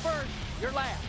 first, you're last.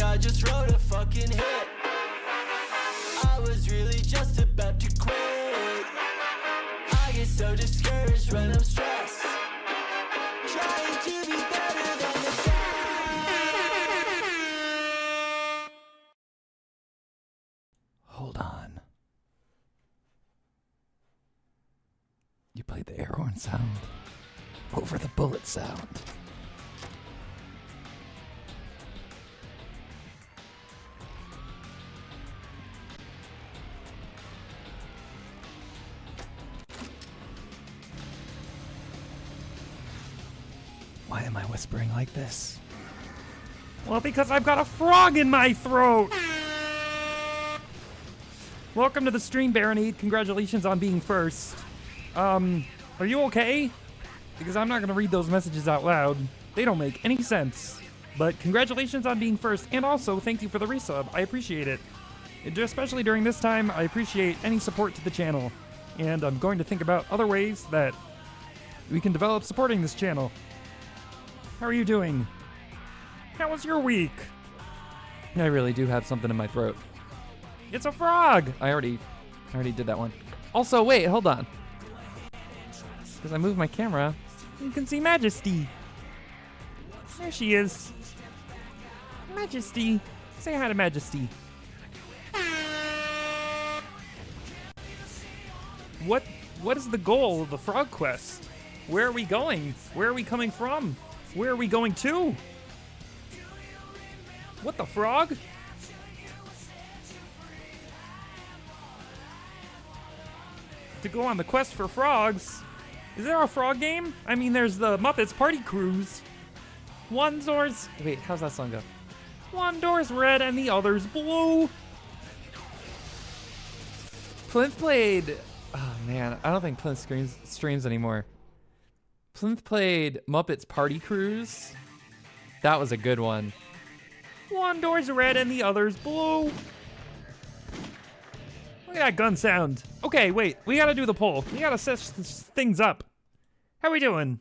I just wrote a fucking hit. I was really just about to quit. I get so discouraged when I'm stressed, trying to be better than the best. Hold on. You played the air horn sound over the bullet sound. Why am I whispering like this? Well, because I've got a frog in my throat! Welcome to the stream, Baronade. Congratulations on being first. Are you okay? Because I'm not gonna read those messages out loud. They don't make any sense. But congratulations on being first, and also thank you for the resub. I appreciate it. Especially during this time, I appreciate any support to the channel. And I'm going to think about other ways that we can develop supporting this channel. How are you doing? How was your week? I really do have something in my throat. It's a frog! I already did that one. Also, wait, hold on. Because I moved my camera. You can see Majesty. There she is. Majesty. Say hi to Majesty. What is the goal of the frog quest? Where are we going? Where are we coming from? Where are we going to? What the frog? To go on the quest for frogs. Is there a frog game? I mean, there's the Muppets Party Cruise. One door's... Wait, how's that song go? One door's red and the other's blue. Plinth played... Oh, man. I don't think Plinth streams anymore. Plinth played Muppets Party Cruise. That was a good one. One door's red and the other's blue. Look at that gun sound. Okay, wait. We gotta do the poll. We gotta set things up. How we doing?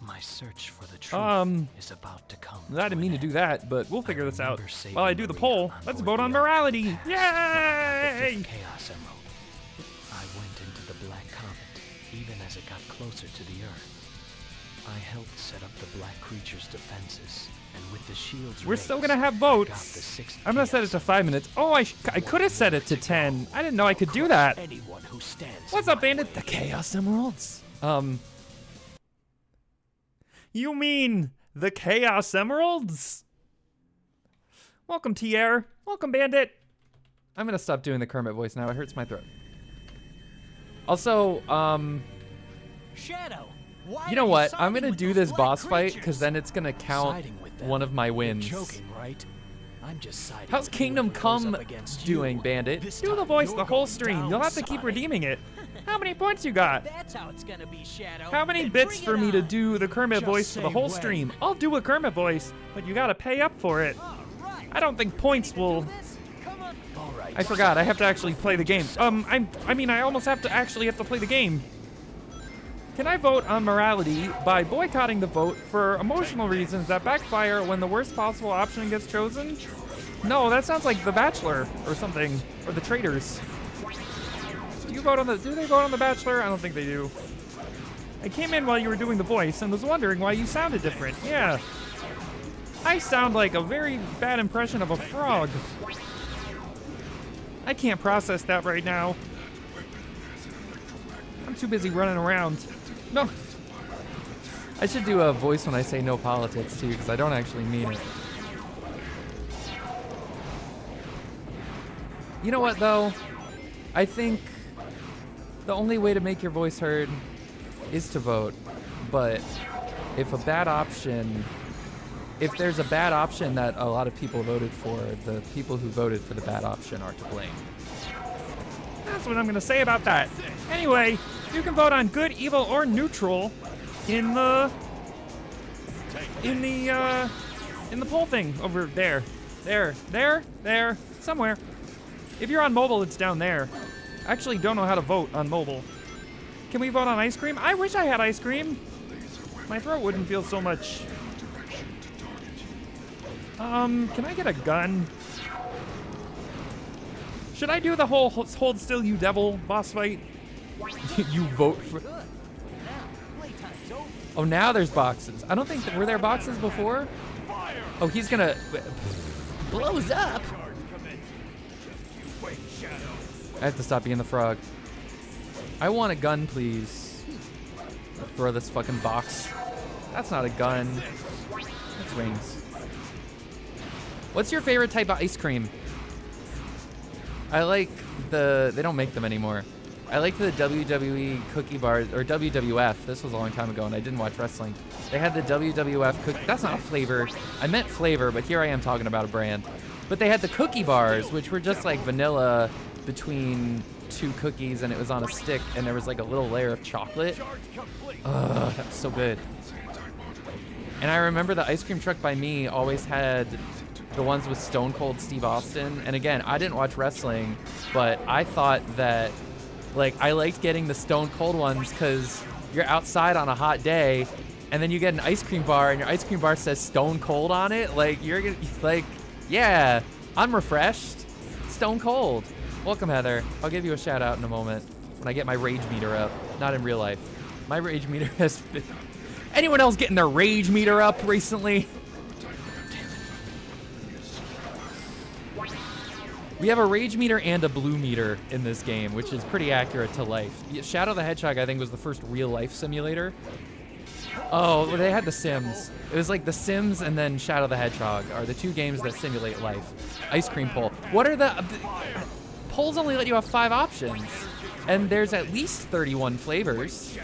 My search for the truth is about to come. I didn't mean to do that, but we'll figure this out. While I do the poll, let's vote on morality. Yay! Chaos Emerald. I went into the Black Comet, even as it got closer to the Earth. I helped set up the black creature's defenses, and with the shields we're still gonna have votes. I'm gonna set it to 5 minutes. Oh, I could have set it to 10. I didn't know I could do that. Anyone who stands What's up, Bandit? The Chaos Emeralds. You mean the Chaos Emeralds? Welcome, Tier. Welcome, Bandit. I'm gonna stop doing the Kermit voice now. It hurts my throat. Also, Shadow. you know what? I'm gonna do this boss fight because then it's gonna count one of my wins. Joking, right? I'm just siding How's with Kingdom whoever goes Come up against doing, you. Bandit? This Do the time voice you're the whole going stream. down, You'll have to keep Sonic. redeeming it. How many points you got? That's how it's gonna be, Shadow. How many Then bits bring for it me to on. do the Kermit Just voice for the say whole when. stream? I'll do a Kermit voice, but you gotta pay up for it. All right. I don't think points will... Come on. All right. I forgot, I have to actually play the game. I almost have to play the game. Can I vote on morality by boycotting the vote for emotional reasons that backfire when the worst possible option gets chosen? No, that sounds like The Bachelor or something, or The Traitors. Do they vote on The Bachelor? I don't think they do. I came in while you were doing the voice and was wondering why you sounded different. Yeah. I sound like a very bad impression of a frog. I can't process that right now. I'm too busy running around. No. I should do a voice when I say no politics too, because I don't actually mean it. You know what though? I think the only way to make your voice heard is to vote. But if there's a bad option that a lot of people voted for, the people who voted for the bad option are to blame. That's what I'm gonna say about that. Anyway, you can vote on good, evil, or neutral in the poll thing over there. There, somewhere. If you're on mobile, it's down there. I actually don't know how to vote on mobile. Can we vote on ice cream? I wish I had ice cream. My throat wouldn't feel so much. Can I get a gun? Should I do the whole hold still you devil boss fight? You vote for... Oh, now there's boxes. I don't think... Were there boxes before? Oh, he's gonna... Blows up! I have to stop being the frog. I want a gun, please. Throw this fucking box. That's not a gun. That's rings. What's your favorite type of ice cream? I like the... They don't make them anymore. I like the WWE cookie bars, or WWF. This was a long time ago, and I didn't watch wrestling. They had the WWF cookie... That's not a flavor. I meant flavor, but here I am talking about a brand. But they had the cookie bars, which were just like vanilla between two cookies, and it was on a stick, and there was like a little layer of chocolate. Ugh, that was so good. And I remember the ice cream truck by me always had the ones with Stone Cold Steve Austin. And again, I didn't watch wrestling, but I thought that, like, I liked getting the Stone Cold ones because you're outside on a hot day, and then you get an ice cream bar, and your ice cream bar says Stone Cold on it. Like, you're like, yeah, I'm refreshed. Stone Cold. Welcome, Heather. I'll give you a shout out in a moment when I get my rage meter up. Not in real life. My rage meter has been... Anyone else getting their rage meter up recently? We have a rage meter and a blue meter in this game, which is pretty accurate to life. Shadow the Hedgehog, I think, was the first real-life simulator. Oh, they had The Sims. It was like The Sims and then Shadow the Hedgehog are the two games that simulate life. Ice cream poll. What are the... Polls only let you have 5 options, and there's at least 31 flavors.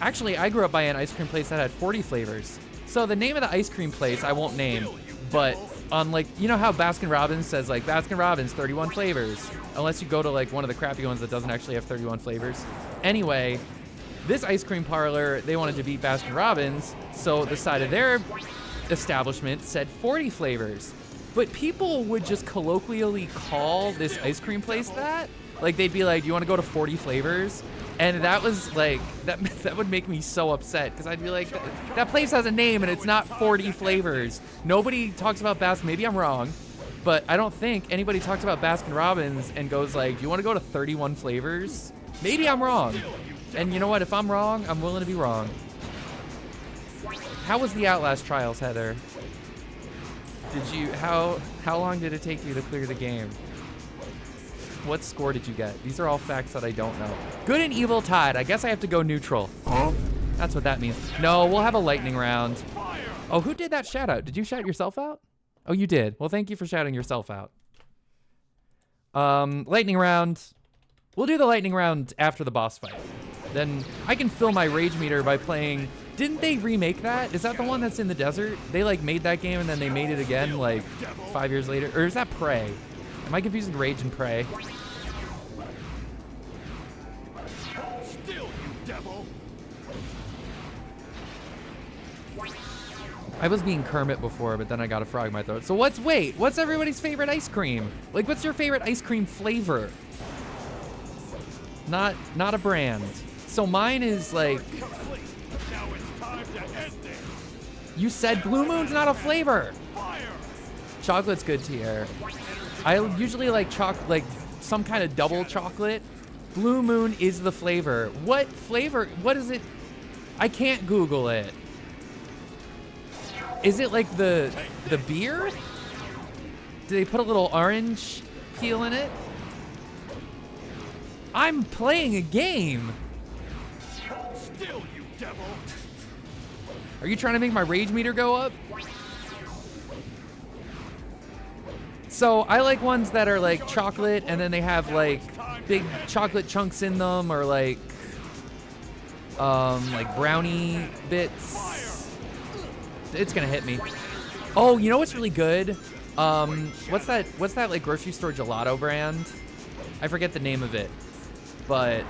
Actually, I grew up by an ice cream place that had 40 flavors. So the name of the ice cream place I won't name, but on, like, you know how Baskin-Robbins says, like, Baskin-Robbins 31 flavors, unless you go to like one of the crappy ones that doesn't actually have 31 flavors. Anyway, this ice cream parlor, they wanted to beat Baskin-Robbins, so the side of their establishment said 40 flavors. But people would just colloquially call this ice cream place that. Like, they'd be like, do you want to go to 40 flavors? And that was like, that would make me so upset, because I'd be like, that place has a name and it's not 40 flavors. Nobody talks about Baskin, maybe I'm wrong, but I don't think anybody talks about Baskin-Robbins and goes like, do you want to go to 31 flavors? Maybe I'm wrong. And you know what, if I'm wrong, I'm willing to be wrong. How was the Outlast trials, Heather? How long did it take you to clear the game? What score did you get? These are all facts that I don't know. Good and evil tied. I guess I have to go neutral. Huh? That's what that means. No, we'll have a lightning round. Oh, who did that shout out? Did you shout yourself out? Oh, you did. Well, thank you for shouting yourself out. Lightning round. We'll do the lightning round after the boss fight. Then I can fill my rage meter by playing... Didn't they remake that? Is that the one that's in the desert? They, like, made that game and then they made it again, like, 5 years later? Or is that Prey? Am I confusing Rage and Prey? Still, you devil! I was being Kermit before, but then I got a frog in my throat. So what's everybody's favorite ice cream? Like, what's your favorite ice cream flavor? Not a brand. So mine is like... Now it's time to end this. You said Blue Moon's not a flavor. Fire! Chocolate's good tier. I usually like some kind of double chocolate. Blue Moon is the flavor. What flavor? What is it? I can't Google it. Is it like the beer? Do they put a little orange peel in it? I'm playing a game. Still, you devil. Are you trying to make my rage meter go up? So I like ones that are like chocolate and then they have like big chocolate chunks in them, or like brownie bits. It's gonna hit me. Oh, you know what's really good? What's that like grocery store gelato brand? I forget the name of it, but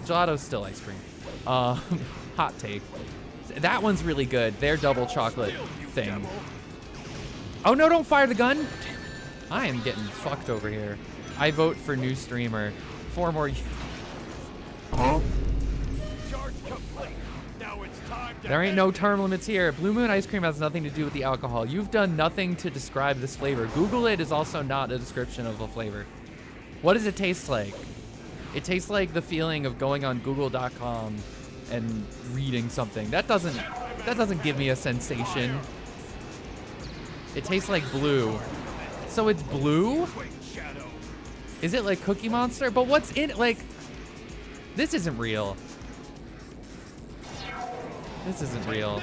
gelato's still ice cream. Hot take. That one's really good. Their double chocolate thing. Oh no, don't fire the gun. I am getting fucked over here. I vote for new streamer. 4 more. Charge complete. Now it's time to There ain't no term limits here. Blue Moon ice cream has nothing to do with the alcohol. You've done nothing to describe this flavor. Google it is also not a description of a flavor. What does it taste like? It tastes like the feeling of going on google.com and reading something. That doesn't give me a sensation. It tastes like blue. So it's blue? Is it like Cookie Monster? But what's in it? Like, this isn't real. This isn't real.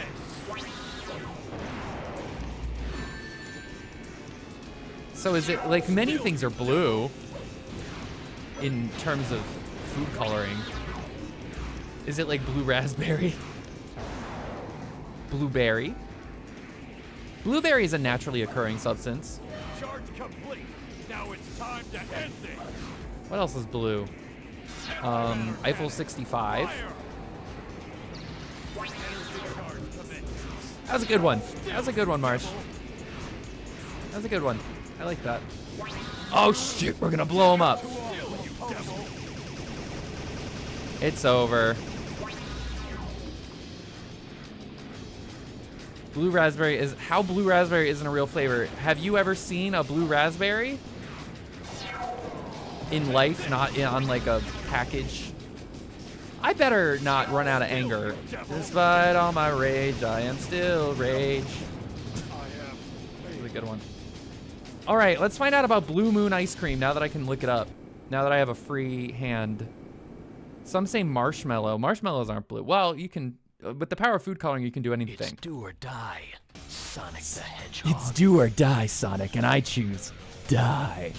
So is it like many things are blue in terms of food coloring? Is it like blue raspberry? Blueberry? Blueberry is a naturally occurring substance. Charge complete. Now it's time to end this. What else is blue? Eiffel 65. That was a good one. That was a good one, Marsh. That was a good one. I like that. Oh shit, we're gonna blow him up. It's over. Blue raspberry is how blue raspberry isn't a real flavor. Have you ever seen a blue raspberry in life, not on like a package? I better not run out of anger. Despite all my rage, I am still rage. This is a good one. All right, let's find out about Blue Moon ice cream now that I can look it up. Now that I have a free hand. Some say marshmallow. Marshmallows aren't blue. Well, you can, with the power of food coloring, you can do anything. It's do or die, Sonic the Hedgehog. It's do or die, Sonic, and I choose die.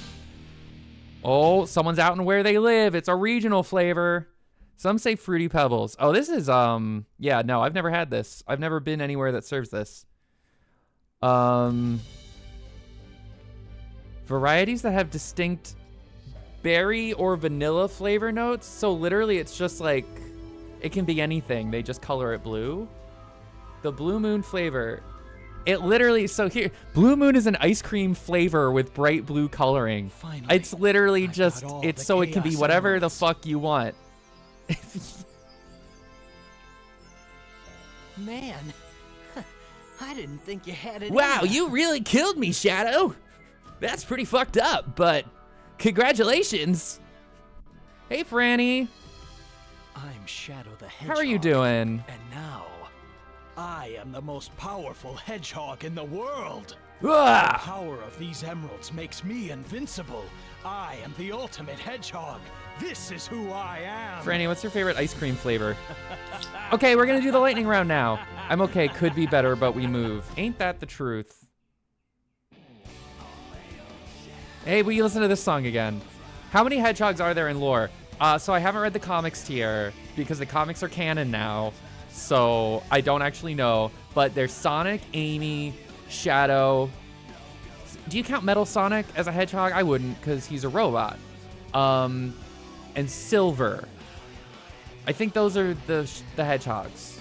Oh, someone's out in where they live. It's a regional flavor. Some say Fruity Pebbles. Oh, this is, yeah, no, I've never had this. I've never been anywhere that serves this. Varieties that have distinct berry or vanilla flavor notes. So literally it's just like, it can be anything. They just color it blue. The Blue Moon flavor. It literally, so here, Blue Moon is an ice cream flavor with bright blue coloring. Finally, It's literally I got just, all it's the so it can be chaos whatever the emeralds. fuck you want. Man, I didn't think you had it. Wow, in ya. you really killed me, Shadow. That's pretty fucked up, but congratulations. Hey, Franny. I'm Shadow the Hedgehog. How are you doing? And now, I am the most powerful hedgehog in the world. The Ah! power of these emeralds makes me invincible. I am the ultimate hedgehog. This is who I am. Franny, what's your favorite ice cream flavor? Okay, we're gonna do the lightning round now. I'm okay, could be better, but we move. Ain't that the truth? Hey, will you listen to this song again? How many hedgehogs are there in lore? So I haven't read the comics tier because the comics are canon now. So I don't actually know, but there's Sonic, Amy, Shadow. Do you count Metal Sonic as a hedgehog? I wouldn't, because he's a robot. And Silver. I think those are the hedgehogs.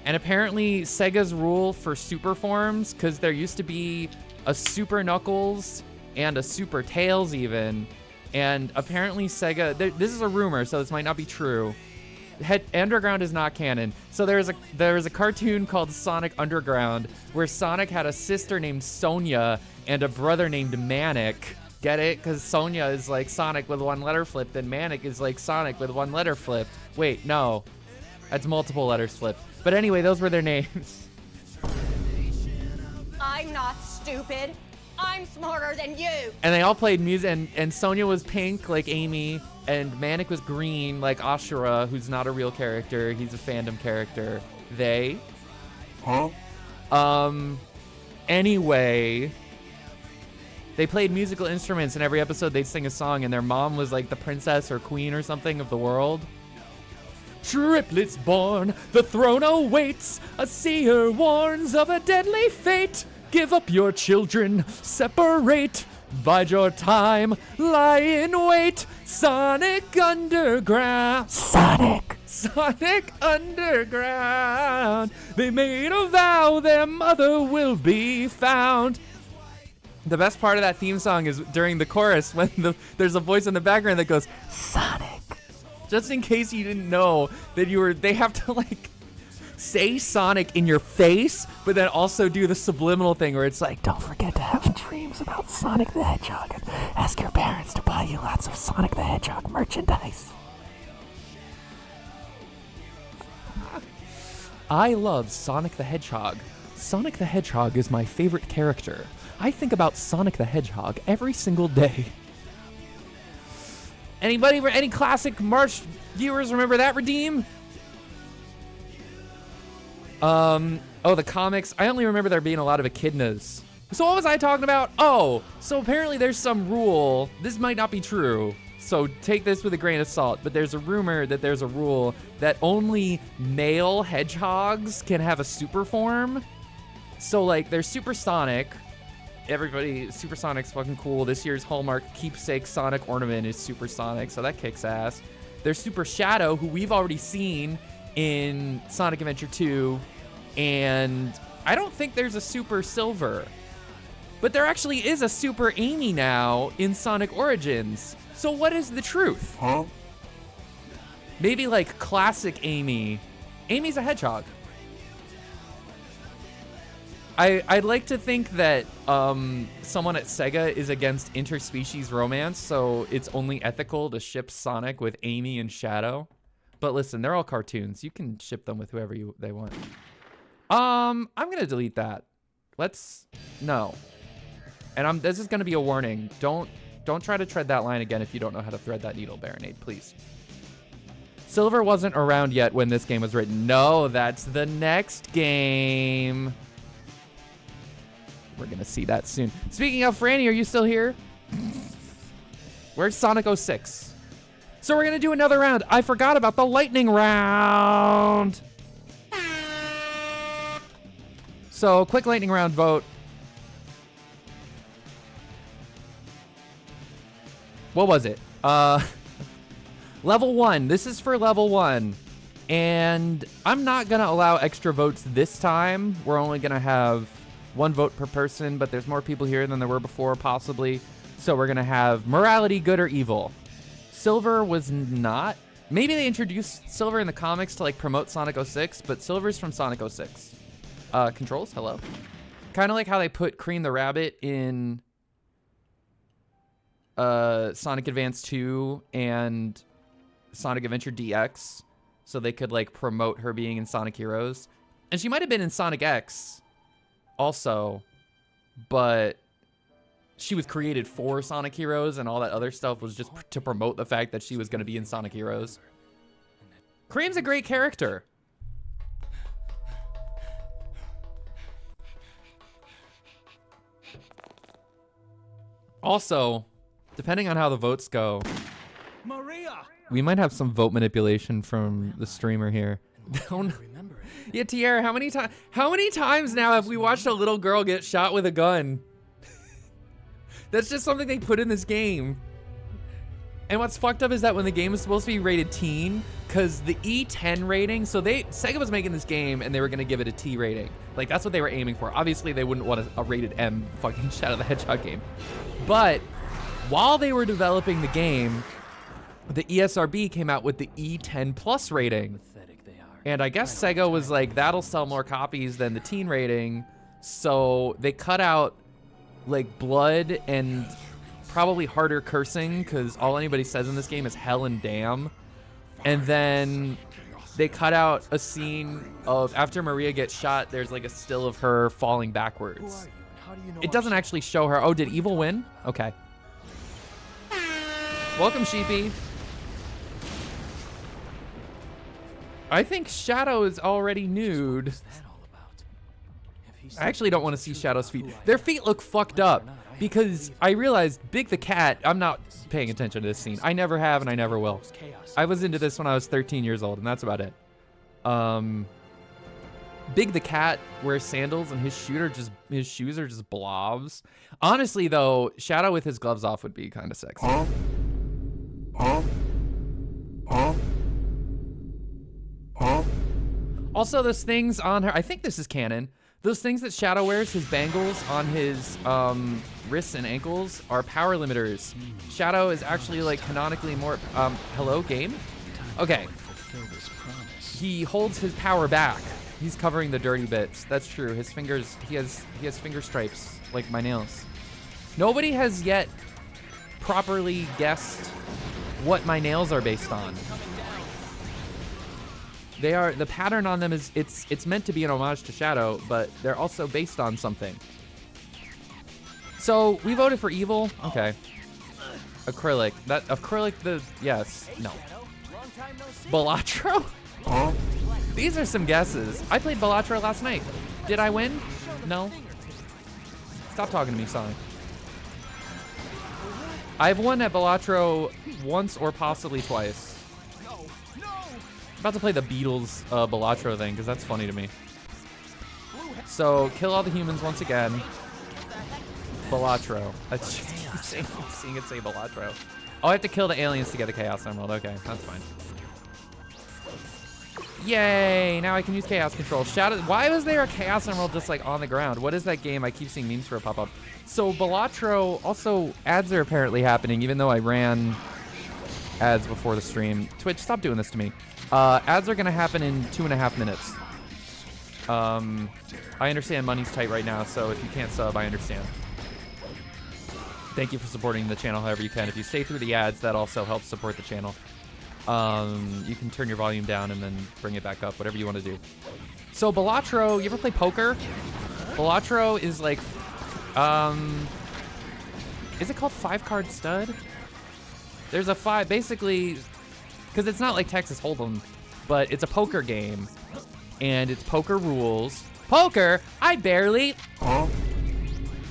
And apparently Sega's rule for super forms, because there used to be a Super Knuckles and a Super Tails even, and apparently Sega, this is a rumor, so this might not be true. Underground is not canon. So there is a cartoon called Sonic Underground where Sonic had a sister named Sonia and a brother named Manic. Get it? Because Sonia is like Sonic with one letter flipped, and Manic is like Sonic with one letter flipped. Wait, no. That's multiple letters flipped. But anyway, those were their names. I'm not stupid. I'm smarter than you. And they all played music, and Sonia was pink like Amy, and Manic was green like Ashura, who's not a real character. He's a fandom character. They. Huh? Anyway, they played musical instruments. In every episode they'd sing a song, and their mom was like the princess or queen or something of the world. Triplets born, the throne awaits. A seer warns of a deadly fate. Give up your children, separate. Bide your time, lie in wait. Sonic Underground. Sonic Underground. They made a vow their mother will be found. The best part of that theme song is during the chorus when there's a voice in the background that goes, Sonic. Just in case you didn't know that they have to like say Sonic in your face, but then also do the subliminal thing where it's like, don't forget to have dreams about Sonic the Hedgehog and ask your parents to buy you lots of Sonic the Hedgehog merchandise. I love Sonic the Hedgehog. Sonic the Hedgehog is my favorite character. I think about Sonic the Hedgehog every single day. Any classic Marsh viewers remember that, Redeem? Oh, the comics. I only remember there being a lot of echidnas. So what was I talking about? Oh, so apparently there's some rule. This might not be true, so take this with a grain of salt, but there's a rumor that there's a rule that only male hedgehogs can have a super form. So like they're supersonic. Everybody, Supersonic's fucking cool. This year's Hallmark keepsake Sonic ornament is Supersonic, so that kicks ass. There's Super Shadow, who we've already seen in Sonic Adventure 2, and I don't think there's a Super Silver. But there actually is a Super Amy now in Sonic Origins. So what is the truth? Huh? Maybe like classic Amy. Amy's a hedgehog. I'd like to think that someone at Sega is against interspecies romance, so it's only ethical to ship Sonic with Amy and Shadow. But listen, they're all cartoons. You can ship them with whoever they want. I'm gonna delete that. No. And this is gonna be a warning. Don't try to tread that line again if you don't know how to thread that needle, Baronade, please. Silver wasn't around yet when this game was written. No, that's the next game. We're gonna see that soon. Speaking of, Franny, are you still here? Where's Sonic 06? So we're gonna do another round. I forgot about the lightning round. So quick lightning round vote. What was it? Level 1. This is for level 1. And I'm not gonna allow extra votes this time. We're only gonna have 1 vote per person, but there's more people here than there were before, possibly. So we're gonna have morality, good or evil. Silver was not. Maybe they introduced Silver in the comics to like promote Sonic 06, but Silver's from Sonic 06. Controls, hello. Kind of like how they put Cream the Rabbit in Sonic Advance 2 and Sonic Adventure DX, so they could like promote her being in Sonic Heroes. And she might have been in Sonic X also, but she was created for Sonic Heroes, and all that other stuff was just to promote the fact that she was going to be in Sonic Heroes. Cream's a great character. Also, depending on how the votes go, Maria! we might have some vote manipulation from the streamer here. Yeah, Tierra, how many times now have we watched a little girl get shot with a gun? That's just something they put in this game. And what's fucked up is that when the game is supposed to be rated teen, because the E10 rating, so Sega was making this game and they were gonna give it a T rating. Like, that's what they were aiming for. Obviously, they wouldn't want a rated M fucking Shadow the Hedgehog game. But while they were developing the game, the ESRB came out with the E10 plus rating. And I guess Sega was like, that'll sell more copies than the teen rating. So they cut out like blood and probably harder cursing because all anybody says in this game is hell and damn. And then they cut out a scene of after Maria gets shot, there's like a still of her falling backwards. It doesn't actually show her. Oh, did evil win? Okay. Welcome, Sheepy. I think Shadow is already nude. I actually don't want to see Shadow's feet. Their feet look fucked up because I realized Big the Cat, I'm not paying attention to this scene. I never have and I never will. I was into this when I was 13 years old and that's about it. Big the Cat wears sandals and his shoes are just blobs. Honestly though, Shadow with his gloves off would be kind of sexy. Also, those things on her, I think this is canon. Those things that Shadow wears, his bangles on his wrists and ankles, are power limiters. Shadow is actually like canonically more, hello game? Okay. He holds his power back. He's covering the dirty bits. That's true. His fingers, he has finger stripes like my nails. Nobody has yet properly guessed what my nails are based on. They are, the pattern on them is, it's meant to be an homage to Shadow, but they're also based on something. So, we voted for evil? Okay. Acrylic. Yes. No. Balatro? These are some guesses. I played Balatro last night. Did I win? No. Stop talking to me, Sonic. I've won at Balatro once or possibly twice. About to play the Beatles Balatro thing because that's funny to me. So kill all the humans once again. Balatro. I just keep seeing it say Balatro. Oh, I have to kill the aliens to get the Chaos Emerald. Okay, that's fine. Yay! Now I can use Chaos Control. Shadow. Why was there a Chaos Emerald just like on the ground? What is that game? I keep seeing memes for it pop up. So Balatro, also ads are apparently happening, even though I ran ads before the stream. Twitch, stop doing this to me. Ads are gonna happen in 2.5 minutes. I understand money's tight right now, so if you can't sub, I understand. Thank you for supporting the channel however you can. If you stay through the ads, that also helps support the channel. You can turn your volume down and then bring it back up, whatever you want to do. So Balatro, you ever play poker? Balatro is like, is it called 5-card stud? There's a 5, basically, because it's not like Texas Hold'em, but it's a poker game, and it's poker rules. Poker? I barely...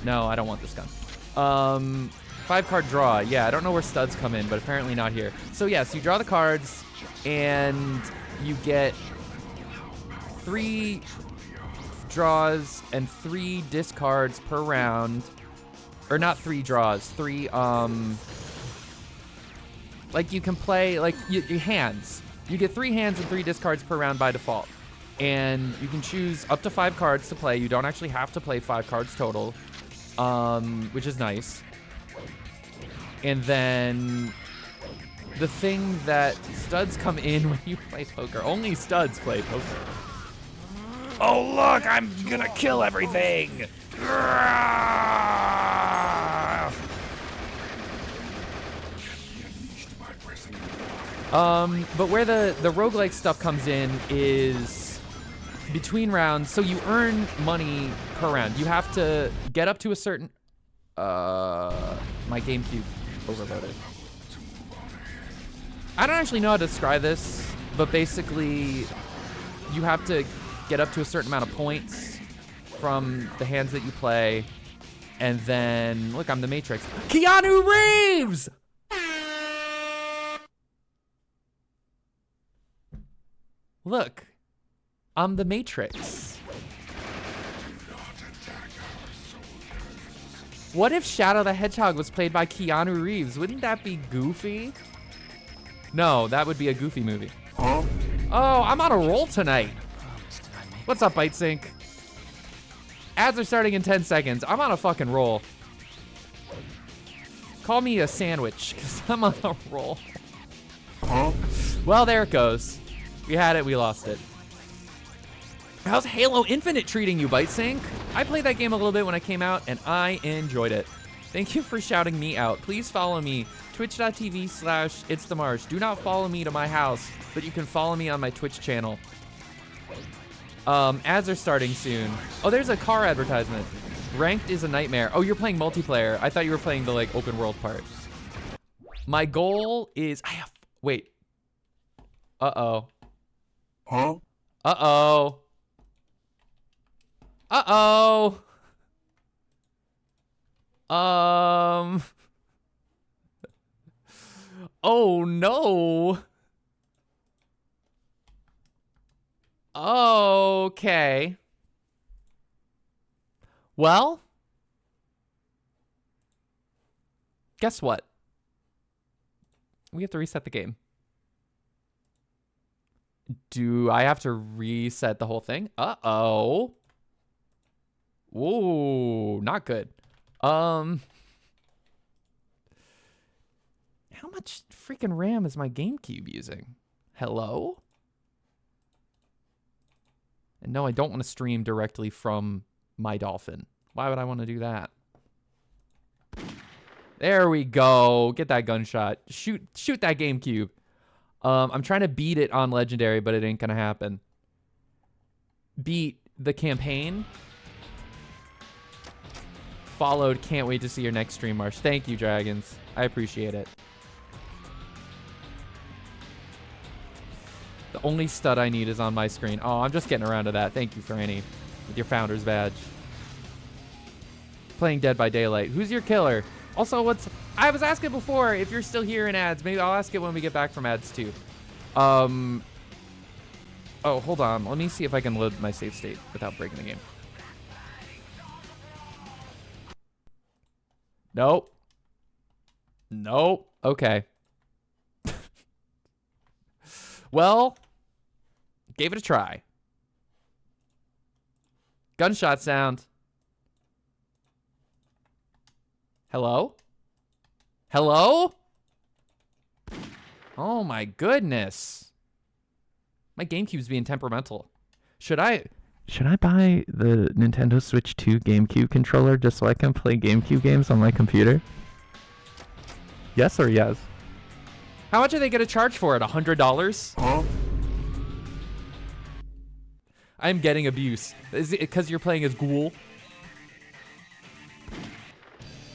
No, I don't want this gun. 5-card draw. Yeah, I don't know where studs come in, but apparently not here. So yes, you draw the cards, and you get 3 draws and 3 discards per round. Or not 3 draws, 3, like you can play, like, your hands. You get 3 hands and 3 discards per round by default. And you can choose up to 5 cards to play. You don't actually have to play 5 cards total, which is nice. And then the thing that studs come in when you play poker. Only studs play poker. Oh, look, I'm gonna kill everything. But where the roguelike stuff comes in is between rounds. So you earn money per round. You have to get up to a certain... my GameCube overloaded. I don't actually know how to describe this, but basically you have to get up to a certain amount of points from the hands that you play. And then, look, I'm the Matrix. Keanu Reeves! Look, I'm the Matrix. What if Shadow the Hedgehog was played by Keanu Reeves? Wouldn't that be goofy? No, that would be a goofy movie. Oh, I'm on a roll tonight. What's up, BiteSync? Ads are starting in 10 seconds. I'm on a fucking roll. Call me a sandwich, because I'm on a roll. Well, there it goes. We had it, we lost it. How's Halo Infinite treating you, BiteSync? I played that game a little bit when it came out, and I enjoyed it. Thank you for shouting me out. Please follow me. Twitch.tv/ItsTheMarsh. Do not follow me to my house, but you can follow me on my Twitch channel. Ads are starting soon. Oh, there's a car advertisement. Ranked is a nightmare. Oh, you're playing multiplayer. I thought you were playing the like open world part. My goal is wait. Uh-oh. Huh? Uh-oh. Uh-oh. Oh no. Okay. Well, guess what? We have to reset the game. Do I have to reset the whole thing? Uh-oh. Ooh, not good. How much freaking RAM is my GameCube using? Hello? And no, I don't want to stream directly from my Dolphin. Why would I want to do that? There we go. Get that gunshot. Shoot that GameCube. I'm trying to beat it on Legendary, but it ain't gonna happen. Beat the campaign. Followed. Can't wait to see your next stream, Marsh. Thank you, Dragons. I appreciate it. The only stud I need is on my screen. Oh, I'm just getting around to that. Thank you, Franny, with your founder's badge. Playing Dead by Daylight. Who's your killer? Also, I was asking before if you're still here in ads. Maybe I'll ask it when we get back from ads too. Oh, hold on. Let me see if I can load my save state without breaking the game. Nope. Nope. Okay. Well, gave it a try. Gunshot sound. Hello? Hello? Oh my goodness. My GameCube's being temperamental. Should I buy the Nintendo Switch 2 GameCube controller just so I can play GameCube games on my computer? Yes or yes? How much are they going to charge for it? $100? Huh? I'm getting abuse. Is it because you're playing as Ghoul?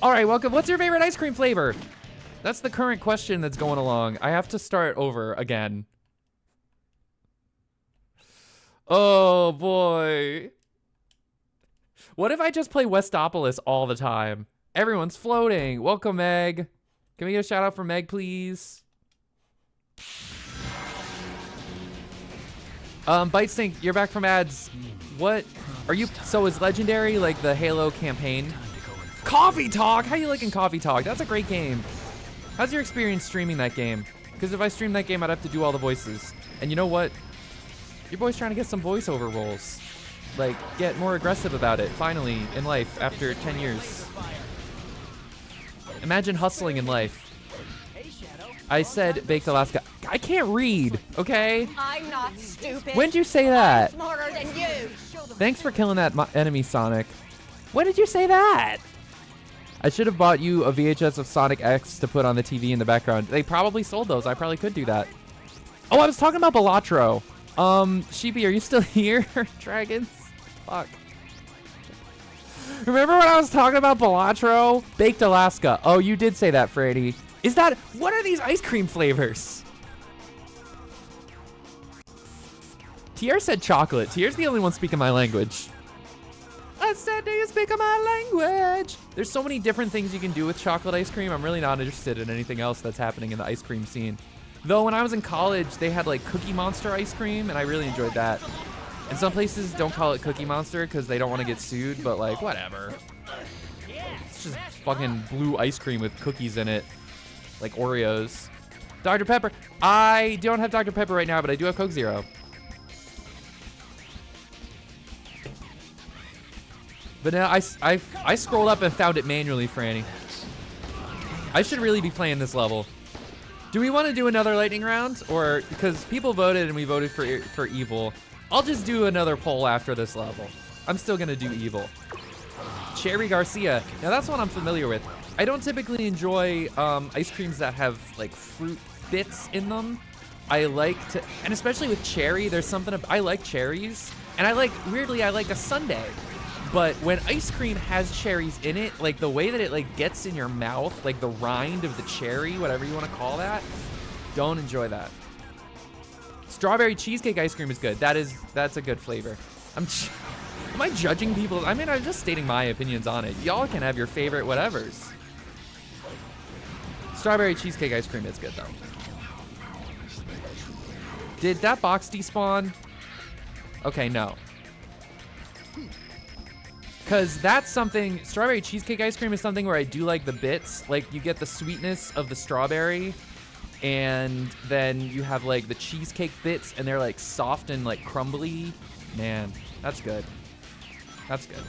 All right, welcome. What's your favorite ice cream flavor? That's the current question that's going along. I have to start over again. Oh, boy. What if I just play Westopolis all the time? Everyone's floating. Welcome, Meg. Can we get a shout out for Meg, please? Bite Stink, you're back from ads. What are you? So is Legendary like the Halo campaign? Coffee Talk. How you liking Coffee Talk? That's a great game. How's your experience streaming that game? Because if I stream that game, I'd have to do all the voices. And you know what? Your boy's trying to get some voiceover roles. Like, get more aggressive about it. Finally, in life, after 10 years. Imagine hustling in life. I said Baked Alaska. I can't read, okay? I'm not stupid. When did you say that? I'm smarter than you. Thanks for killing that enemy, Sonic. When did you say that? I should have bought you a VHS of Sonic X to put on the TV in the background. They probably sold those. I probably could do that. Oh, I was talking about Balatro. Sheepy, are you still here? Dragons? Fuck. Remember when I was talking about Balatro? Baked Alaska. Oh, you did say that, Freddy. Is that... What are these ice cream flavors? Tier said chocolate. Tier's the only one speaking my language. I said, do you speak my language? There's so many different things you can do with chocolate ice cream. I'm really not interested in anything else that's happening in the ice cream scene. Though when I was in college, they had like Cookie Monster ice cream, and I really enjoyed that. And some places don't call it Cookie Monster because they don't want to get sued, but like, whatever. It's just fucking blue ice cream with cookies in it, like Oreos. Dr. Pepper. I don't have Dr. Pepper right now, but I do have Coke Zero. But now I scrolled up and found it manually, Franny. I should really be playing this level. Do we want to do another lightning round? Or, because people voted and we voted for evil. I'll just do another poll after this level. I'm still going to do evil. Cherry Garcia. Now that's one I'm familiar with. I don't typically enjoy ice creams that have like fruit bits in them. I like to, and especially with cherry, there's something, I like cherries, and I like a sundae. But when ice cream has cherries in it, like the way that it like gets in your mouth, like the rind of the cherry, whatever you want to call that, don't enjoy that. Strawberry cheesecake ice cream is good. That's a good flavor. Am I judging people? I mean, I'm just stating my opinions on it. Y'all can have your favorite whatevers. Strawberry cheesecake ice cream is good though. Did that box despawn? Okay, no. Because that's something, strawberry cheesecake ice cream is something where I do like the bits. Like, you get the sweetness of the strawberry, and then you have, like, the cheesecake bits, and they're, like, soft and, like, crumbly. Man, that's good. That's good.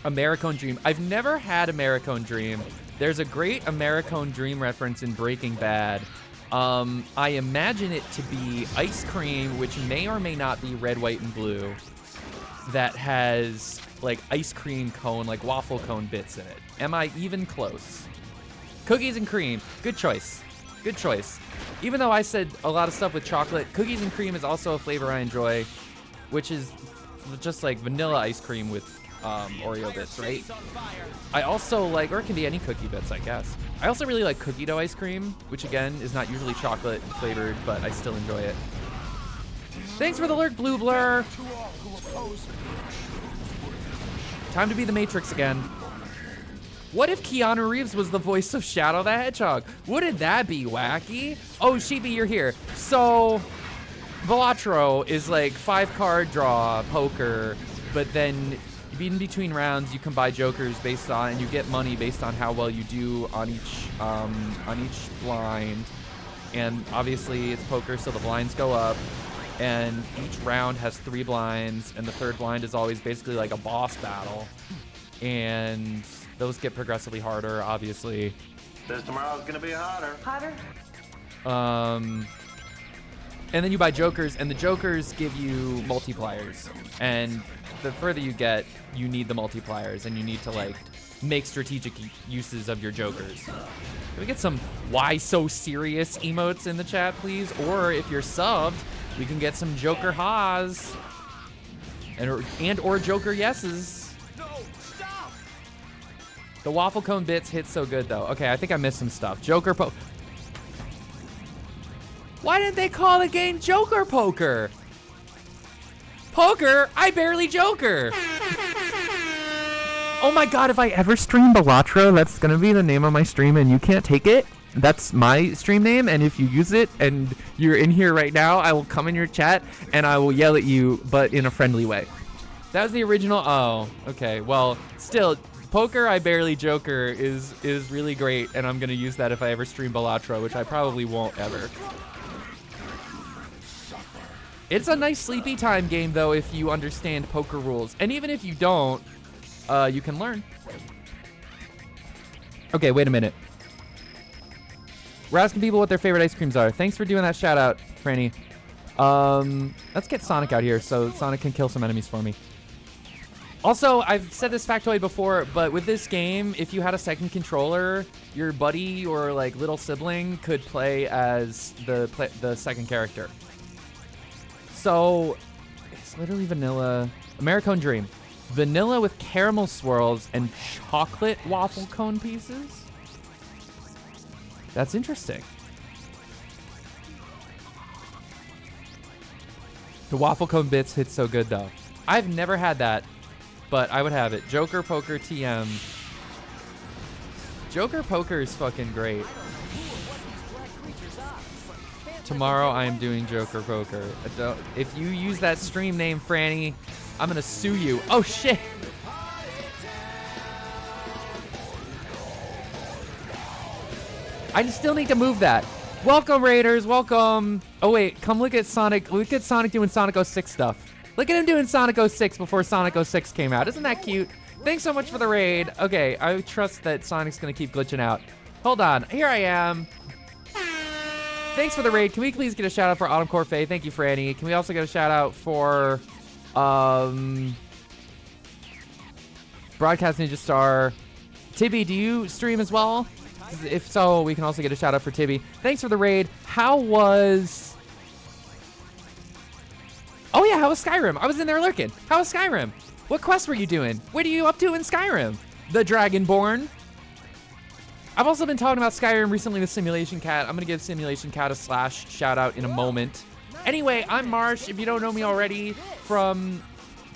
Americone Dream. I've never had Americone Dream. There's a great Americone Dream reference in Breaking Bad. I imagine it to be ice cream, which may or may not be red, white, and blue, that has like ice cream cone, like waffle cone bits in it. Am I even close? Cookies and cream. Good choice. Good choice. Even though I said a lot of stuff with chocolate, cookies and cream is also a flavor I enjoy, which is just like vanilla ice cream with Oreo bits, right? I also like, or it can be any cookie bits, I guess. I also really like cookie dough ice cream, which again is not usually chocolate flavored, but I still enjoy it. Thanks for the lurk, Blue Blur. Time to be the Matrix again. What if Keanu Reeves was the voice of Shadow the Hedgehog? Wouldn't that be wacky? Oh, Sheepy, you're here. So, Velatro is like 5-card draw poker, but then in between rounds you can buy jokers based on, and you get money based on how well you do on each blind. And obviously it's poker, so the blinds go up. And each round has 3 blinds, and the 3rd blind is always basically like a boss battle. And those get progressively harder, obviously. Says tomorrow's gonna be hotter. Hotter? And then you buy jokers, and the jokers give you multipliers. And the further you get, you need the multipliers, and you need to like make strategic uses of your jokers. Can we get some why so serious emotes in the chat, please? Or if you're subbed, we can get some Joker ha's and or Joker yeses. No, stop! The waffle cone bits hit so good though. Okay, I think I missed some stuff. Joker Why didn't they call the game Joker Poker? Poker? I barely Joker. Oh my god, if I ever stream Balatro, that's gonna be the name of my stream and you can't take it. That's my stream name, and if you use it and you're in here right now, I will come in your chat and I will yell at you, but in a friendly way. That was the original. Oh, okay. Well, still, Poker I Barely Joker is really great, and I'm gonna use that if I ever stream Balatro, which I probably won't ever. It's a nice sleepy time game though if you understand poker rules, and even if you don't, you can learn. Okay, wait a minute. We're asking people what their favorite ice creams are. Thanks for doing that shout out, Franny. Let's get Sonic out here so Sonic can kill some enemies for me. Also, I've said this factoid before, but with this game, if you had a second controller, your buddy or like little sibling could play as the second character. So it's literally vanilla. Americone Dream. Vanilla with caramel swirls and chocolate waffle cone pieces? That's interesting. The waffle cone bits hit so good though. I've never had that, but I would have it. Joker Poker TM. Joker Poker is fucking great. Tomorrow I am doing Joker Poker. If you use that stream name, Franny, I'm gonna sue you. Oh shit! I still need to move that. Welcome, Raiders. Welcome. Oh, wait. Come look at Sonic. Look at Sonic doing Sonic 06 stuff. Look at him doing Sonic 06 before Sonic 06 came out. Isn't that cute? Thanks so much for the raid. Okay, I trust that Sonic's going to keep glitching out. Hold on. Here I am. Thanks for the raid. Can we please get a shout out for Autumn Corfei? Thank you, Franny. Can we also get a shout out for Broadcast Ninja Star, Tibby, do you stream as well? If so, we can also get a shout out for Tibby. Thanks for the raid. How was Skyrim? I was in there lurking. How was Skyrim? What quests were you doing? What are you up to in Skyrim? The Dragonborn. I've also been talking about Skyrim recently with Simulation Cat. I'm gonna give Simulation Cat a / shout out in a moment. Anyway, I'm Marsh. If you don't know me already from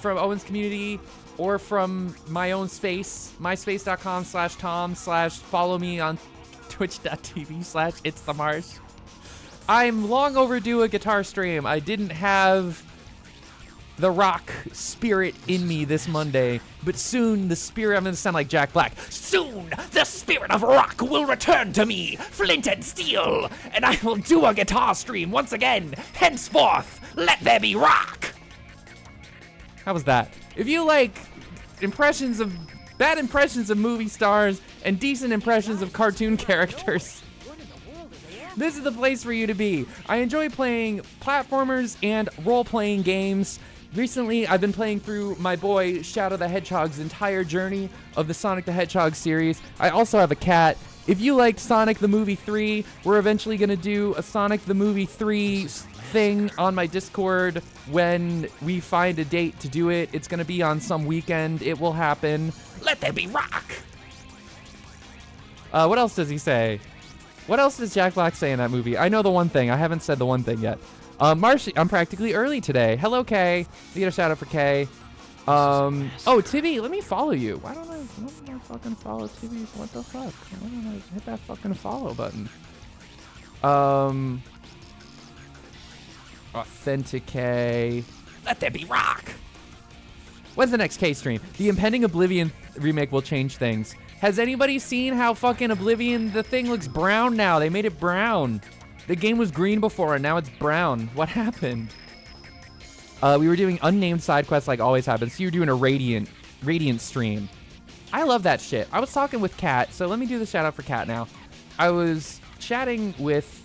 Owen's community or from my own space, myspace.com/tom/follow me on twitch.tv/ItsTheMarsh. I'm long overdue a guitar stream. I didn't have the rock spirit in me this Monday, but soon the spirit, I'm gonna sound like Jack Black, soon the spirit of rock will return to me, flint and steel, and I will do a guitar stream once again. Henceforth, let there be rock. How was that? If you like bad impressions of movie stars and decent impressions of cartoon characters, this is the place for you to be. I enjoy playing platformers and role-playing games. Recently, I've been playing through my boy Shadow the Hedgehog's entire journey of the Sonic the Hedgehog series. I also have a cat. If you liked Sonic the Movie 3, we're eventually going to do a Sonic the Movie 3 thing on my Discord when we find a date to do it. It's going to be on some weekend. It will happen. Let there be rock! What else does he say? What else does Jack Black say in that movie? I know the one thing. I haven't said the one thing yet. Marsh, I'm practically early today. Hello, Kay. You get a shout out for Kay. Oh, Tibby, let me follow you. Why don't I fucking follow Tibby? What the fuck? Why don't I hit that fucking follow button? Authenticate. Let there be rock. When's the next K stream? The impending Oblivion remake will change things. Has anybody seen how fucking Oblivion, the thing looks brown now? They made it brown. The game was green before and now it's brown. What happened? We were doing unnamed side quests like always happens. So you were doing a Radiant stream. I love that shit. I was talking with Kat, so let me do the shout out for Kat now. I was chatting with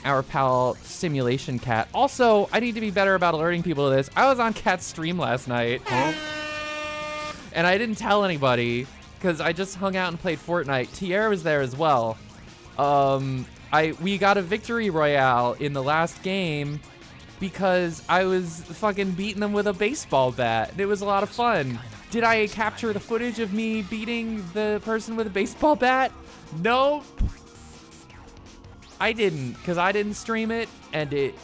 our pal Simulation Cat. Also, I need to be better about alerting people to this. I was on Kat's stream last night. And I didn't tell anybody because I just hung out and played Fortnite. Tierra was there as well. We got a victory royale in the last game because I was fucking beating them with a baseball bat. It was a lot of fun. Did I capture the footage of me beating the person with a baseball bat? Nope. I didn't, because I didn't stream it and it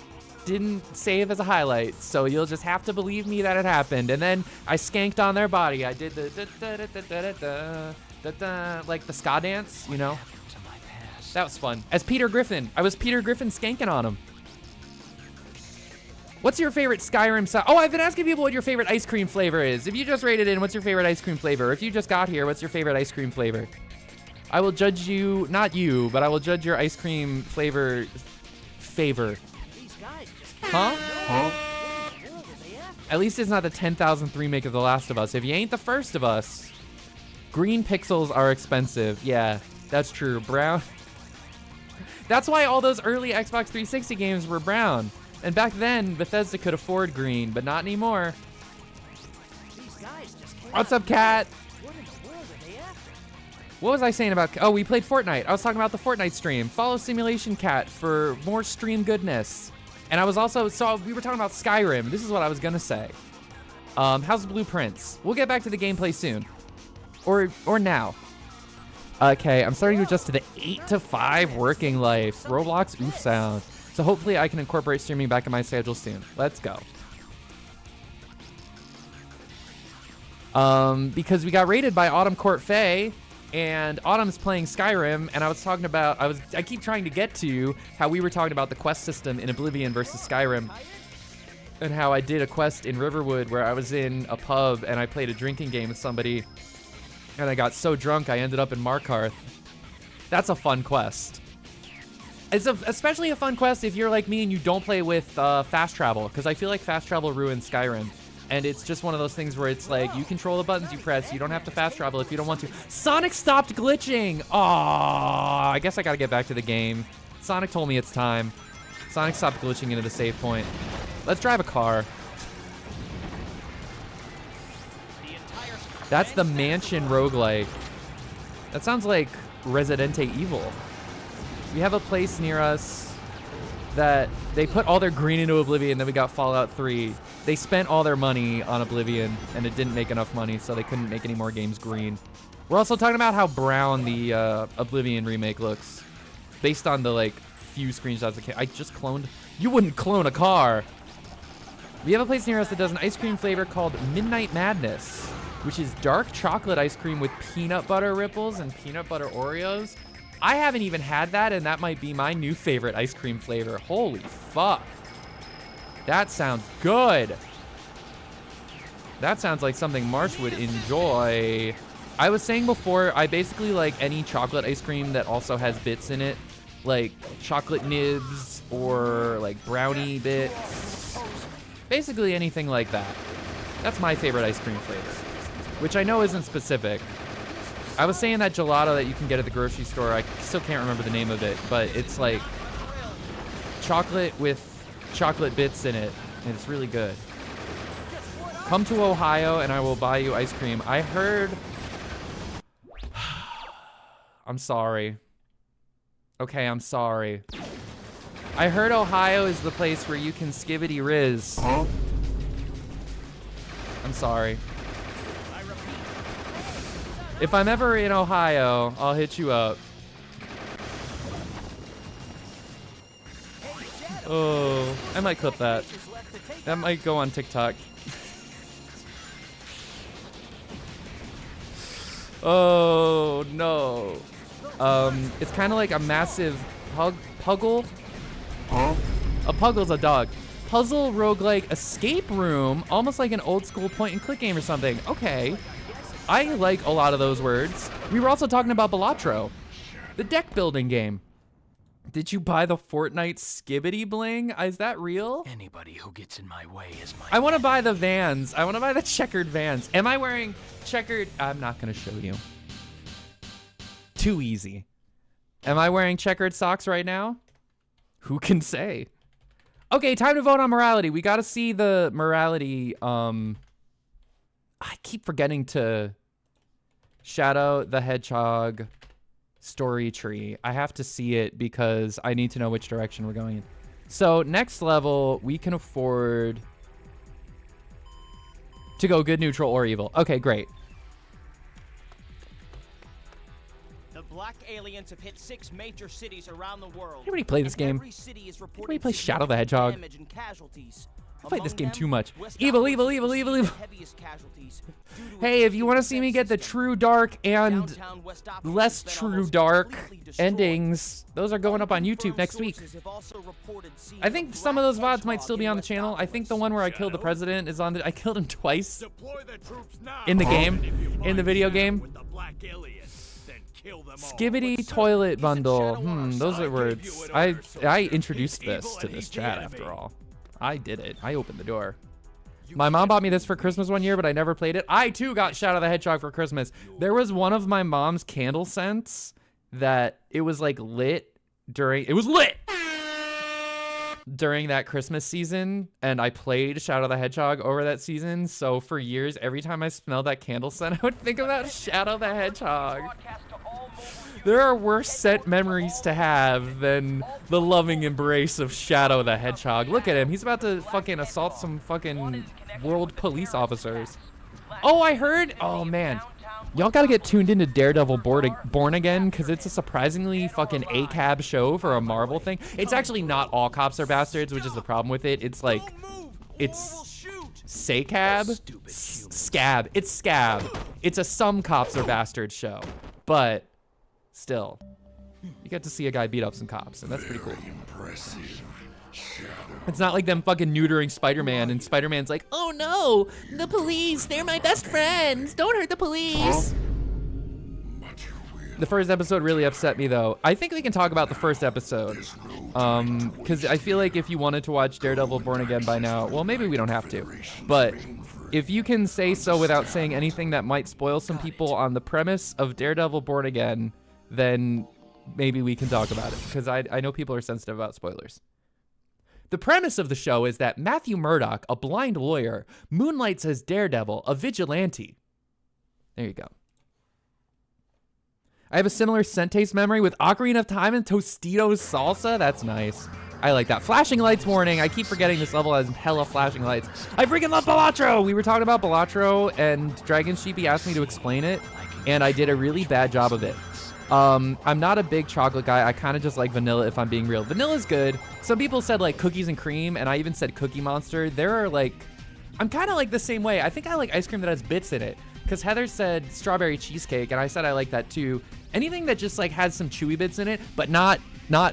didn't save as a highlight. So you'll just have to believe me that it happened. And then I skanked on their body. I did the like the ska dance, you know? That was fun. As Peter Griffin. I was Peter Griffin skanking on him. What's your favorite Skyrim song? Oh, I've been asking people what your favorite ice cream flavor is. If you just rated in, what's your favorite ice cream flavor? If you just got here, what's your favorite ice cream flavor? I will judge you, not you, but I will judge your ice cream favor. Huh? At least it's not the 10,000th remake of The Last of Us. If you ain't the first of us, green pixels are expensive. Yeah, that's true. Brown. That's why all those early Xbox 360 games were brown. And back then, Bethesda could afford green, but not anymore. What's up, Cat? What was I saying about... Oh, we played Fortnite. I was talking about the Fortnite stream. Follow Simulation Cat for more stream goodness. And I was also... So we were talking about Skyrim. This is what I was going to say. How's Blueprints? We'll get back to the gameplay soon. Or now. Okay, I'm starting to adjust to the 8 to 5 working life. Roblox oof sound. So hopefully I can incorporate streaming back in my schedule soon. Let's go. Because we got raided by Autumn Court Faye, and Autumn's playing Skyrim, and I was talking about, I keep trying to get to how we were talking about the quest system in Oblivion versus Skyrim, and how I did a quest in Riverwood where I was in a pub and I played a drinking game with somebody, and I got so drunk I ended up in Markarth. That's a fun quest. It's especially a fun quest if you're like me and you don't play with fast travel, because I feel like fast travel ruins Skyrim. And it's just one of those things where it's like, you control the buttons you press, you don't have to fast travel if you don't want to. Sonic stopped glitching! Aww, I guess I gotta get back to the game. Sonic told me it's time. Sonic stopped glitching into the save point. Let's drive a car. That's the Mansion roguelike. That sounds like Resident Evil. We have a place near us that they put all their green into Oblivion, then we got Fallout 3. They spent all their money on Oblivion, and it didn't make enough money, so they couldn't make any more games green. We're also talking about how brown the Oblivion remake looks, based on the, like, few screenshots. I just cloned. You wouldn't clone a car. We have a place near us that does an ice cream flavor called Midnight Madness, which is dark chocolate ice cream with peanut butter ripples and peanut butter Oreos. I haven't even had that, and that might be my new favorite ice cream flavor. Holy fuck. That sounds good. That sounds like something Marsh would enjoy. I was saying before, I basically like any chocolate ice cream that also has bits in it, like chocolate nibs or like brownie bits. Basically anything like that. That's my favorite ice cream flavor, which I know isn't specific. I was saying that gelato that you can get at the grocery store, I still can't remember the name of it, but it's like chocolate with chocolate bits in it, and it's really good. Come to Ohio and I will buy you ice cream. I heard... I'm sorry. Okay, I'm sorry. I heard Ohio is the place where you can skibbity riz. Huh? I'm sorry. If I'm ever in Ohio, I'll hit you up. Oh, I might clip that. That might go on TikTok. Oh, no. It's kind of like a massive puggle. Huh? A puggle's a dog. Puzzle roguelike escape room, almost like an old school point and click game or something. Okay. I like a lot of those words. We were also talking about Balatro, the deck building game. Did you buy the Fortnite Skibbity Bling? Is that real? Anybody who gets in my way is my I want to buy the Vans. I want to buy the checkered Vans. Am I wearing checkered? I'm not going to show you. Too easy. Am I wearing checkered socks right now? Who can say? Okay, time to vote on morality. We got to see the morality. I keep forgetting to Shadow the Hedgehog story tree. I have to see it because I need to know which direction we're going in. So next level, we can afford to go good, neutral, or evil. Okay, great. The black aliens have hit 6 major cities around the world. Anybody play this game? Anybody play Shadow the Hedgehog? I played this game too much. Evil, evil, evil, evil, evil. Hey, if you want to see me get the true dark and less true dark endings, those are going up on YouTube next week. I think some of those VODs might still be on the channel. I think the one where I killed the president is on the... I killed him twice in the game, in the video game. Skibbity toilet bundle. Those are words. I introduced this to this chat after all. I did it. I opened the door. My mom bought me this for Christmas one year, but I never played it. I too got Shadow the Hedgehog for Christmas. There was one of my mom's candle scents that it was like lit during, it was lit during that Christmas season, and I played Shadow the Hedgehog over that season. So for years, every time I smelled that candle scent, I would think about Shadow the Hedgehog. There are worse scent memories to have than the loving embrace of Shadow the Hedgehog. Look at him. He's about to fucking assault some fucking world police officers. Oh, I heard. Oh, man. Y'all gotta get tuned into Daredevil Born Again, because it's a surprisingly fucking ACAB show for a Marvel thing. It's actually not all cops are bastards, which is the problem with it. It's like, it's SACAB? Scab. It's Scab. It's a some cops are bastards show. But still, you get to see a guy beat up some cops, and that's pretty cool. It's not like them fucking neutering Spider-Man, and Spider-Man's like, oh no, the police, they're my best friends. Don't hurt the police. The first episode really upset me, though. I think we can talk about the first episode. Because I feel like if you wanted to watch Daredevil Born Again by now, well, maybe we don't have to. But if you can say so without saying anything that might spoil some people on the premise of Daredevil Born Again, then maybe we can talk about it, because I know people are sensitive about spoilers. The premise of the show is that Matthew Murdock, a blind lawyer, moonlights as Daredevil, a vigilante. There you go. I have a similar scent taste memory with Ocarina of Time and Tostitos salsa. That's nice. I like that. Flashing lights warning. I keep forgetting this level has hella flashing lights. I freaking love Balatro. We were talking about Balatro and Dragon Sheepy asked me to explain it, and I did a really bad job of it. I'm not a big chocolate guy. I kind of just like vanilla if I'm being real. Vanilla's good. Some people said like cookies and cream, and I even said Cookie Monster. There are like, I'm kind of like the same way. I think I like ice cream that has bits in it. Because Heather said strawberry cheesecake, and I said I like that too. Anything that just like has some chewy bits in it, but not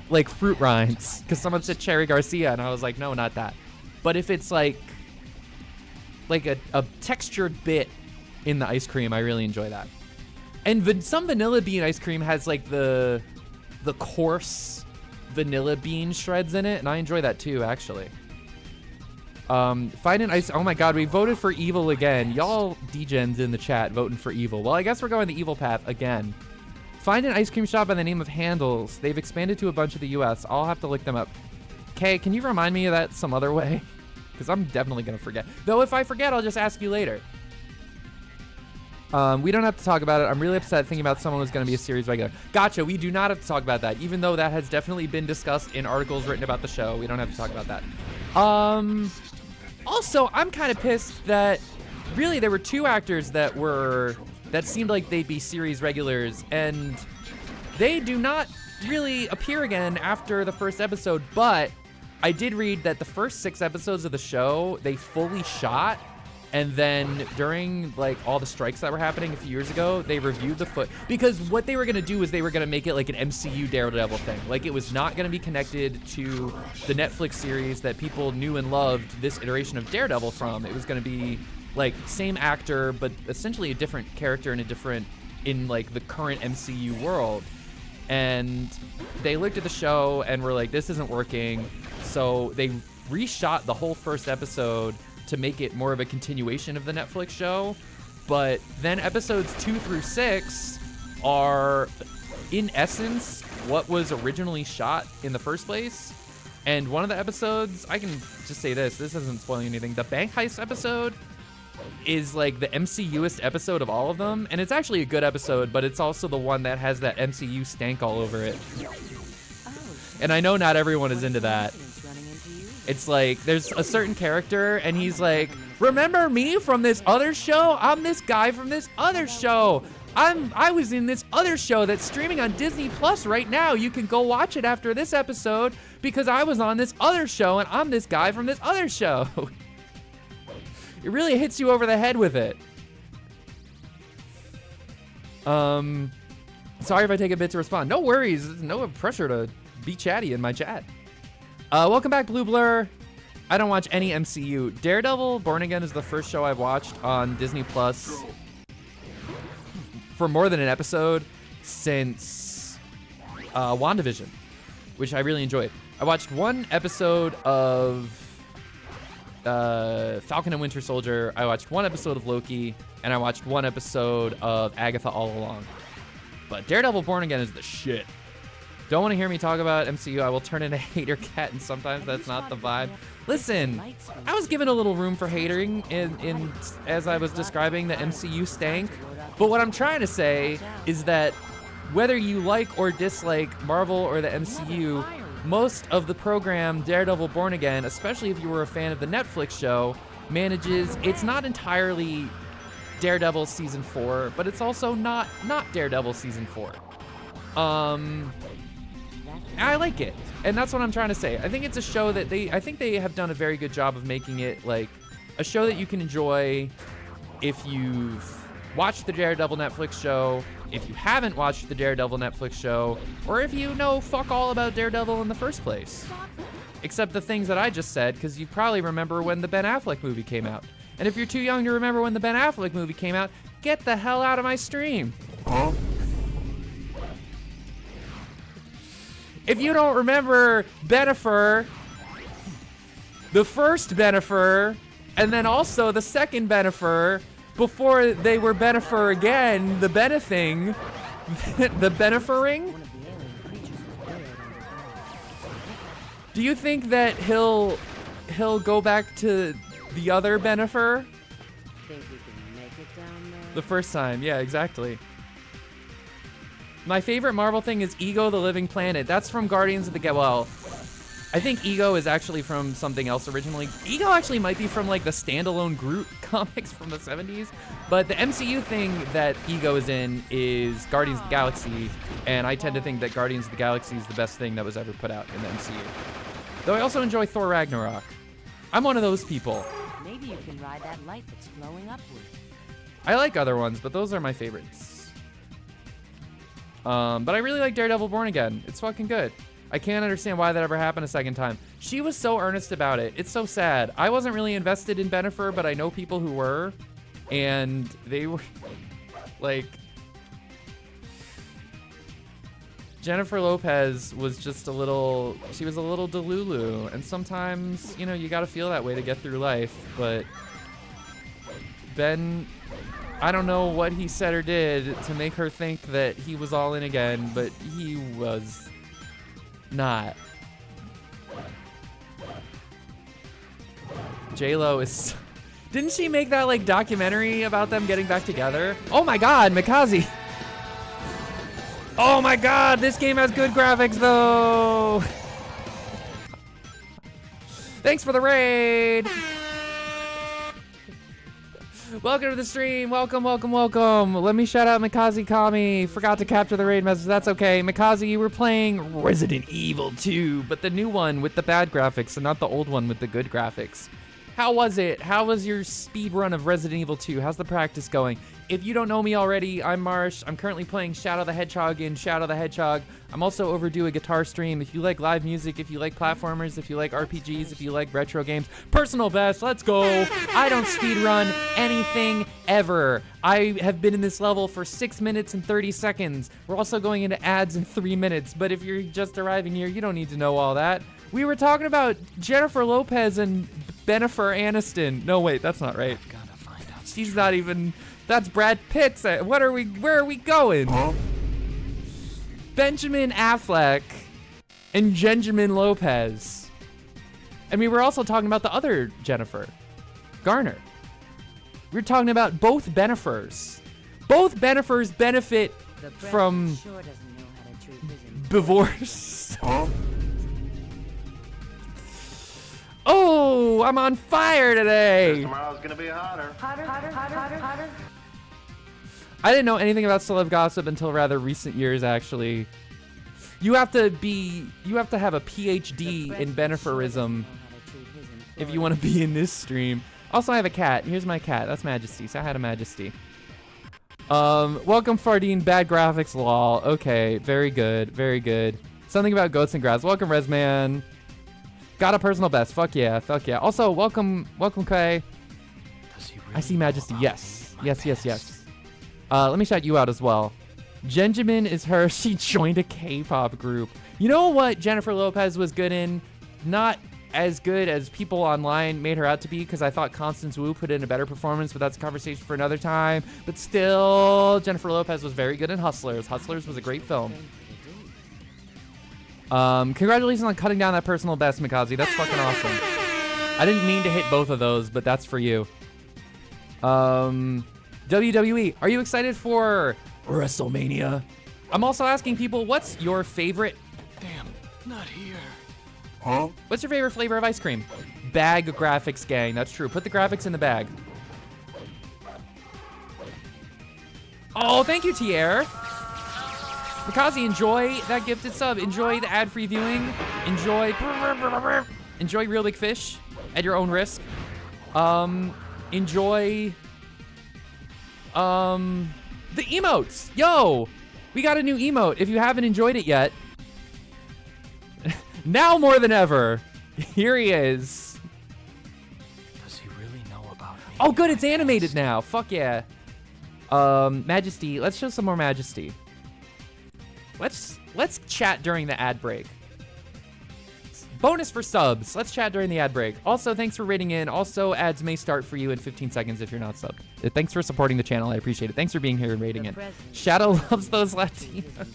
like fruit rinds. Because someone said Cherry Garcia, and I was like, no, not that. But if it's like a textured bit in the ice cream, I really enjoy that. And some vanilla bean ice cream has like the coarse vanilla bean shreds in it, and I enjoy that too, actually. Find an ice. Oh my God, we voted for evil again. Y'all degens in the chat voting for evil. Well, I guess we're going the evil path again. Find an ice cream shop by the name of Handles. They've expanded to a bunch of the US. I'll have to look them up. Kay, can you remind me of that some other way? Because I'm definitely going to forget. Though if I forget, I'll just ask you later. We don't have to talk about it. I'm really upset thinking about someone who's going to be a series regular. Gotcha. We do not have to talk about that, even though that has definitely been discussed in articles written about the show. We don't have to talk about that. Also, I'm kind of pissed that really there were two actors that seemed like they'd be series regulars, and they do not really appear again after the first episode. But I did read that the first 6 episodes of the show they fully shot. And then during like all the strikes that were happening a few years ago, they reviewed the because what they were gonna do is they were gonna make it like an MCU Daredevil thing. Like it was not gonna be connected to the Netflix series that people knew and loved this iteration of Daredevil from. It was gonna be like same actor, but essentially a different character in like the current MCU world. And they looked at the show and were like, this isn't working. So they reshot the whole first episode to make it more of a continuation of the Netflix show. But then episodes 2 through 6 are, in essence, what was originally shot in the first place. And one of the episodes, I can just say this isn't spoiling anything. The bank heist episode is like the MCU-est episode of all of them. And it's actually a good episode, but it's also the one that has that MCU stank all over it. And I know not everyone is into that. It's like, there's a certain character, and he's like, remember me from this other show? I'm this guy from this other show. I was in this other show that's streaming on Disney Plus right now. You can go watch it after this episode because I was on this other show, and I'm this guy from this other show. It really hits you over the head with it. Sorry if I take a bit to respond. No worries. There's no pressure to be chatty in my chat. Welcome back, Blue Blur. I don't watch any MCU. Daredevil Born Again is the first show I've watched on Disney Plus for more than an episode since WandaVision, which I really enjoyed. I watched one episode of Falcon and Winter Soldier. I watched one episode of Loki, and I watched one episode of Agatha All Along. But Daredevil Born Again is the shit. Don't want to hear me talk about MCU. I will turn into hater cat, and sometimes that's not the vibe. Listen, I was given a little room for hating in as I was describing the MCU stank. But what I'm trying to say is that whether you like or dislike Marvel or the MCU, most of the program Daredevil Born Again, especially if you were a fan of the Netflix show, it's not entirely Daredevil season 4, but it's also not Daredevil season 4. I like it, and that's what I'm trying to say. I think it's a show that I think they have done a very good job of making it like a show that you can enjoy if you've watched the Daredevil Netflix show, if you haven't watched the Daredevil Netflix show, or if you know fuck all about Daredevil in the first place. Except the things that I just said, because you probably remember when the Ben Affleck movie came out. And if you're too young to remember when the Ben Affleck movie came out, get the hell out of my stream. Huh? If you don't remember Benifer, the first Benifer, and then also the second Benifer, before they were Benifer again, the Benething, the Benefering? Do you think that he'll go back to the other Benifer? Think we can make it down there? The first time, yeah, exactly. My favorite Marvel thing is Ego the Living Planet. That's from Guardians of the Well, I think Ego is actually from something else originally. Ego actually might be from like the standalone Groot comics from the 70s. But the MCU thing that Ego is in is Guardians of the Galaxy. And I tend to think that Guardians of the Galaxy is the best thing that was ever put out in the MCU. Though I also enjoy Thor Ragnarok. I'm one of those people. Maybe you can ride that light that's glowing upward. I like other ones, but those are my favorites. But I really like Daredevil Born Again. It's fucking good. I can't understand why that ever happened a second time. She was so earnest about it. It's so sad. I wasn't really invested in Bennifer, but I know people who were. And they were like... Jennifer Lopez was just a little... She was a little delulu. And sometimes, you know, you gotta feel that way to get through life. But Ben... I don't know what he said or did to make her think that he was all in again, but he was... not. J-Lo is... Didn't she make that like documentary about them getting back together? Oh my god, Mikaze! Oh my god, this game has good graphics though! Thanks for the raid! Welcome to the stream. Welcome, welcome, welcome. Let me shout out Mikaze Kami. Forgot to capture the raid message. That's okay. Mikaze, you were playing Resident Evil 2, but the new one with the bad graphics and not the old one with the good graphics. How was it? How was your speed run of Resident Evil 2? How's the practice going? If you don't know me already, I'm Marsh. I'm currently playing Shadow the Hedgehog in Shadow the Hedgehog. I'm also overdue a guitar stream. If you like live music, if you like platformers, if you like RPGs, if you like retro games, personal best, let's go. I don't speed run anything ever. I have been in this level for 6 minutes and 30 seconds. We're also going into ads in 3 minutes, but if you're just arriving here, you don't need to know all that. We were talking about Jennifer Lopez and Bennifer Aniston. No, wait, that's not right. She's not even... That's Brad Pitt's... Where are we going? Huh? Benjamin Affleck and Jenjamin Lopez. And we were also talking about the other Jennifer Garner. We were talking about both Bennifers. Both Bennifers benefit from sure doesn't know how to treat his divorce. Huh? Oh, I'm on fire today. Tomorrow's gonna be hotter. Hotter. I didn't know anything about celeb gossip until rather recent years, actually. You have to have a PhD in Benniferism if you want to be in this stream. Also, I have a cat. Here's my cat. That's Majesty. Say hi to Majesty. Welcome, Fardine. Bad graphics, lol. Okay, very good, very good. Something about goats and grass. Welcome, Resman. Got a personal best. Fuck yeah, fuck yeah. Also, welcome, Kay. I see Majesty. Yes, yes. Let me shout you out as well. Jenjamin is her. She joined a K-pop group. You know what Jennifer Lopez was good in? Not as good as people online made her out to be, because I thought Constance Wu put in a better performance, but that's a conversation for another time. But still, Jennifer Lopez was very good in Hustlers. Hustlers was a great film. Congratulations on cutting down that personal best, Mikaze. That's fucking awesome. I didn't mean to hit both of those, but that's for you. WWE, are you excited for WrestleMania? I'm also asking people, what's your favorite... Damn, not here. Huh? What's your favorite flavor of ice cream? Bag graphics, gang. That's true. Put the graphics in the bag. Oh, thank you, Tier. Mikaze, enjoy that gifted sub. Enjoy the ad-free viewing. Enjoy Real Big Fish at your own risk. Enjoy the emotes. Yo, we got a new emote. If you haven't enjoyed it yet, now more than ever, here he is. Does he really know about me? Oh, good, it's animated now. Fuck yeah. Majesty, let's show some more Majesty. Let's chat during the ad break. Bonus for subs. Let's chat during the ad break. Also, thanks for rating in. Also, ads may start for you in 15 seconds if you're not subbed. Thanks for supporting the channel. I appreciate it. Thanks for being here and rating in. Shadow loves those Latinas.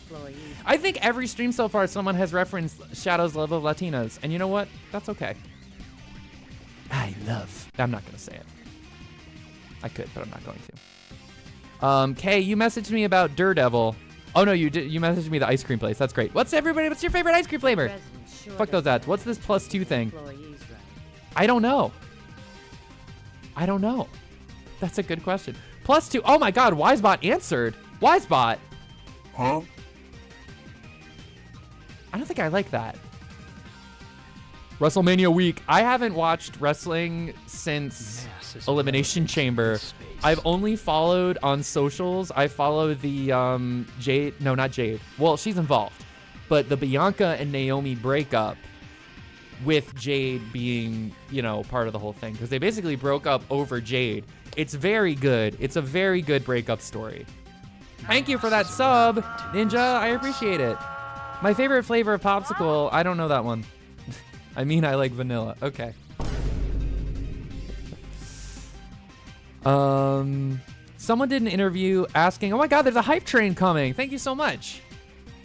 I think every stream so far, someone has referenced Shadow's love of Latinas. And you know what? That's okay. I'm not going to say it. I could, but I'm not going to. Kay, you messaged me about Daredevil. Oh no, you did. You messaged me the ice cream place. That's great. What's your favorite ice cream flavor? President sure Fuck those doesn't ads. What's this +2 thing? employees right. I don't know. That's a good question. +2. Oh my God, Wisebot answered. Wisebot. Huh? I don't think I like that. WrestleMania week. I haven't watched wrestling since Elimination Chamber. I've only followed on socials. I follow the Jade. No, not Jade. Well, she's involved, but the Bianca and Naomi breakup, with Jade being, you know, part of the whole thing, because they basically broke up over Jade. It's very good. It's a very good breakup story. Thank you for that sub, Ninja. I appreciate it. My favorite flavor of popsicle. I don't know that one. I mean, I like vanilla. Okay. Someone did an interview asking, oh my God, there's a hype train coming. Thank you so much.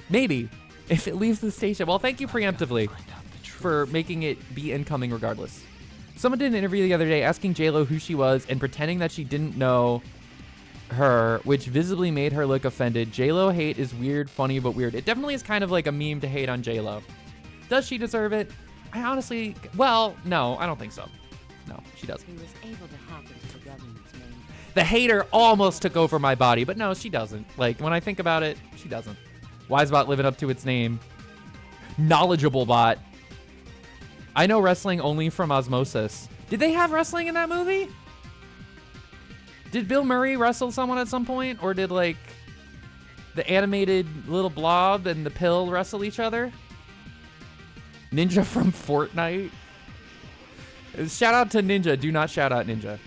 Maybe, if it leaves the station. Well, thank you preemptively for making it be incoming regardless. Someone did an interview the other day asking JLo who she was and pretending that she didn't know her, which visibly made her look offended. JLo hate is weird, funny, but weird. It definitely is kind of like a meme to hate on JLo. Does she deserve it? I honestly, well, no, I don't think so. No, she doesn't. He was able to hack into the government's main. The hater almost took over my body, but no, she doesn't. Like, when I think about it, she doesn't. Wisebot living up to its name. Knowledgeable bot. I know wrestling only from osmosis. Did they have wrestling in that movie? Did Bill Murray wrestle someone at some point? Or did, like, the animated little blob and the pill wrestle each other? Ninja from Fortnite? Shout out to Ninja. Do not shout out Ninja.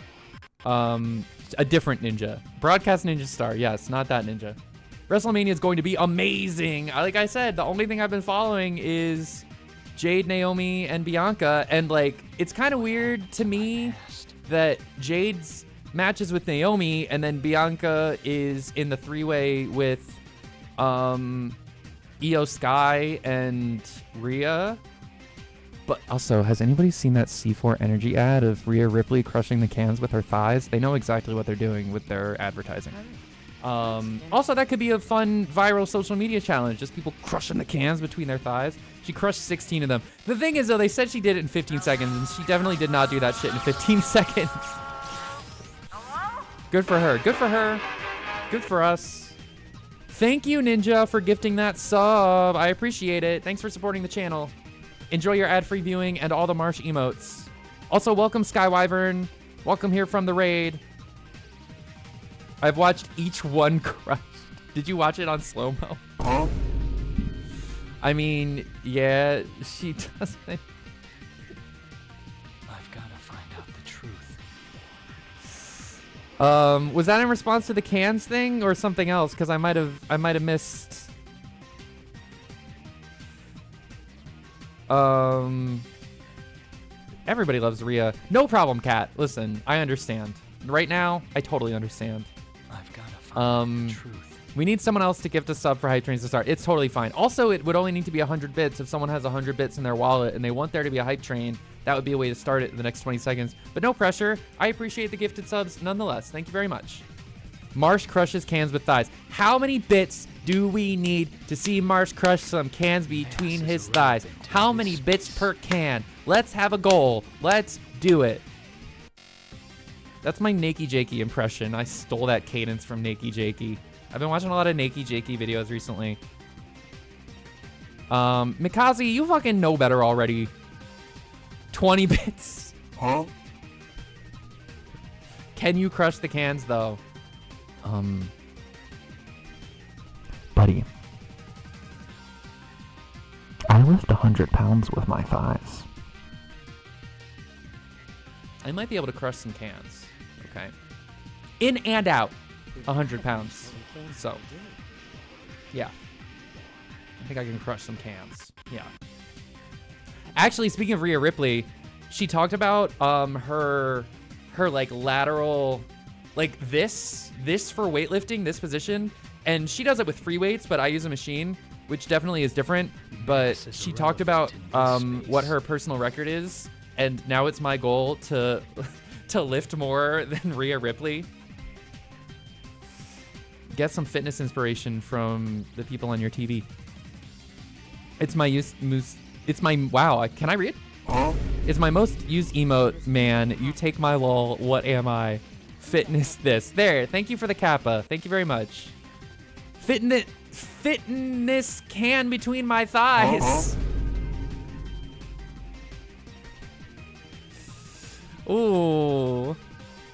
A different Ninja. Broadcast Ninja Star. Yes, not that Ninja. WrestleMania is going to be amazing. Like I said, the only thing I've been following is Jade, Naomi, and Bianca. And, like, it's kind of weird to me that Jade's matches with Naomi and then Bianca is in the three-way with Io Sky and Rhea. But also, has anybody seen that C4 Energy ad of Rhea Ripley crushing the cans with her thighs? They know exactly what they're doing with their advertising. Also, that could be a fun viral social media challenge. Just people crushing the cans between their thighs. She crushed 16 of them. The thing is, though, they said she did it in 15 seconds, and she definitely did not do that shit in 15 seconds. Good for her. Good for her. Good for us. Thank you, Ninja, for gifting that sub. I appreciate it. Thanks for supporting the channel. Enjoy your ad-free viewing and all the Marsh emotes. Also, welcome Sky Wyvern. Welcome here from the raid. I've watched each one crushed. Did you watch it on slow-mo? Huh? I mean, yeah, she doesn't. I've got to find out the truth. Was that in response to the cans thing or something else? Because I might have missed. Everybody loves Rhea. No problem, Kat. Listen, I understand. Right now, I totally understand. I've got to find out the truth. We need someone else to gift a sub for Hype Trains to start. It's totally fine. Also, it would only need to be 100 bits. If someone has 100 bits in their wallet and they want there to be a Hype Train, that would be a way to start it in the next 20 seconds. But no pressure. I appreciate the gifted subs nonetheless. Thank you very much. Marsh crushes cans with thighs. How many bits do we need to see Marsh crush some cans between his thighs? How many bits per can? Let's have a goal. Let's do it. That's my Nakey Jakey impression. I stole that cadence from Nakey Jakey. I've been watching a lot of Nakey Jakey videos recently. Mikazi, you fucking know better already. 20 bits. Huh? Can you crush the cans, though? Buddy. I lift 100 pounds with my thighs. I might be able to crush some cans. Okay. In and out. 100 pounds. So. Yeah. I think I can crush some cans. Yeah. Actually, speaking of Rhea Ripley, she talked about her like lateral, like this for weightlifting, this position, and she does it with free weights, but I use a machine, which definitely is different. But she talked about what her personal record is, and now it's my goal to lift more than Rhea Ripley. get some fitness inspiration from the people on your TV. It's my wow, can I read? It's my most used emote, man. You take my lol, what am I? Fitness this. There, thank you for the kappa. Thank you very much. Fitness can between my thighs. Ooh.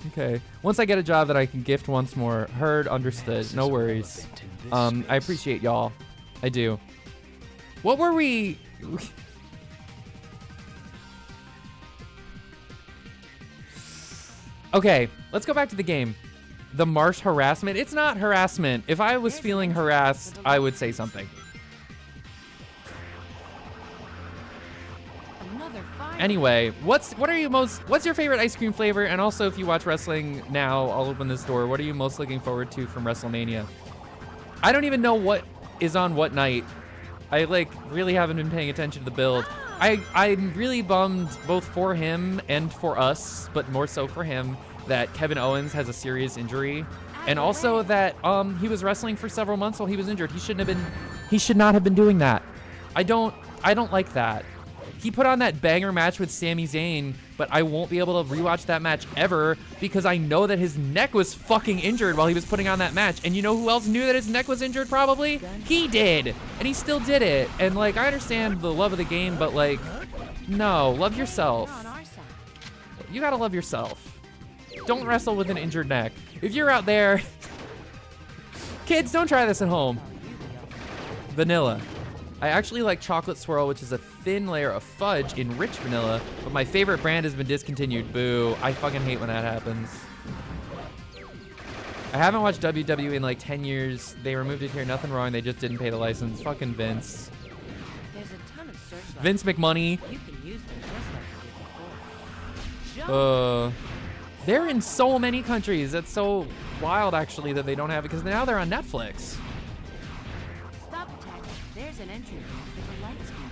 Okay. Once I get a job that I can gift once more. Heard, understood. No worries. I appreciate y'all. I do. What were we... Okay, let's go back to the game. The Marsh harassment. It's not harassment. If I was feeling harassed, I would say something. Anyway, what's your favorite ice cream flavor? And also, if you watch wrestling now, I'll open this door. What are you most looking forward to from WrestleMania? I don't even know what is on what night. I really haven't been paying attention to the build. I'm really bummed both for him and for us, but more so for him, that Kevin Owens has a serious injury, and also that he was wrestling for several months while he was injured. He should not have been doing that. I don't like that. He put on that banger match with Sami Zayn, but I won't be able to rewatch that match ever because I know that his neck was fucking injured while he was putting on that match. And you know who else knew that his neck was injured probably? He did. And he still did it. And I understand the love of the game, but no, love yourself. You gotta love yourself. Don't wrestle with an injured neck. If you're out there, kids, don't try this at home. Vanilla. I actually like chocolate swirl, which is a thin layer of fudge in rich vanilla, but my favorite brand has been discontinued. Boo. I fucking hate when that happens. I haven't watched WWE in 10 years. They removed it here. Nothing wrong. They just didn't pay the license. Fucking Vince. There's a ton of search Vince McMoney. You can use them just like you did before. They're in so many countries. That's so wild, actually, that they don't have it, because now they're on Netflix. There's an entry with a light screen.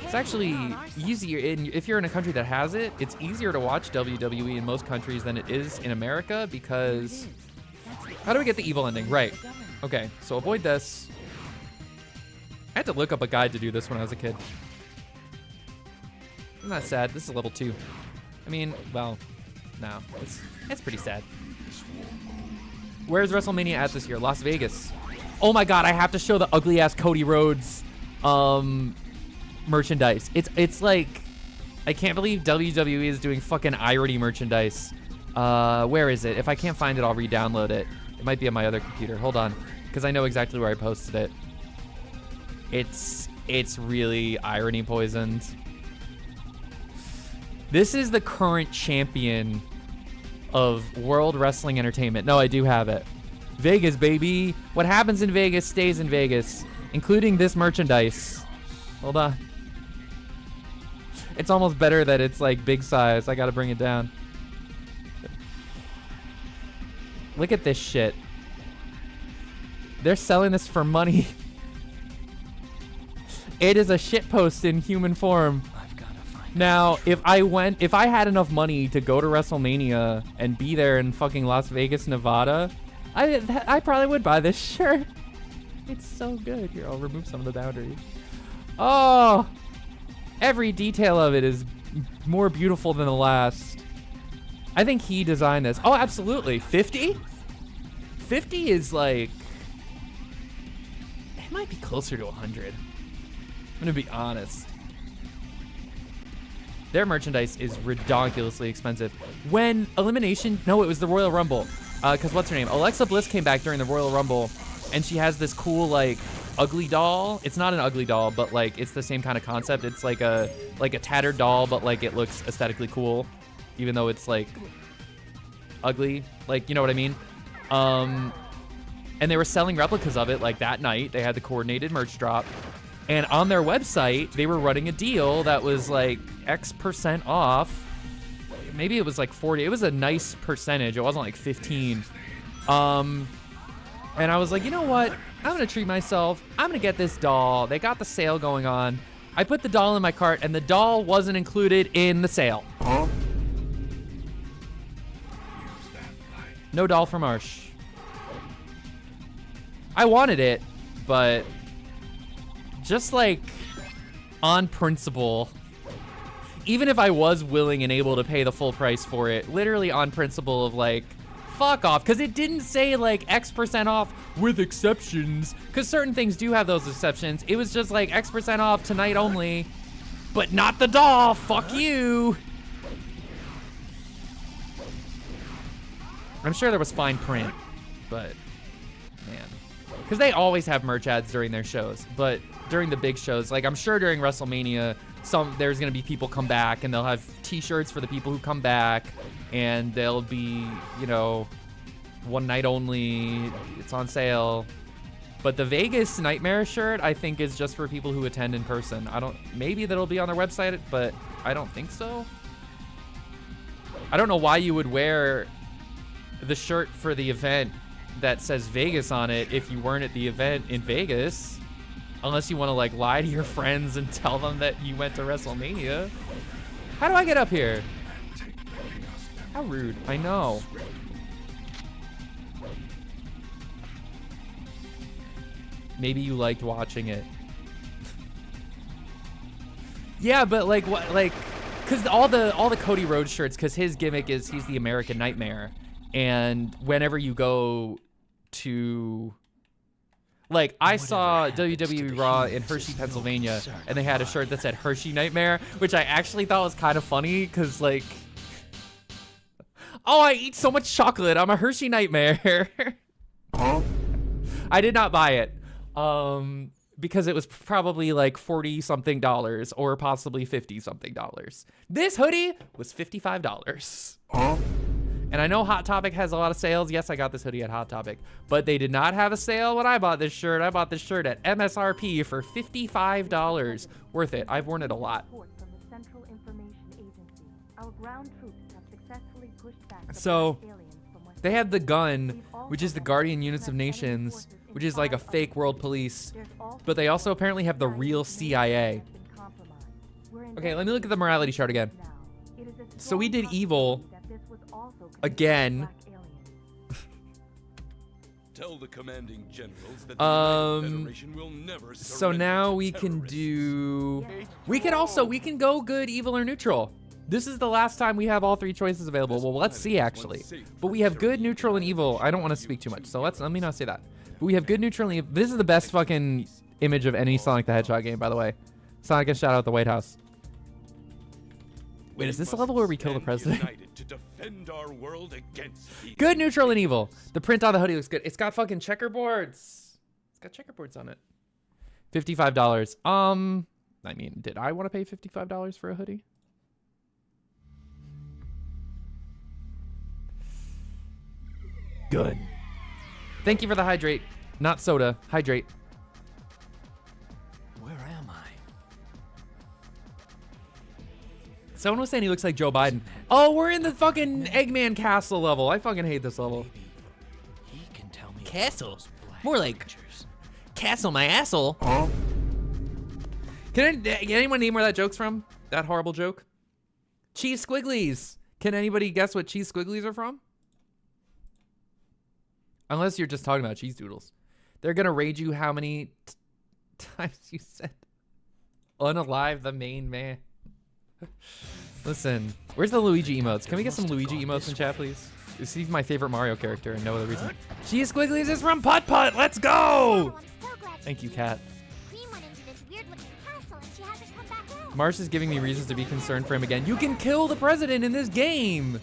It's actually easier if you're in a country that has it. It's easier to watch WWE in most countries than it is in America because how do we get the evil ending? Right. Okay, so avoid this. I had to look up a guide to do this when I was a kid. Isn't that sad? This is level 2. I mean, well, no, it's pretty sad. Where's WrestleMania at this year? Las Vegas. Oh my God, I have to show the ugly ass Cody Rhodes merchandise. It's like, I can't believe WWE is doing fucking irony merchandise. Where is it? If I can't find it, I'll re-download it. It might be on my other computer. Hold on, because I know exactly where I posted it. It's really irony poisoned. This is the current champion of World Wrestling Entertainment. No, I do have it. Vegas, baby. What happens in Vegas stays in Vegas, including this merchandise. Hold on. It's almost better that it's big size. I gotta bring it down. Look at this shit. They're selling this for money. It is a shitpost in human form. Now, if I had enough money to go to WrestleMania and be there in fucking Las Vegas, Nevada, I probably would buy this shirt. It's so good. Here, I'll remove some of the boundaries. Oh, every detail of it is more beautiful than the last. I think he designed this. Oh, absolutely. 50? 50 is it might be closer to 100. I'm gonna be honest. Their merchandise is ridiculously expensive. When Elimination, no, it was the Royal Rumble. Because what's her name? Alexa Bliss came back during the Royal Rumble, and she has this cool, ugly doll. It's not an ugly doll, but, it's the same kind of concept. It's like a tattered doll, but, it looks aesthetically cool, even though it's, ugly. You know what I mean? And they were selling replicas of it, that night. They had the coordinated merch drop. And on their website, they were running a deal that was, X% off. Maybe it was 40. It was a nice percentage. It wasn't 15. And I was like, you know what? I'm gonna treat myself. I'm gonna get this doll. They got the sale going on. I put the doll in my cart, and the doll wasn't included in the sale. Huh? No doll for Marsh. I wanted it, but just like on principle, even if I was willing and able to pay the full price for it, literally on principle of like, fuck off, because it didn't say like X% off with exceptions, because certain things do have those exceptions. It was just like X% off tonight only, but not the doll, fuck you. I'm sure there was fine print, but man, because they always have merch ads during their shows, but during the big shows, like I'm sure during WrestleMania, there's gonna be people come back and they'll have t-shirts for the people who come back, and they'll be, you know, one night only, it's on sale. But the Vegas Nightmare shirt, I think, is just for people who attend in person. Maybe that'll be on their website, but I don't think so. I don't know why you would wear the shirt for the event that says Vegas on it if you weren't at the event in Vegas. Unless you want to like lie to your friends and tell them that you went to WrestleMania. How do I get up here? How rude. I know. Maybe you liked watching it. Yeah, but like what, like, cause all the Cody Rhodes shirts, cause his gimmick is he's the American Nightmare. And whenever you go to, like, I saw WWE Raw in Hershey, Pennsylvania, and they had a shirt that said Hershey Nightmare, which I actually thought was kind of funny, because, like, oh, I eat so much chocolate, I'm a Hershey Nightmare. I did not buy it, because it was probably, like, $40-something or possibly $50-something. This hoodie was $55. And I know Hot Topic has a lot of sales. Yes, I got this hoodie at Hot Topic, but they did not have a sale when I bought this shirt. I bought this shirt at MSRP for $55. Worth it. I've worn it a lot. So they have the gun, which is the Guardian Units of Nations, which is like a fake world police, but they also apparently have the real CIA. Okay, let me look at the morality chart again. So we did evil again. Tell the commanding generals that the Federation will never so now we can do, we can go good, evil, or neutral. This is the last time we have all three choices available. Well, let's see actually. But we have good, neutral, and evil. I don't want to speak too much, so let me not say that. But we have good, neutral, and evil. This is the best fucking image of any Sonic the Hedgehog game, by the way. Sonic gets shout out the White House. Wait, is this the level where we kill the president? to defend our world against Good, neutral, and evil. The print on the hoodie looks good. It's got fucking checkerboards. It's got checkerboards on it. $55. I mean, did I want to pay $55 for a hoodie? Good. Thank you for the hydrate. Not soda. Hydrate. Where am I? Someone was saying he looks like Joe Biden. Oh, we're in the fucking Eggman Castle level. I fucking hate this level. He can tell me Castle? black More like creatures. Castle my asshole. Can anyone name where that joke's from? That horrible joke? Cheese squigglies. Can anybody guess what cheese squigglies are from? Unless you're just talking about cheese doodles. They're gonna raid you how many times you said unalive the main man. Listen, where's the Luigi emotes? Can we get some Luigi emotes in chat, please? He's my favorite Mario character and no other reason. Cheese squigglies is from Putt Putt. Let's go! Thank you, Kat. Marsh is giving me reasons to be concerned for him again. You can kill the president in this game!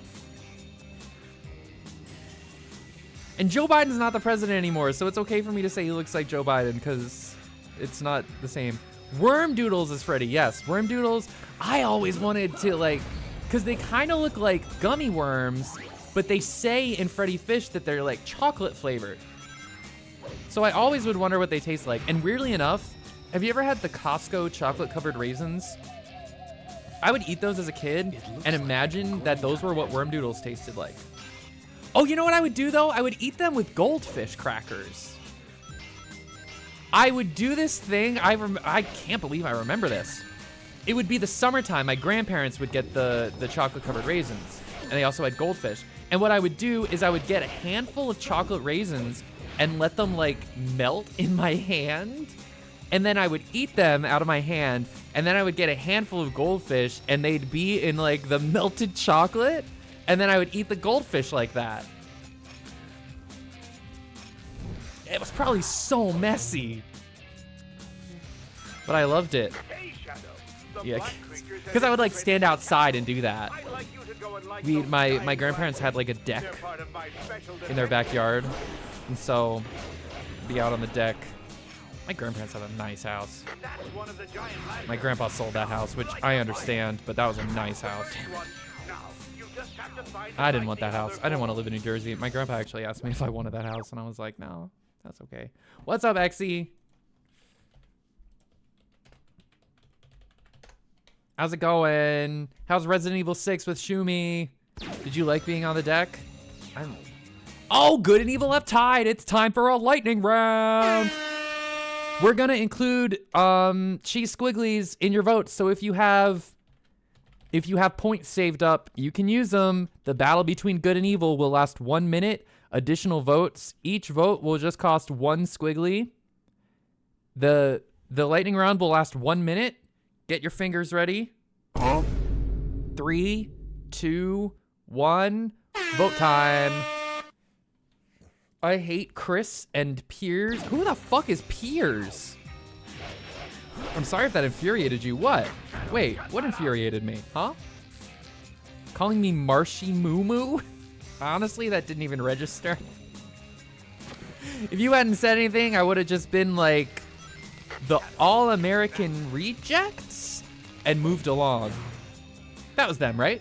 And Joe Biden's not the president anymore, so it's okay for me to say he looks like Joe Biden, because it's not the same. Worm Doodles is Freddy, yes. Worm Doodles, I always wanted to, like, because they kind of look like gummy worms, but they say in Freddy Fish that they're, like, chocolate flavored. So I always would wonder what they taste like. And weirdly enough, have you ever had the Costco chocolate-covered raisins? I would eat those as a kid and imagine that those were what Worm Doodles tasted like. Oh, you know what I would do, though? I would eat them with goldfish crackers. I would do this thing. I can't believe I remember this. It would be the summertime. My grandparents would get the chocolate-covered raisins, and they also had goldfish. And what I would do is I would get a handful of chocolate raisins, and let them like melt in my hand. And then I would eat them out of my hand, and then I would get a handful of goldfish, and they'd be in like the melted chocolate, and then I would eat the goldfish like that. It was probably so messy, but I loved it. Yeah, because I would like stand outside and do that. My grandparents had like a deck in their backyard, and so be out on the deck. My grandparents had a nice house. My grandpa sold that house, which I understand, but that was a nice house. I didn't want that house. I didn't want to live in New Jersey. My grandpa actually asked me if I wanted that house, and I was like, no, that's okay. What's up, Exy? How's it going? How's Resident Evil 6 with Shumi? Did you like being on the deck? Oh, Good and Evil left tied. It's time for a lightning round. We're gonna include cheese squigglies in your votes. So if you have points saved up, you can use them. The battle between good and evil will last 1 minute. Additional votes. Each vote will just cost 1 squiggly. The lightning round will last 1 minute. Get your fingers ready. 3, 2, 1. Vote time. I hate Chris and Piers. Who the fuck is Piers? I'm sorry if that infuriated you. What? Wait, what infuriated me? Huh? Calling me Marshy Moo Moo? Honestly, that didn't even register. If you hadn't said anything, I would have just been like the All-American Rejects and moved along. That was them, right?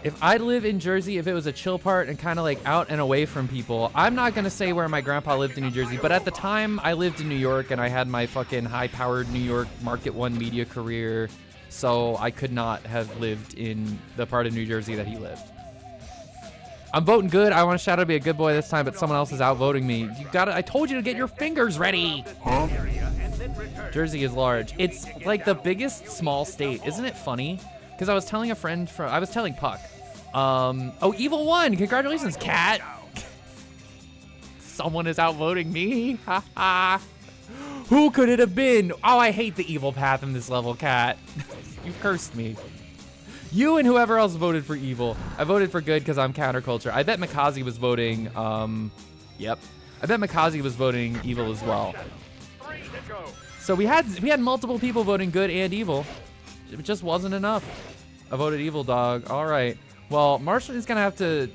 If I live in Jersey, if it was a chill part and kind of like out and away from people, I'm not going to say where my grandpa lived in New Jersey, but at the time I lived in New York and I had my fucking high-powered New York Market One media career, so I could not have lived in the part of New Jersey that he lived. I'm voting good. I want to shout out to be a good boy this time, but someone else is outvoting me. You gotta, I told you to get your fingers ready. Huh? Jersey is large. It's like the biggest small state. Isn't it funny? Because I was telling a friend I was telling Puck. Oh, Evil won. Congratulations, Cat. Someone is outvoting me. Ha ha. Who could it have been? Oh, I hate the evil path in this level, Cat. You cursed me. You and whoever else voted for evil. I voted for good because I'm counterculture. I bet Mikaze was voting, yep. I bet Mikaze was voting evil as well. So we had multiple people voting good and evil. It just wasn't enough. I voted evil, dog. All right. Well, Marshall is gonna have to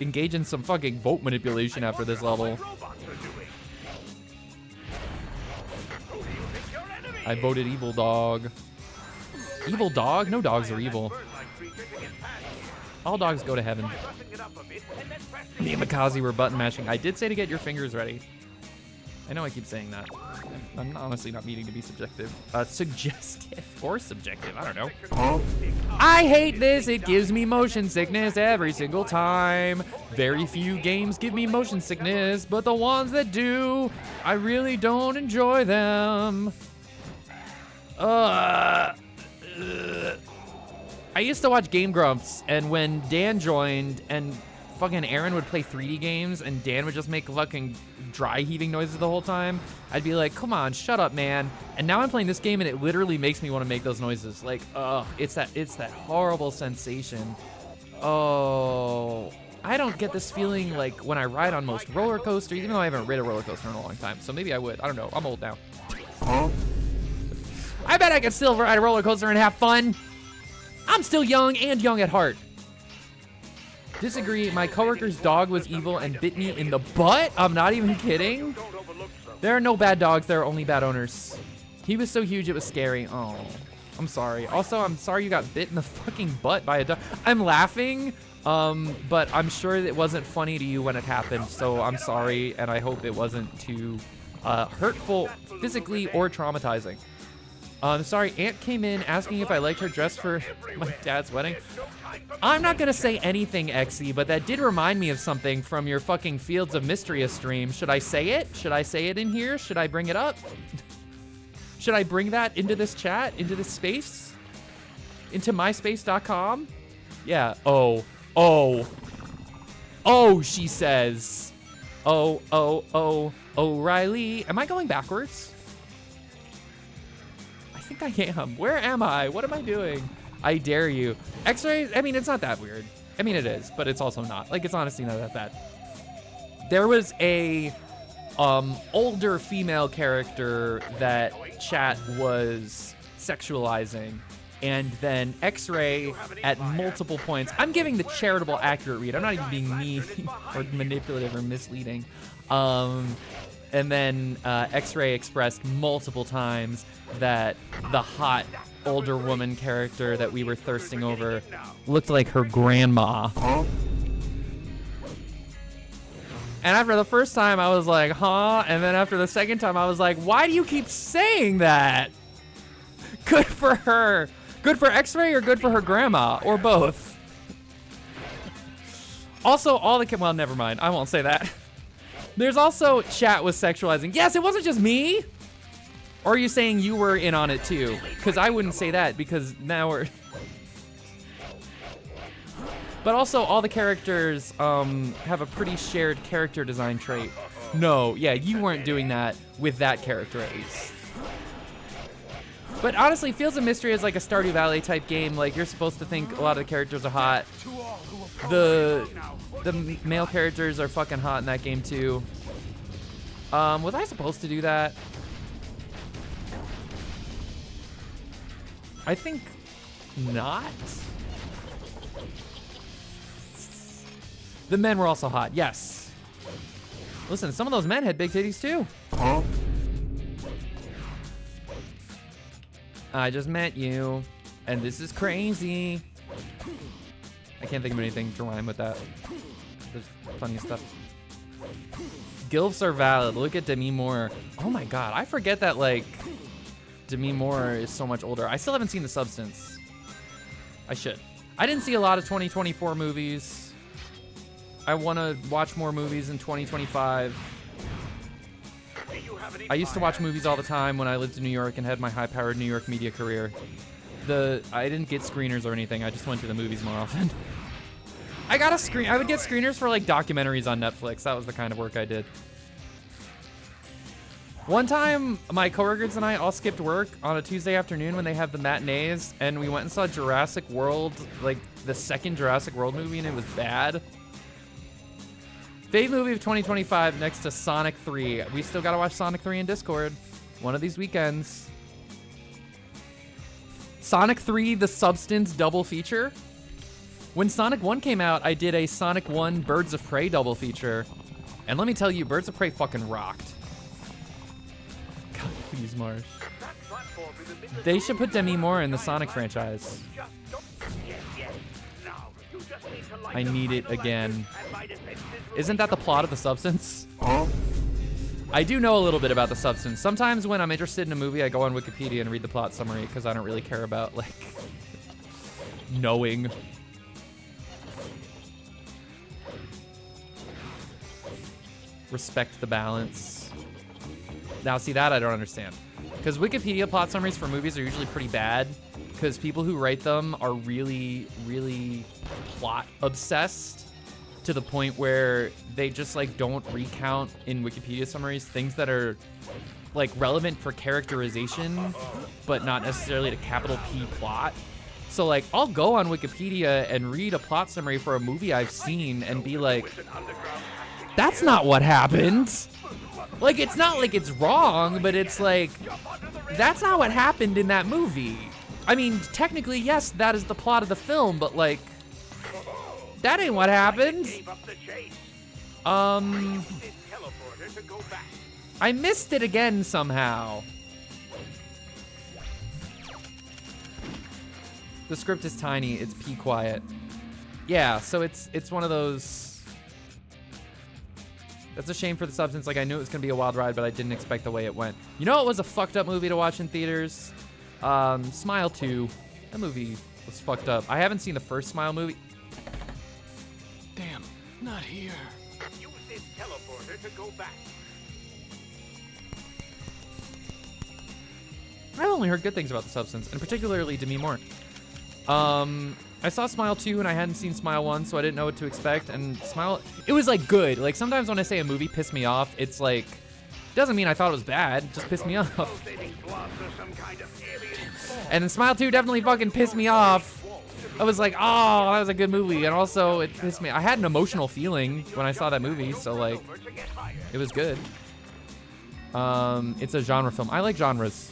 engage in some fucking vote manipulation after this level. I voted evil, dog. Evil dog? No dogs are evil. All dogs go to heaven. Me and Mikaze were button mashing. I did say to get your fingers ready. I know I keep saying that. I'm honestly not meaning to be subjective. Suggestive or subjective, I don't know. Huh? I hate this, it gives me motion sickness every single time. Very few games give me motion sickness, but the ones that do, I really don't enjoy them. I used to watch Game Grumps, and when Dan joined and fucking Aaron would play 3D games and Dan would just make fucking dry heaving noises the whole time, I'd be like, come on, shut up, man. And now I'm playing this game and it literally makes me want to make those noises. Like, it's that horrible sensation. Oh, I don't get this feeling like when I ride on most roller coasters, even though I haven't ridden a roller coaster in a long time. So maybe I would. I don't know. I'm old now. I bet I could still ride a roller coaster and have fun. I'm still young and young at heart. Disagree. My coworker's dog was evil and bit me in the butt. I'm not even kidding. There are no bad dogs. There are only bad owners. He was so huge it was scary. Oh, I'm sorry. Also, I'm sorry you got bit in the fucking butt by a dog. I'm laughing, but I'm sure it wasn't funny to you when it happened. So I'm sorry, and I hope it wasn't too hurtful physically or traumatizing. Sorry, Aunt came in asking if I liked her dress for my dad's wedding. I'm not gonna say anything, Exy, but that did remind me of something from your fucking Fields of Mysteria stream. Should I say it? Should I say it in here? Should I bring it up? Should I bring that into this chat? Into this space? Into myspace.com? Yeah, oh, Oh. Oh, she says. Oh, oh, oh, O'Reilly. Am I going backwards? I think I am. Where am I? What am I doing? I dare you. X-ray, I mean, it's not that weird. I mean, it is, but it's also not. Like, it's honestly not that bad. There was a older female character that chat was sexualizing, and then X-ray at multiple points. I'm giving the charitable accurate read. I'm not even being mean or manipulative or misleading. And then X-ray expressed multiple times that the hot older woman character that we were thirsting over looked like her grandma. And after the first time, I was like, huh? And then after the second time, I was like, why do you keep saying that? Good for her. Good for X-ray or good for her grandma? Or both? Also, well, never mind. I won't say that. There's also chat was sexualizing. Yes, it wasn't just me. Or are you saying you were in on it too? Because I wouldn't say that because now we're... But also, all the characters have a pretty shared character design trait. No, yeah, you weren't doing that with that character at least. But honestly, Fields of Mystery is like a Stardew Valley type game. Like, you're supposed to think a lot of the characters are hot. The male characters are fucking hot in that game too. Was I supposed to do that? I think not. The men were also hot, yes. Listen, some of those men had big titties too. Huh? I just met you, and this is crazy. I can't think of anything to rhyme with that. There's funny stuff. Gilfs are valid. Look at Demi Moore. Oh my god, I forget that, like, Demi Moore is so much older. I still haven't seen The Substance. I should. I didn't see a lot of 2024 movies. I want to watch more movies in 2025. I used to watch movies all the time when I lived in New York and had my high-powered New York media career. I didn't get screeners or anything. I just went to the movies more often. I would get screeners for like documentaries on Netflix. That was the kind of work I did. One time, my coworkers and I all skipped work on a Tuesday afternoon when they have the matinees, and we went and saw Jurassic World, like the second Jurassic World movie, and it was bad. Fave movie of 2025 next to Sonic 3. We still gotta watch Sonic 3 in Discord. One of these weekends. Sonic 3, The Substance double feature. When Sonic 1 came out, I did a Sonic 1 Birds of Prey double feature. And let me tell you, Birds of Prey fucking rocked. God, please, Marsh. They should put Demi Moore in the Sonic franchise. I need it again. Isn't that the plot of The Substance? I do know a little bit about The Substance. Sometimes when I'm interested in a movie, I go on Wikipedia and read the plot summary because I don't really care about, like, knowing. Respect the balance. Now, see, that I don't understand. Because Wikipedia plot summaries for movies are usually pretty bad because people who write them are really, really plot obsessed to the point where they just like don't recount in Wikipedia summaries things that are like relevant for characterization, but not necessarily to capital P plot. So like I'll go on Wikipedia and read a plot summary for a movie I've seen and be like, that's not what happened. Like, it's not like it's wrong, but it's like, that's not what happened in that movie. I mean, technically, yes, that is the plot of the film, but like, that ain't what happened. I missed it again somehow. The script is tiny, it's P quiet. Yeah, so it's one of those. That's a shame for The Substance. Like, I knew it was gonna be a wild ride, but I didn't expect the way it went. You know, it was a fucked up movie to watch in theaters. Smile 2. That movie was fucked up. I haven't seen the first Smile movie. Damn, not here. Use this teleporter to go back. I've only heard good things about The Substance, and particularly Demi Moore. I saw Smile 2 and I hadn't seen Smile 1, so I didn't know what to expect. And Smile, it was like good. Like sometimes when I say a movie pissed me off, it's like, doesn't mean I thought it was bad, it just pissed me off. And then Smile 2 definitely fucking pissed me off. I was like, oh, that was a good movie. And also it pissed me, I had an emotional feeling when I saw that movie, so like, it was good. It's a genre film. I like genres.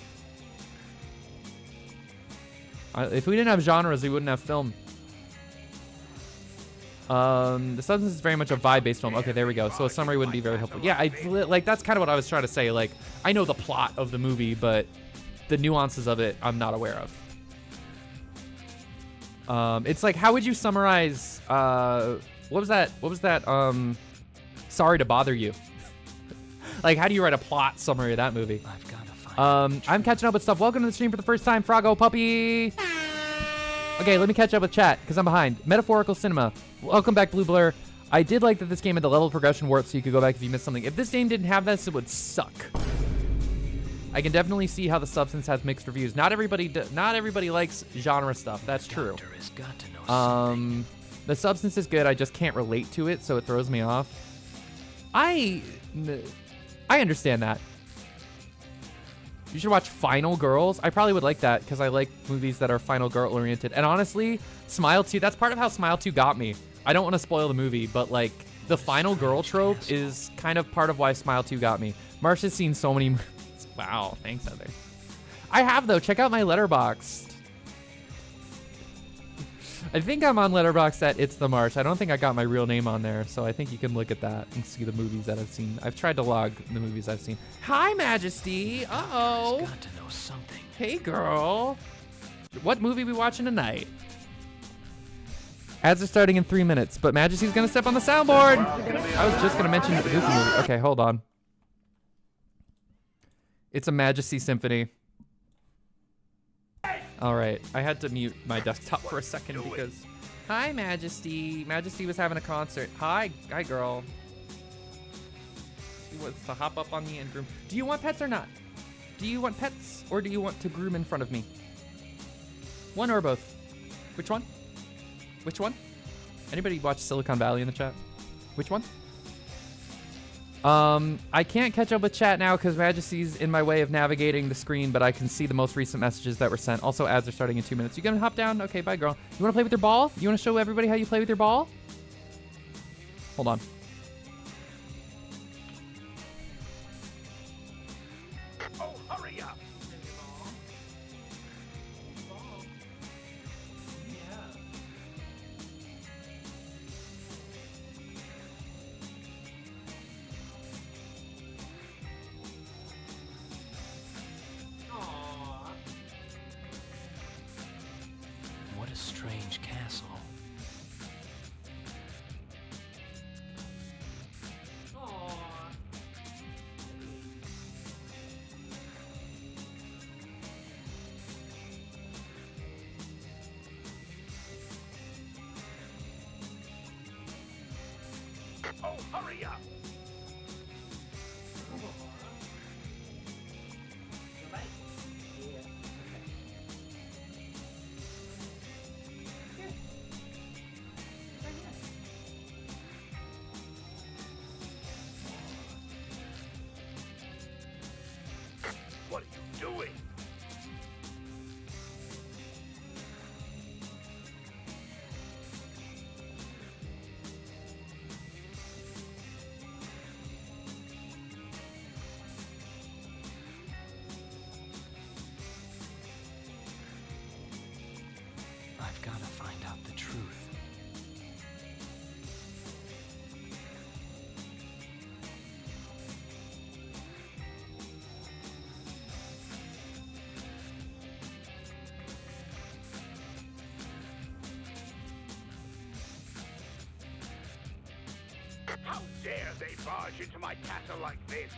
If we didn't have genres, we wouldn't have film. The Substance is very much a vibe-based film. Okay, there we go. So a summary wouldn't be very helpful. Yeah, like that's kind of what I was trying to say. Like, I know the plot of the movie, but the nuances of it, I'm not aware of. It's like, how would you summarize? What was that? Sorry to Bother You. Like, how do you write a plot summary of that movie? I've got to find I'm catching up with stuff. Welcome to the stream for the first time, Froggo Puppy. Okay, let me catch up with chat, because I'm behind. Metaphorical Cinema. Welcome back, Blue Blur. I did like that this game had the level of progression warp, so you could go back if you missed something. If this game didn't have this, it would suck. I can definitely see how The Substance has mixed reviews. Not everybody likes genre stuff. That's true. has got to know The Substance is good. I just can't relate to it, so it throws me off. I understand that. You should watch Final Girls. I probably would like that because I like movies that are Final Girl oriented. And honestly, Smile 2, that's part of how Smile 2 got me. I don't want to spoil the movie, but like the Final Girl trope is kind of part of why Smile 2 got me. Marsh has seen so many movies. Wow, thanks, Heather. I have though. Check out my Letterboxd. I think I'm on Letterboxd at ItsTheMarsh. I don't think I got my real name on there, so I think you can look at that and see the movies that I've seen. I've tried to log the movies I've seen. Hi, Majesty. Uh-oh. Got to know something. Hey, girl. What movie we watching tonight? Ads are starting in 3 minutes, but Majesty's gonna step on the soundboard. I was just gonna mention the Goofy movie. Okay, hold on. It's a Majesty Symphony. All right, I had to mute my desktop for a second because... Hi, Majesty. Majesty was having a concert. Hi girl. She wants to hop up on me and groom. Do you want pets or not? Do you want pets or do you want to groom in front of me? One or both? Which one? Which one? Anybody watch Silicon Valley in the chat? Which one? I can't catch up with chat now because Majesty's in my way of navigating the screen, but I can see the most recent messages that were sent. Also, ads are starting in 2 minutes. You gonna hop down? Okay, bye, girl. You wanna play with your ball? You wanna show everybody how you play with your ball? Hold on. Oh, hurry up! What a strange castle. Oh, hurry up! What are you doing? I've got to find out the truth. How dare they barge into my castle like this?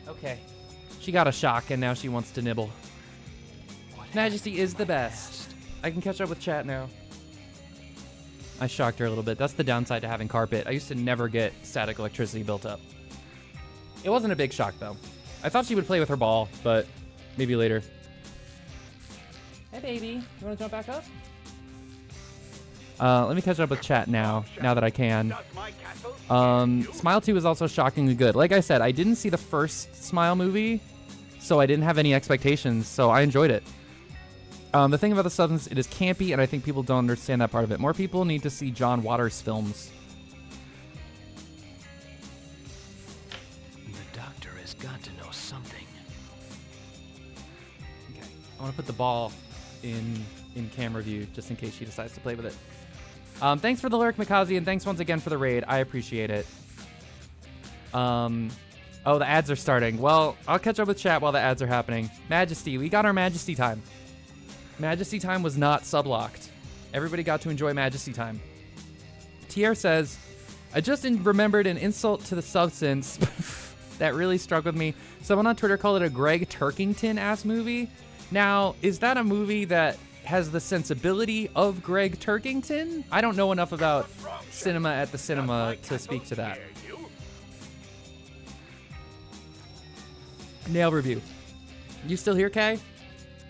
Okay. She got a shock and now she wants to nibble. What Majesty happened is to the my best. past? I can catch up with chat now. I shocked her a little bit. That's the downside to having carpet. I used to never get static electricity built up. It wasn't a big shock, though. I thought she would play with her ball, but maybe later. Hey, baby. You want to jump back up? Let me catch up with chat now that I can. Smile 2 is also shockingly good. Like I said, I didn't see the first Smile movie, so I didn't have any expectations, so I enjoyed it. The thing about the substance, it is campy, and I think people don't understand that part of it. More people need to see John Waters films. The doctor has got to know something. Okay. I want to put the ball in camera view, just in case she decides to play with it. Thanks for the lurk, Mikazi, and thanks once again for the raid. I appreciate it. Oh, the ads are starting. Well, I'll catch up with chat while the ads are happening. Majesty, we got our Majesty time. Majesty time was not sublocked. Everybody got to enjoy Majesty time. TR says, I just remembered an insult to the substance that really struck with me. Someone on Twitter called it a Greg Turkington-ass movie. Now, is that a movie that has the sensibility of Greg Turkington? I don't know enough about cinema at the cinema to speak to that. Nail review. You still here, Kay?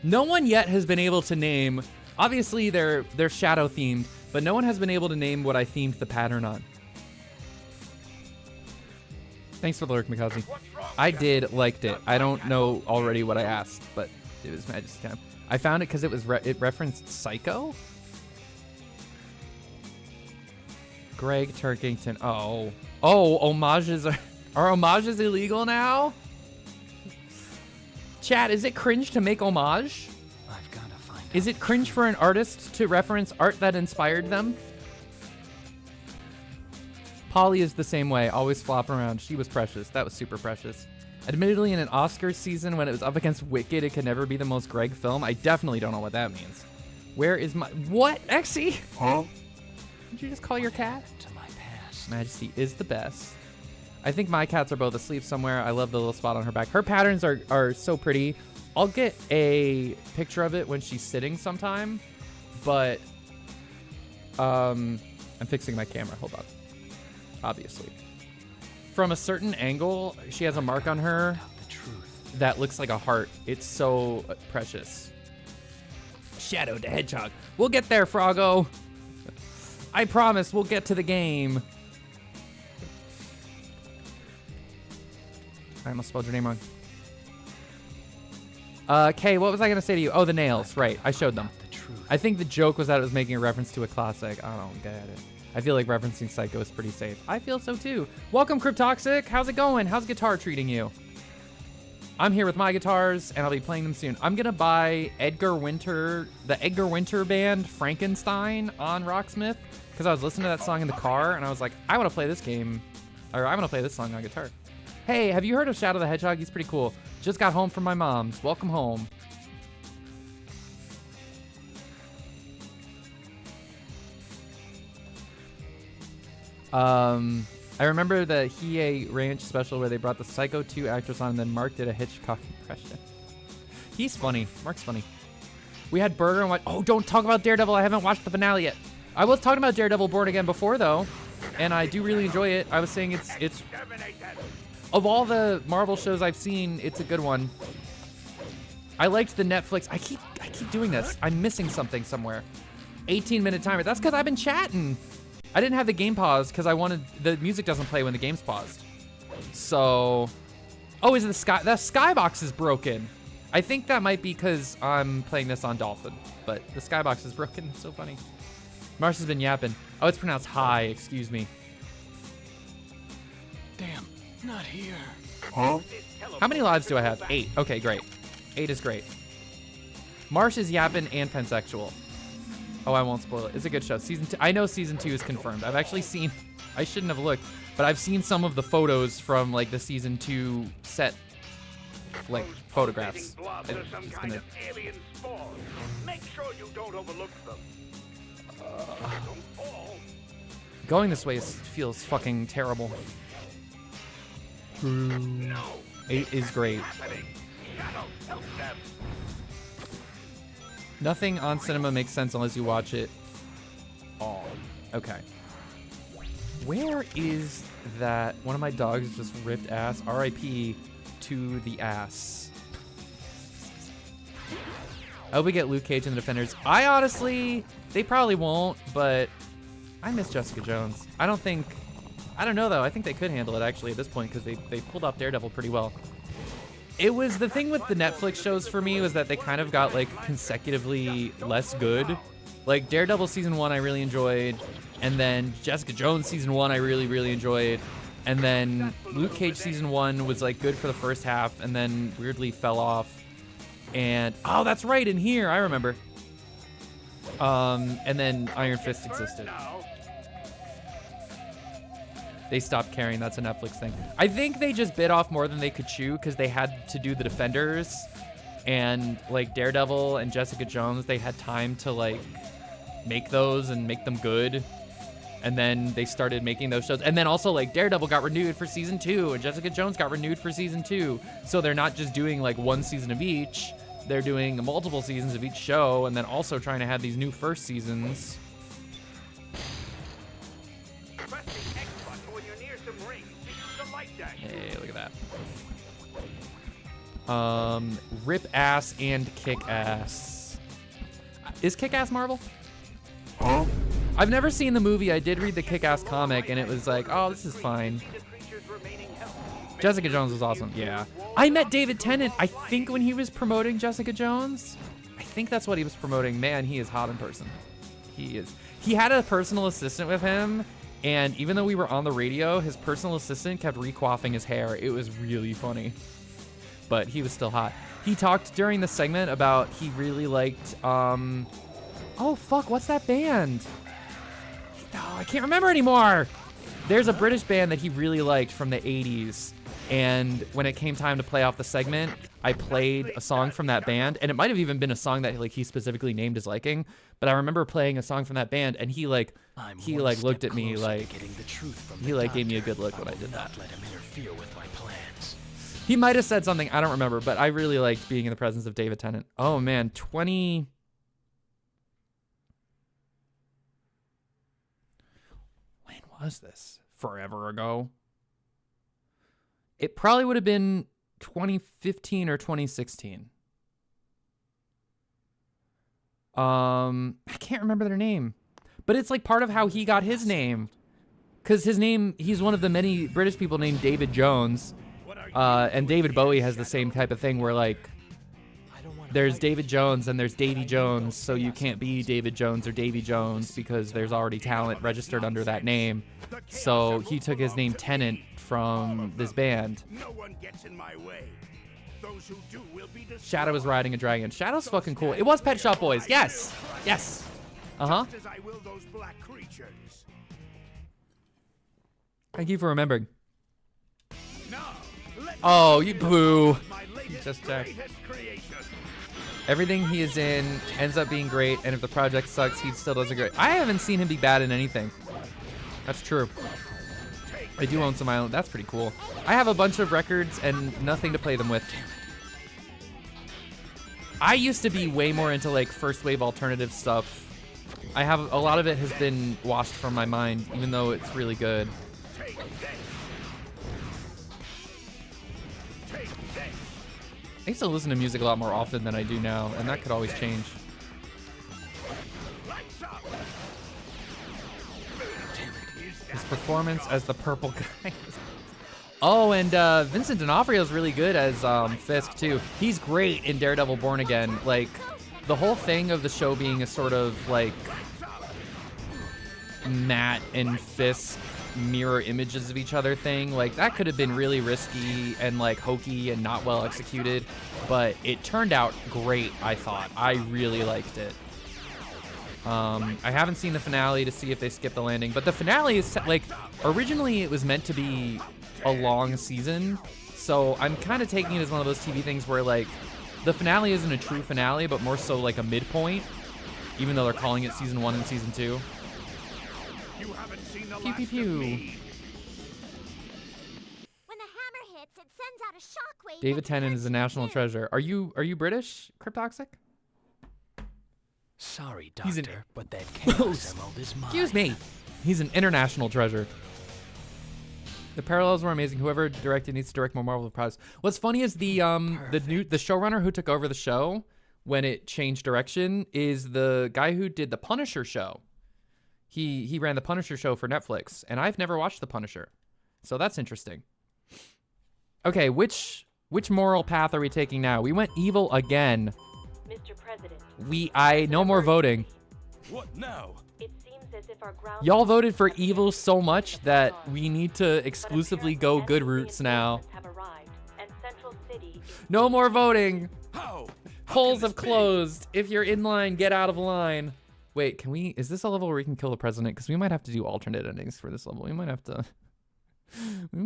No one yet has been able to name, obviously they're shadow themed, but no one has been able to name what I themed the pattern on. Thanks for the lurk, Mikazi. I liked it. I don't know already what I asked, but it was Majesty time. I found it because it referenced Psycho. Greg Turkington. Oh, homages are homages illegal now? Chat, is it cringe to make homage? I've got to find Is it cringe for an artist to reference art that inspired them? Polly is the same way, always flopping around. She was precious. That was super precious. Admittedly, in an Oscars season when it was up against Wicked, it could never be the most Greg film. I definitely don't know what that means. Where is my... What, Exy? Huh? Did you just call your cat? to my past. Majesty is the best. I think my cats are both asleep somewhere. I love the little spot on her back. Her patterns are so pretty. I'll get a picture of it when she's sitting sometime, but I'm fixing my camera. Hold on. Obviously. From a certain angle, she has a mark on her that looks like a heart. It's so precious. Shadow the Hedgehog. We'll get there, Froggo. I promise we'll get to the game. I almost spelled your name wrong. Kay, what was I going to say to you? Oh, the nails. Right. I showed them. I think the joke was that it was making a reference to a classic. I don't get it. I feel like referencing Psycho is pretty safe. I feel so too. Welcome, Cryptoxic. How's it going? How's guitar treating you? I'm here with my guitars, and I'll be playing them soon. I'm going to buy the Edgar Winter band, Frankenstein, on Rocksmith, because I was listening to that song in the car, and I was like, I want to play this game, or I want to play this song on guitar. Hey, have you heard of Shadow the Hedgehog? He's pretty cool. Just got home from my mom's. Welcome home. I remember the Hiei Ranch special where they brought the Psycho 2 actress on and then Mark did a Hitchcock impression. He's funny. Mark's funny. We had Burger and what? Oh, don't talk about Daredevil. I haven't watched the finale yet. I was talking about Daredevil Born Again before, though, and I do really enjoy it. I was saying it's of all the Marvel shows I've seen, it's a good one. I liked the Netflix. I keep doing this. I'm missing something somewhere. 18-minute timer. That's because I've been chatting. I didn't have the game paused because the music doesn't play when the game's paused. So, oh, is it the skybox is broken. I think that might be because I'm playing this on Dolphin, but the skybox is broken. It's so funny. Marsh has been yapping. Oh, it's pronounced high. Excuse me. Damn, not here. Huh? How many lives do I have? 8. Okay, great. 8 is great. Marsh is yapping and pansexual. Oh, I won't spoil it. It's a good show. Season 2. I know season 2 is confirmed. I've actually seen. I shouldn't have looked, but I've seen some of the photos from like the season 2 set, like photographs. Make sure you don't overlook them. Don't fall. Going this way feels fucking terrible. True. 8 is great. Nothing on cinema makes sense unless you watch it all. Okay. Where is that? One of my dogs just ripped ass. R.I.P. to the ass. I hope we get Luke Cage and the Defenders. I honestly, they probably won't, but I miss Jessica Jones. I don't know though. I think they could handle it actually at this point because they pulled off Daredevil pretty well. It was the thing with the Netflix shows for me was that they kind of got like consecutively less good. Like Daredevil season 1 I really enjoyed, and then Jessica Jones season 1 I really, really enjoyed. And then Luke Cage season 1 was like good for the first half and then weirdly fell off. And oh, that's right, in here, I remember. And then Iron Fist existed. They stopped caring, that's a Netflix thing. I think they just bit off more than they could chew because they had to do the Defenders and like Daredevil and Jessica Jones, they had time to like make those and make them good. And then they started making those shows. And then also like Daredevil got renewed for season 2 and Jessica Jones got renewed for season 2. So they're not just doing like one season of each, they're doing multiple seasons of each show and then also trying to have these new first seasons. Hey, look at that. Rip ass and kick ass. Is kick ass Marvel? Huh? I've never seen the movie. I did read the kick ass comic and it was like, oh, this is fine. Jessica Jones was awesome. Yeah. I met David Tennant, I think, when he was promoting Jessica Jones. I think that's what he was promoting. Man, he is hot in person. He is. He had a personal assistant with him. And even though we were on the radio, his personal assistant kept recoiffing his hair. It was really funny. But he was still hot. He talked during the segment about he really liked, oh, fuck, what's that band? Oh, I can't remember anymore. There's a British band that he really liked from the 80s. And when it came time to play off the segment, I played a song from that band. And it might have even been a song that like he specifically named his liking. But I remember playing a song from that band and he looked at me like, he like gave me a good look when I did that. Let him interfere with my plans. He might have said something, I don't remember, but I really liked being in the presence of David Tennant. Oh man, when was this? Forever ago. It probably would have been 2015 or 2016. I can't remember their name, but it's like part of how he got his name. Cause his name, he's one of the many British people named David Jones. And David Bowie has the same type of thing where like, there's David Jones and there's Davy Jones. So you can't be David Jones or Davy Jones because there's already talent registered under that name. So he took his name Tennant from this band. No one gets in my way. Those who do will be destroyed. Shadow is riding a dragon. Shadow's fucking cool. It was Pet Shop Boys. Yes. Yes. Uh-huh. Just as I will those black creatures. Thank you for remembering. Now, Oh, you boo. my latest, Just checked. greatest creation. Everything he is in ends up being great, and if the project sucks, he still does it great. I haven't seen him be bad in anything. That's true. I do own some of my own. That's pretty cool. I have a bunch of records and nothing to play them with. I used to be way more into like first wave alternative stuff. I have a lot of it has been washed from my mind, even though it's really good. I used to listen to music a lot more often than I do now, and that could always change. His performance as the purple guy. Oh, and Vincent D'Onofrio is really good as Fisk too. He's great in Daredevil Born Again. Like, the whole thing of the show being a sort of like Matt and Fisk mirror images of each other thing, like that could have been really risky and like hokey and not well executed, but it turned out great. I thought I really liked it. I haven't seen the finale to see if they skipped the landing, but the finale is like, originally it was meant to be a long season, so I'm kind of taking it as one of those TV things where like the finale isn't a true finale, but more so like a midpoint, even though they're calling it season 1 and season 2. You haven't seen the Pew last pew of pew. me. When the hammer hits, it sends out a shockwave. David that Tennant is a hurts national the treasure. Are you British, Cryptoxic? Sorry, He's an- Doctor, but that chaos emerald is mine. Excuse me. He's an international treasure. The parallels were amazing. Whoever directed needs to direct more Marvel products. What's funny is the showrunner who took over the show when it changed direction is the guy who did the Punisher show. He ran the Punisher show for Netflix, and I've never watched the Punisher, so that's interesting. Okay, which moral path are we taking now? We went evil again. Mr. President. No more voting. What now? It seems as if our ground Y'all voted for evil so much that we need to exclusively go good routes now. have arrived, and Central City is No more voting. How? Polls have closed. If you're in line, get out of line. Wait, is this a level where we can kill the president? Because we might have to do alternate endings for this level. We might have to listen. We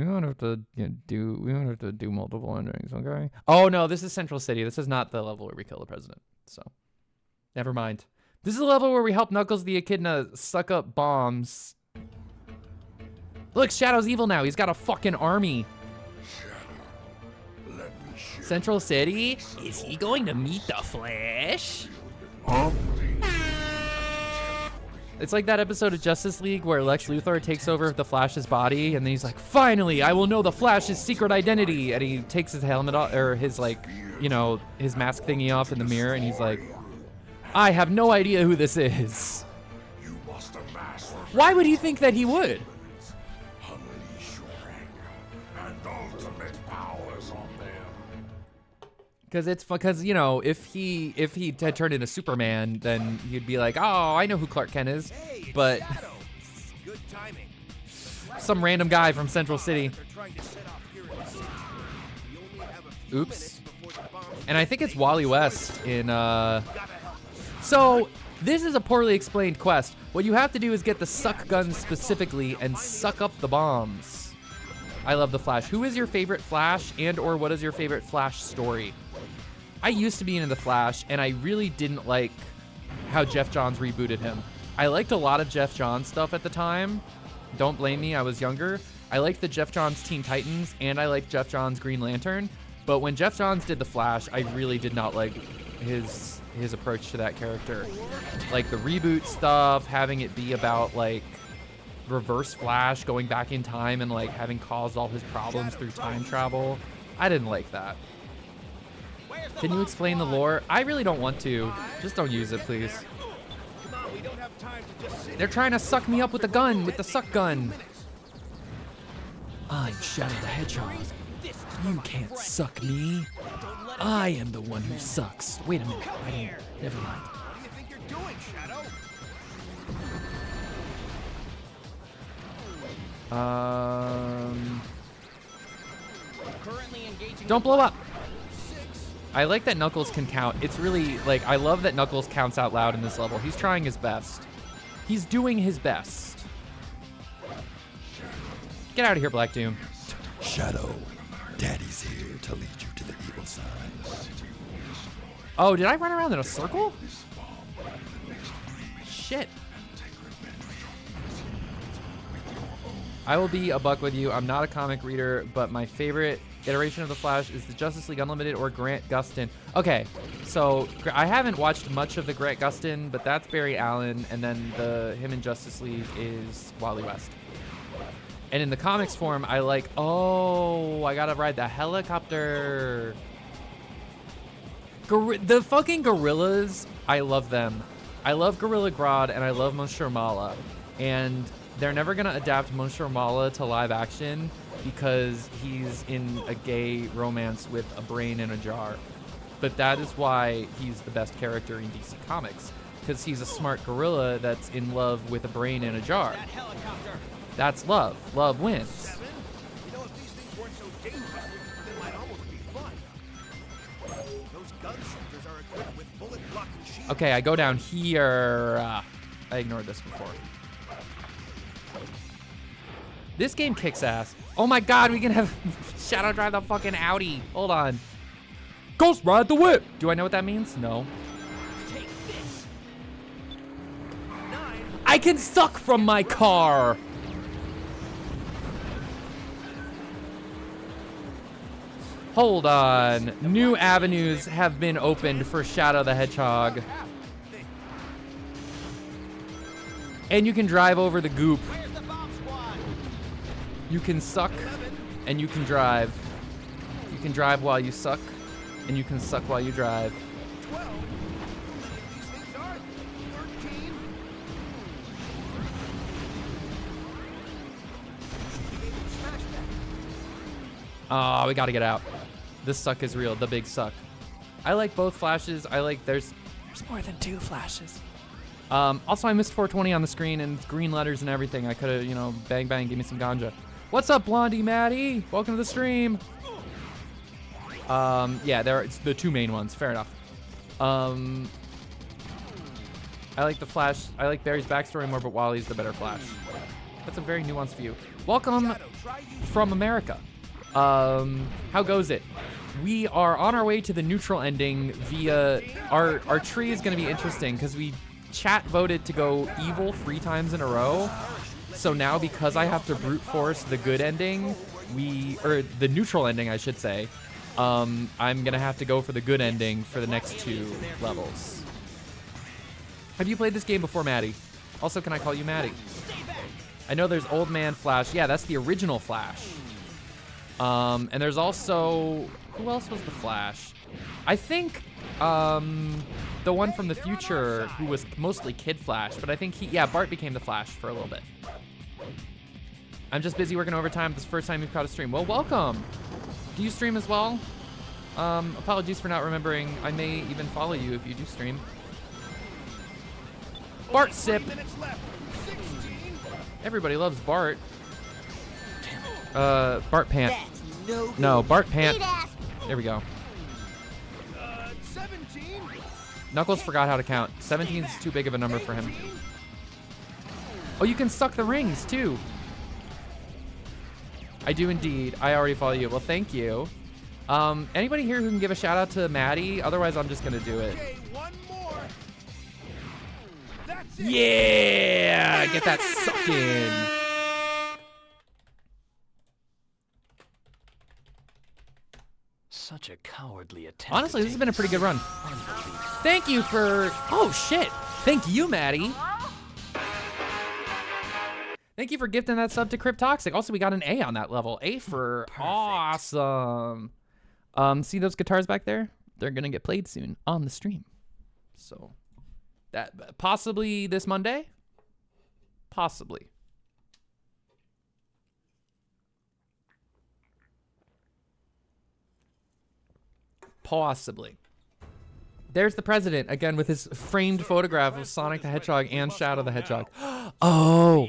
might have to do multiple endings, okay? Oh no, this is Central City. This is not the level where we kill the president. So, never mind. This is the level where we help Knuckles the Echidna suck up bombs. Look, Shadow's evil now. He's got a fucking army. Central City? Is he going to meet the Flash? It's like that episode of Justice League where Lex Luthor takes over the Flash's body, and then he's like, finally, I will know the Flash's secret identity. And he takes his helmet off, or his, like, you know, his mask thingy off in the mirror, and he's like, I have no idea who this is. Why would he think that he would? Because you know, if he had turned into Superman, then he'd be like, oh, I know who Clark Kent is, but Good timing. some random guy from Central City. They're trying to set off here in the city. We only have a few Oops. minutes before the bomb. And I think it's Wally West in So this is a poorly explained quest. What you have to do is get the suck guns specifically and suck up the bombs. I love the Flash. Who is your favorite Flash, and or what is your favorite Flash story? I used to be into the Flash, and I really didn't like how Jeff Johns rebooted him. I liked a lot of Jeff Johns stuff at the time. Don't blame me, I was younger. I liked the Jeff Johns Teen Titans, and I liked Jeff Johns Green Lantern. But when Jeff Johns did the Flash, I really did not like his approach to that character. Like the reboot stuff, having it be about like Reverse Flash going back in time and like having caused all his problems through time travel. I didn't like that. Can you explain the lore? I really don't want to. Just don't use it, please. Come on, we don't have time to just sit They're trying to suck me up with the gun, with the suck gun. I'm Shadow the Hedgehog. You can't suck me. I am the one who sucks. Wait a minute. I didn't. Never mind. What do you think you're doing, Shadow? Currently engaging. Don't blow up. I like that Knuckles can count. It's really, like, I love that Knuckles counts out loud in this level. He's trying his best. He's doing his best. Get out of here, Black Doom. Shadow, Daddy's here to lead you to the evil side. Oh, did I run around in a circle? Shit. I will be a buck with you. I'm not a comic reader, but my favorite iteration of the Flash is the Justice League Unlimited or Grant Gustin. Okay, so I haven't watched much of the Grant Gustin, but that's Barry Allen, and then him in Justice League is Wally West. And in the comics form, I like, oh, I gotta ride the helicopter. The fucking gorillas, I love them. I love Gorilla Grodd and I love Monsieur Mala. And they're never gonna adapt Monsieur Mala to live action because he's in a gay romance with a brain in a jar. But that is why he's the best character in DC Comics, because he's a smart gorilla that's in love with a brain in a jar. That helicopter. That's love. Love wins. You know, if these things weren't so dangerous, they might almost be fun. Those gun centers are equipped with bullet-blocking shields. Okay, I go down here. I ignored this before. This game kicks ass. Oh my god, we can have Shadow drive the fucking Audi. Hold on. Ghost ride the whip. Do I know what that means? No. Take this. I can suck from my car. Hold on. New avenues have been opened for Shadow the Hedgehog. And you can drive over the goop. Where's the bomb squad? You can suck, and you can drive. You can drive while you suck, and you can suck while you drive. 12. These things are 13. Smash that. Oh, we gotta get out. This suck is real. The big suck. I like both flashes. I like there's more than 2 flashes. Also, I missed 420 on the screen and green letters and everything. I could have, you know, bang bang, give me some ganja. What's up, Blondie Maddie? Welcome to the stream. Yeah, there are the 2 main ones. Fair enough. I like the Flash. I like Barry's backstory more, but Wally's the better Flash. That's a very nuanced view. Welcome from America. How goes it? We are on our way to the neutral ending via our tree is going to be interesting because we chat voted to go evil 3 times in a row. So now because I have to brute force the good ending, or the neutral ending, I should say, I'm going to have to go for the good ending for the next 2 levels. Have you played this game before, Maddie? Also, can I call you Maddie? I know there's Old Man Flash. Yeah, that's the original Flash. And there's also, who else was the Flash? I think the one from the future who was mostly Kid Flash, but I think Bart became the Flash for a little bit. I'm just busy working overtime. This is the first time you've caught a stream. Well, welcome. Do you stream as well? Apologies for not remembering. I may even follow you if you do stream. Bart Sip. Everybody loves Bart. Bart Pant. No, Bart Pant. There we go. 17. Knuckles forgot how to count. 17 is too big of a number for him. Oh, you can suck the rings too. I do indeed. I already follow you. Well, thank you. Anybody here who can give a shout out to Maddie? Otherwise, I'm just gonna do it. Okay, one more. That's it. Yeah, get that sucking. Such a cowardly attempt. Honestly, this has been a pretty good run. Thank you for... Oh, shit. Thank you, Maddie. Thank you for gifting that sub to Cryptoxic. Also, we got an A on that level. A for awesome. See those guitars back there? They're going to get played soon on the stream. So, that possibly this Monday? Possibly. Possibly. There's the president again with his framed photograph of Sonic the Hedgehog and Shadow the Hedgehog. Oh.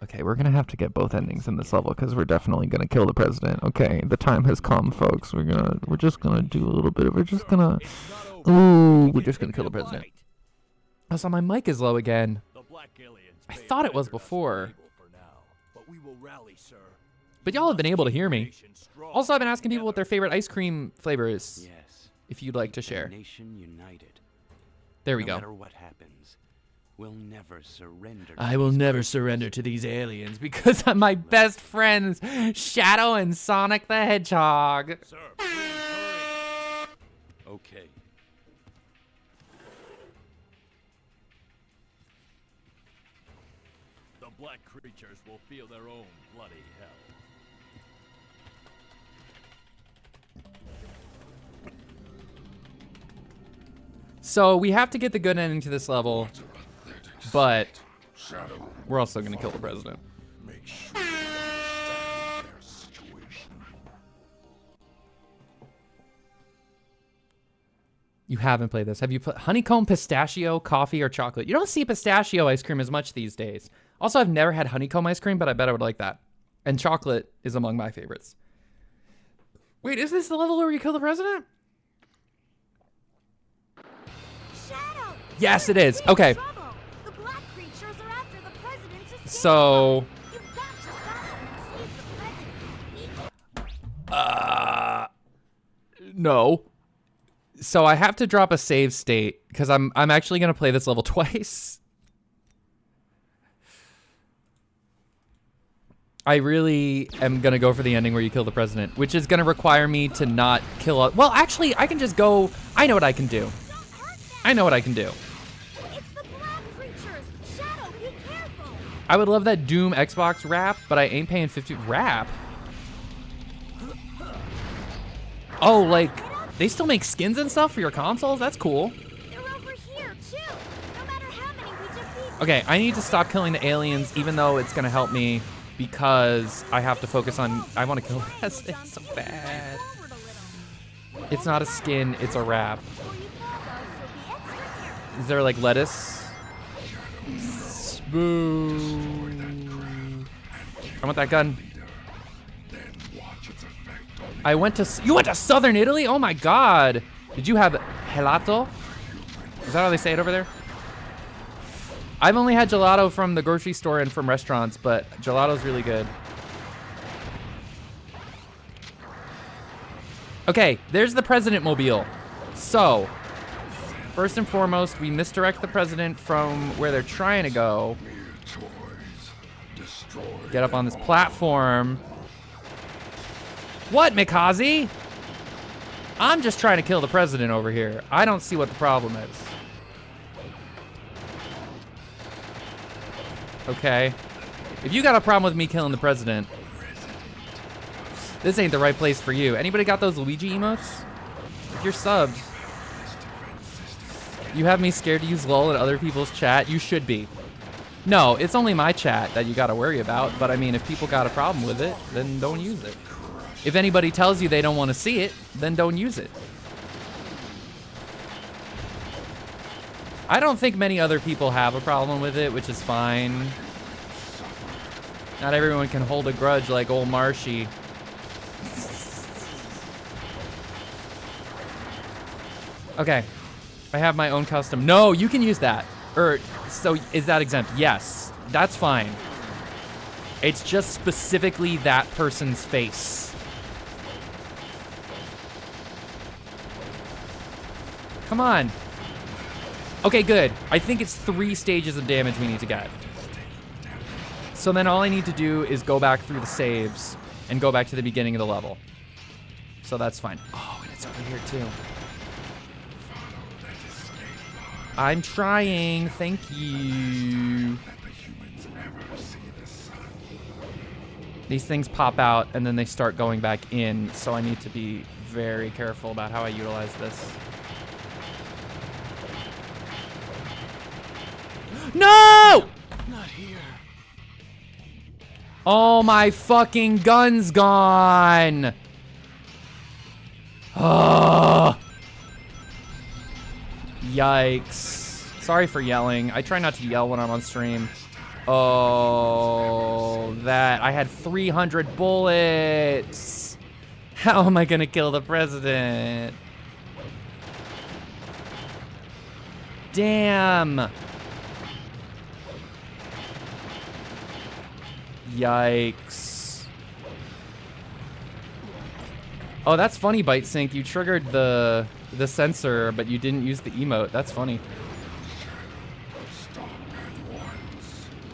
Okay, we're gonna have to get both endings in this level because we're definitely gonna kill the president. Okay, the time has come, folks. We're just gonna do a little bit. We're just gonna kill the president. Also, my mic is low again. I thought it was before. But y'all have been able to hear me. Also, I've been asking people what their favorite ice cream flavor is. If you'd like to share. Nation united. There we go. No matter what happens, we'll never surrender. I will never surrender to these aliens because I'm my best friends, Shadow and Sonic the Hedgehog. Sir, please hurry. Okay. The black creatures will feel their own bloody hell. So we have to get the good ending to this level, but we're also going to kill the president. Make sure you understand their situation. You haven't played this. Have you played honeycomb, pistachio, coffee, or chocolate? You don't see pistachio ice cream as much these days. Also, I've never had honeycomb ice cream, but I bet I would like that. And chocolate is among my favorites. Wait, is this the level where you kill the president? Shadow! Yes, it is. Okay. The black creatures are after the president's escape. So... You've got to stop them and save the president. No. So I have to drop a save state because I'm actually gonna play this level twice. I really am gonna go for the ending where you kill the president, which is gonna require me to not kill. Well, actually, I can just go. I know what I can do. I know what I can do. It's the black creatures. Shadow, be careful. I would love that Doom Xbox wrap, but I ain't paying 50 wrap. Oh, like they still make skins and stuff for your consoles? That's cool. They're over here too. No matter how many we defeat. Okay, I need to stop killing the aliens, even though it's gonna help me because I have to focus on. I want to kill the president so bad. It's not a skin, it's a wrap. Is there like lettuce? Boo. I want that gun. I went to. You went to southern Italy? Oh my god. Did you have gelato? Is that how they say it over there? I've only had gelato from the grocery store and from restaurants, but gelato's really good. Okay, there's the president mobile. So, first and foremost, we misdirect the president from where they're trying to go. Get up on this platform. What, Mikaze? I'm just trying to kill the president over here. I don't see what the problem is. Okay. If you got a problem with me killing the president, this ain't the right place for you. Anybody got those Luigi emotes? If you're subbed. You have me scared to use LOL in other people's chat? You should be. No, it's only my chat that you gotta worry about, but I mean, if people got a problem with it, then don't use it. If anybody tells you they don't want to see it, then don't use it. I don't think many other people have a problem with it, which is fine. Not everyone can hold a grudge like old Marshy. Okay, I have my own custom. No, you can use that. So is that exempt? Yes, that's fine. It's just specifically that person's face. Come on. Okay, good. I think it's 3 stages of damage we need to get. So then all I need to do is go back through the saves and go back to the beginning of the level. So that's fine. Oh, and it's over here too. I'm trying. Thank you. These things pop out and then they start going back in, so I need to be very careful about how I utilize this. No! Not here. Oh, my fucking gun's gone. Oh. Yikes. Sorry for yelling. I try not to yell when I'm on stream. Oh, that. I had 300 bullets. How am I gonna kill the president? Damn. Yikes. Oh, that's funny, Bite Sync. You triggered the sensor, but you didn't use the emote. That's funny.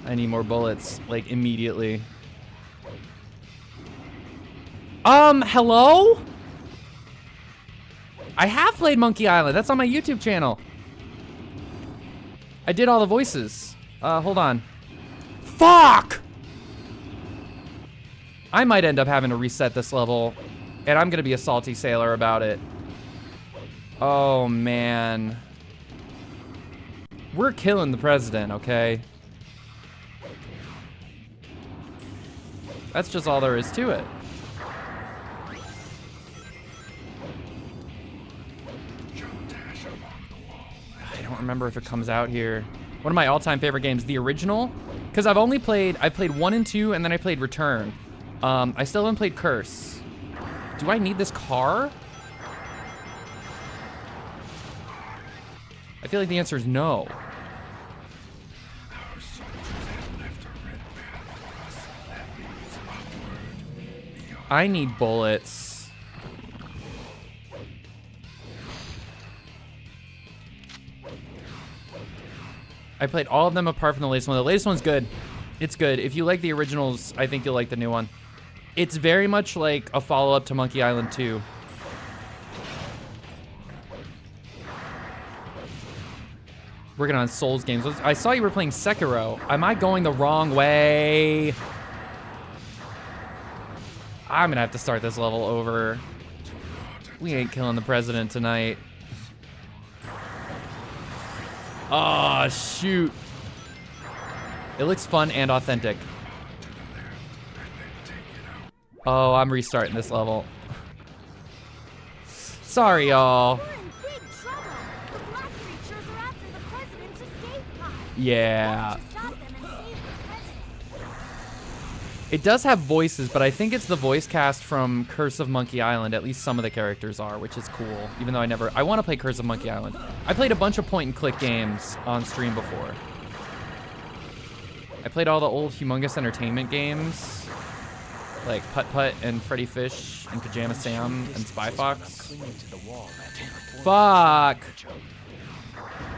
I need more bullets, like, immediately. Hello? I have played Monkey Island. That's on my YouTube channel. I did all the voices. Hold on. Fuck! I might end up having to reset this level, and I'm gonna be a salty sailor about it. Oh, man. We're killing the president, okay? That's just all there is to it. I don't remember if it comes out here. One of my all-time favorite games, the original, because I've played 1 and 2, and then I played Return. I still haven't played Curse. Do I need this car? I feel like the answer is no. I need bullets. I played all of them apart from the latest one. The latest one's good. It's good. If you like the originals, I think you'll like the new one. It's very much like a follow-up to Monkey Island 2. Working on Souls games. I saw you were playing Sekiro. Am I going the wrong way? I'm gonna have to start this level over. We ain't killing the president tonight. Oh, shoot. It looks fun and authentic. Oh, I'm restarting this level. Sorry, y'all. We're in big trouble. The black creatures are after the president's escape pod. Yeah. We have to stop them and save the president. It does have voices, but I think it's the voice cast from Curse of Monkey Island. At least some of the characters are, which is cool. Even though I want to play Curse of Monkey Island. I played a bunch of point-and-click games on stream before. I played all the old Humongous Entertainment games, like Putt Putt and Freddy Fish and Pajama Sam and Spy Fox. Fuck!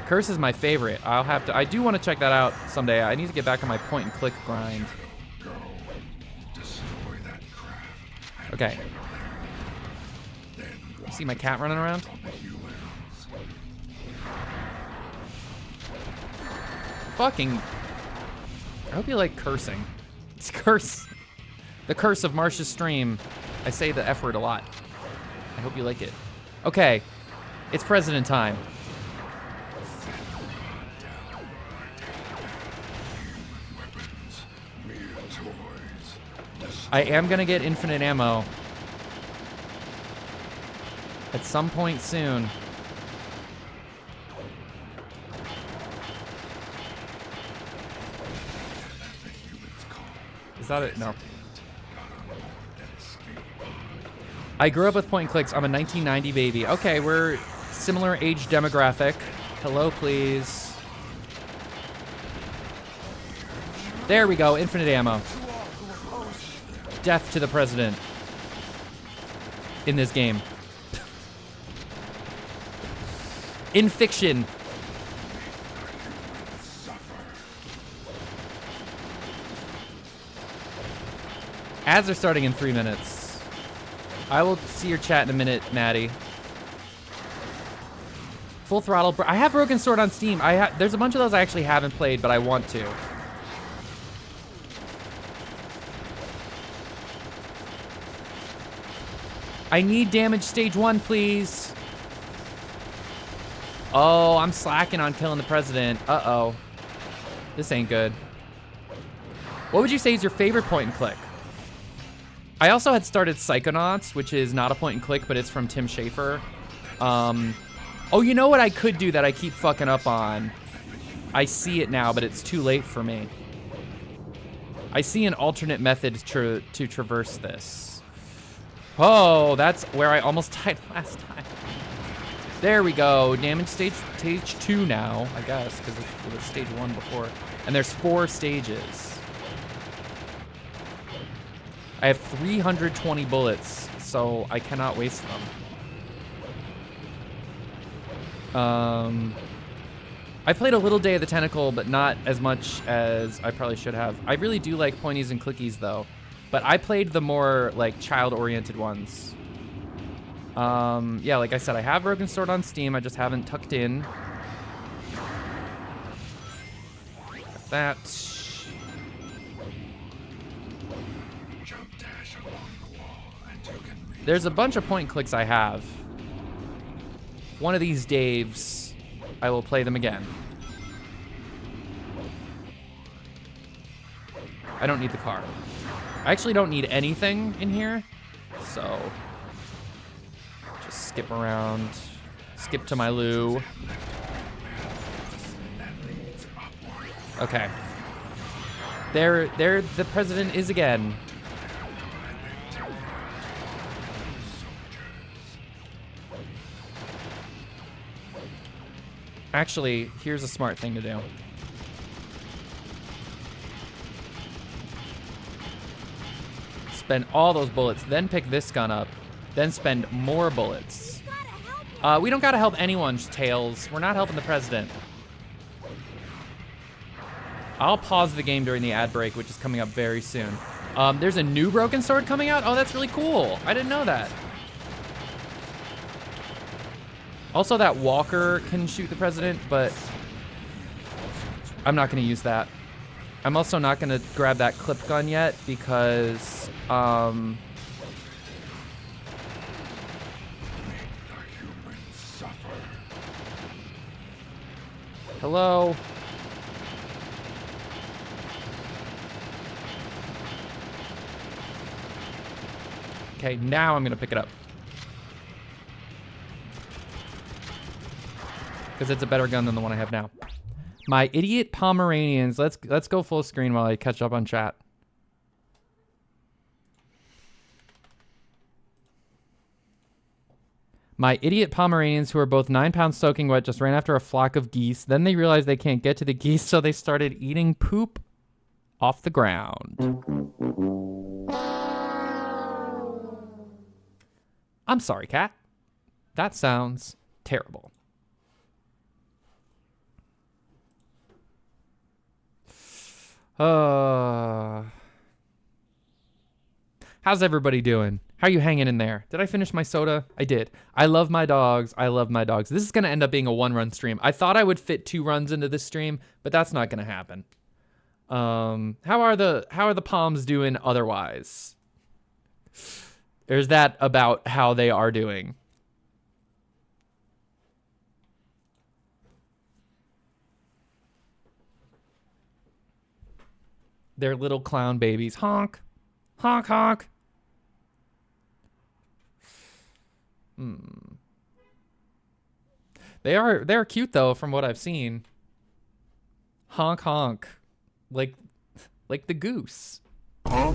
Curse is my favorite. I do want to check that out someday. I need to get back on my point-and-click grind. Okay. You see my cat running around? Fucking... I hope you like cursing. It's curse. The curse of Marsh's stream. I say the F word a lot. I hope you like it. Okay. It's president time. I am gonna get infinite ammo at some point soon. Is that it? No. I grew up with point and clicks. I'm a 1990 baby. Okay, we're similar age demographic. Hello, please. There we go. Infinite ammo. Death to the president in this game. In fiction. Ads are starting in 3 minutes. I will see your chat in a minute, Maddie. Full Throttle. I have Broken Sword on Steam. There's a bunch of those I actually haven't played, but I want to. I need damage stage 1, please. Oh, I'm slacking on killing the president. Uh-oh. This ain't good. What would you say is your favorite point and click? I also had started Psychonauts, which is not a point and click, but it's from Tim Schafer. Oh, you know what I could do that I keep fucking up on? I see it now, but it's too late for me. I see an alternate method to traverse this. Oh, that's where I almost died last time. There we go. Damage stage 2 now, I guess, because it was stage 1 before. And there's 4 stages. I have 320 bullets, so I cannot waste them. I played a little Day of the Tentacle, but not as much as I probably should have. I really do like pointies and clickies, though. But I played the more, like, child-oriented ones. Yeah, like I said, I have Broken Sword on Steam. I just haven't tucked in. Got that. There's a bunch of point clicks I have. One of these days, I will play them again. I don't need the car. I actually don't need anything in here, so just skip around, skip to my loo. Okay. There the president is again. Actually, here's a smart thing to do. Spend all those bullets, then pick this gun up, then spend more bullets. We don't gotta help anyone's Tails. We're not helping the president. I'll pause the game during the ad break, which is coming up very soon. There's a new Broken Sword coming out? Oh, that's really cool. I didn't know that. Also, that walker can shoot the president, but I'm not going to use that. I'm also not going to grab that clip gun yet because, hello? Okay, now I'm going to pick it up. Because it's a better gun than the one I have now. My idiot Pomeranians. Let's go full screen while I catch up on chat. My idiot Pomeranians, who are both 9 pounds soaking wet, just ran after a flock of geese. Then they realized they can't get to the geese, so they started eating poop off the ground. I'm sorry, cat. That sounds terrible. How's everybody doing? How are you hanging in there? Did I finish my soda? I did. I love my dogs. I love my dogs. This is going to end up being a 1-run stream. I thought I would fit 2 runs into this stream, but that's not going to happen. How are the Poms doing otherwise? There's that about how they are doing. They're little clown babies. Honk. Honk, honk. They're cute though, from what I've seen. Honk, honk. Like the goose. Huh?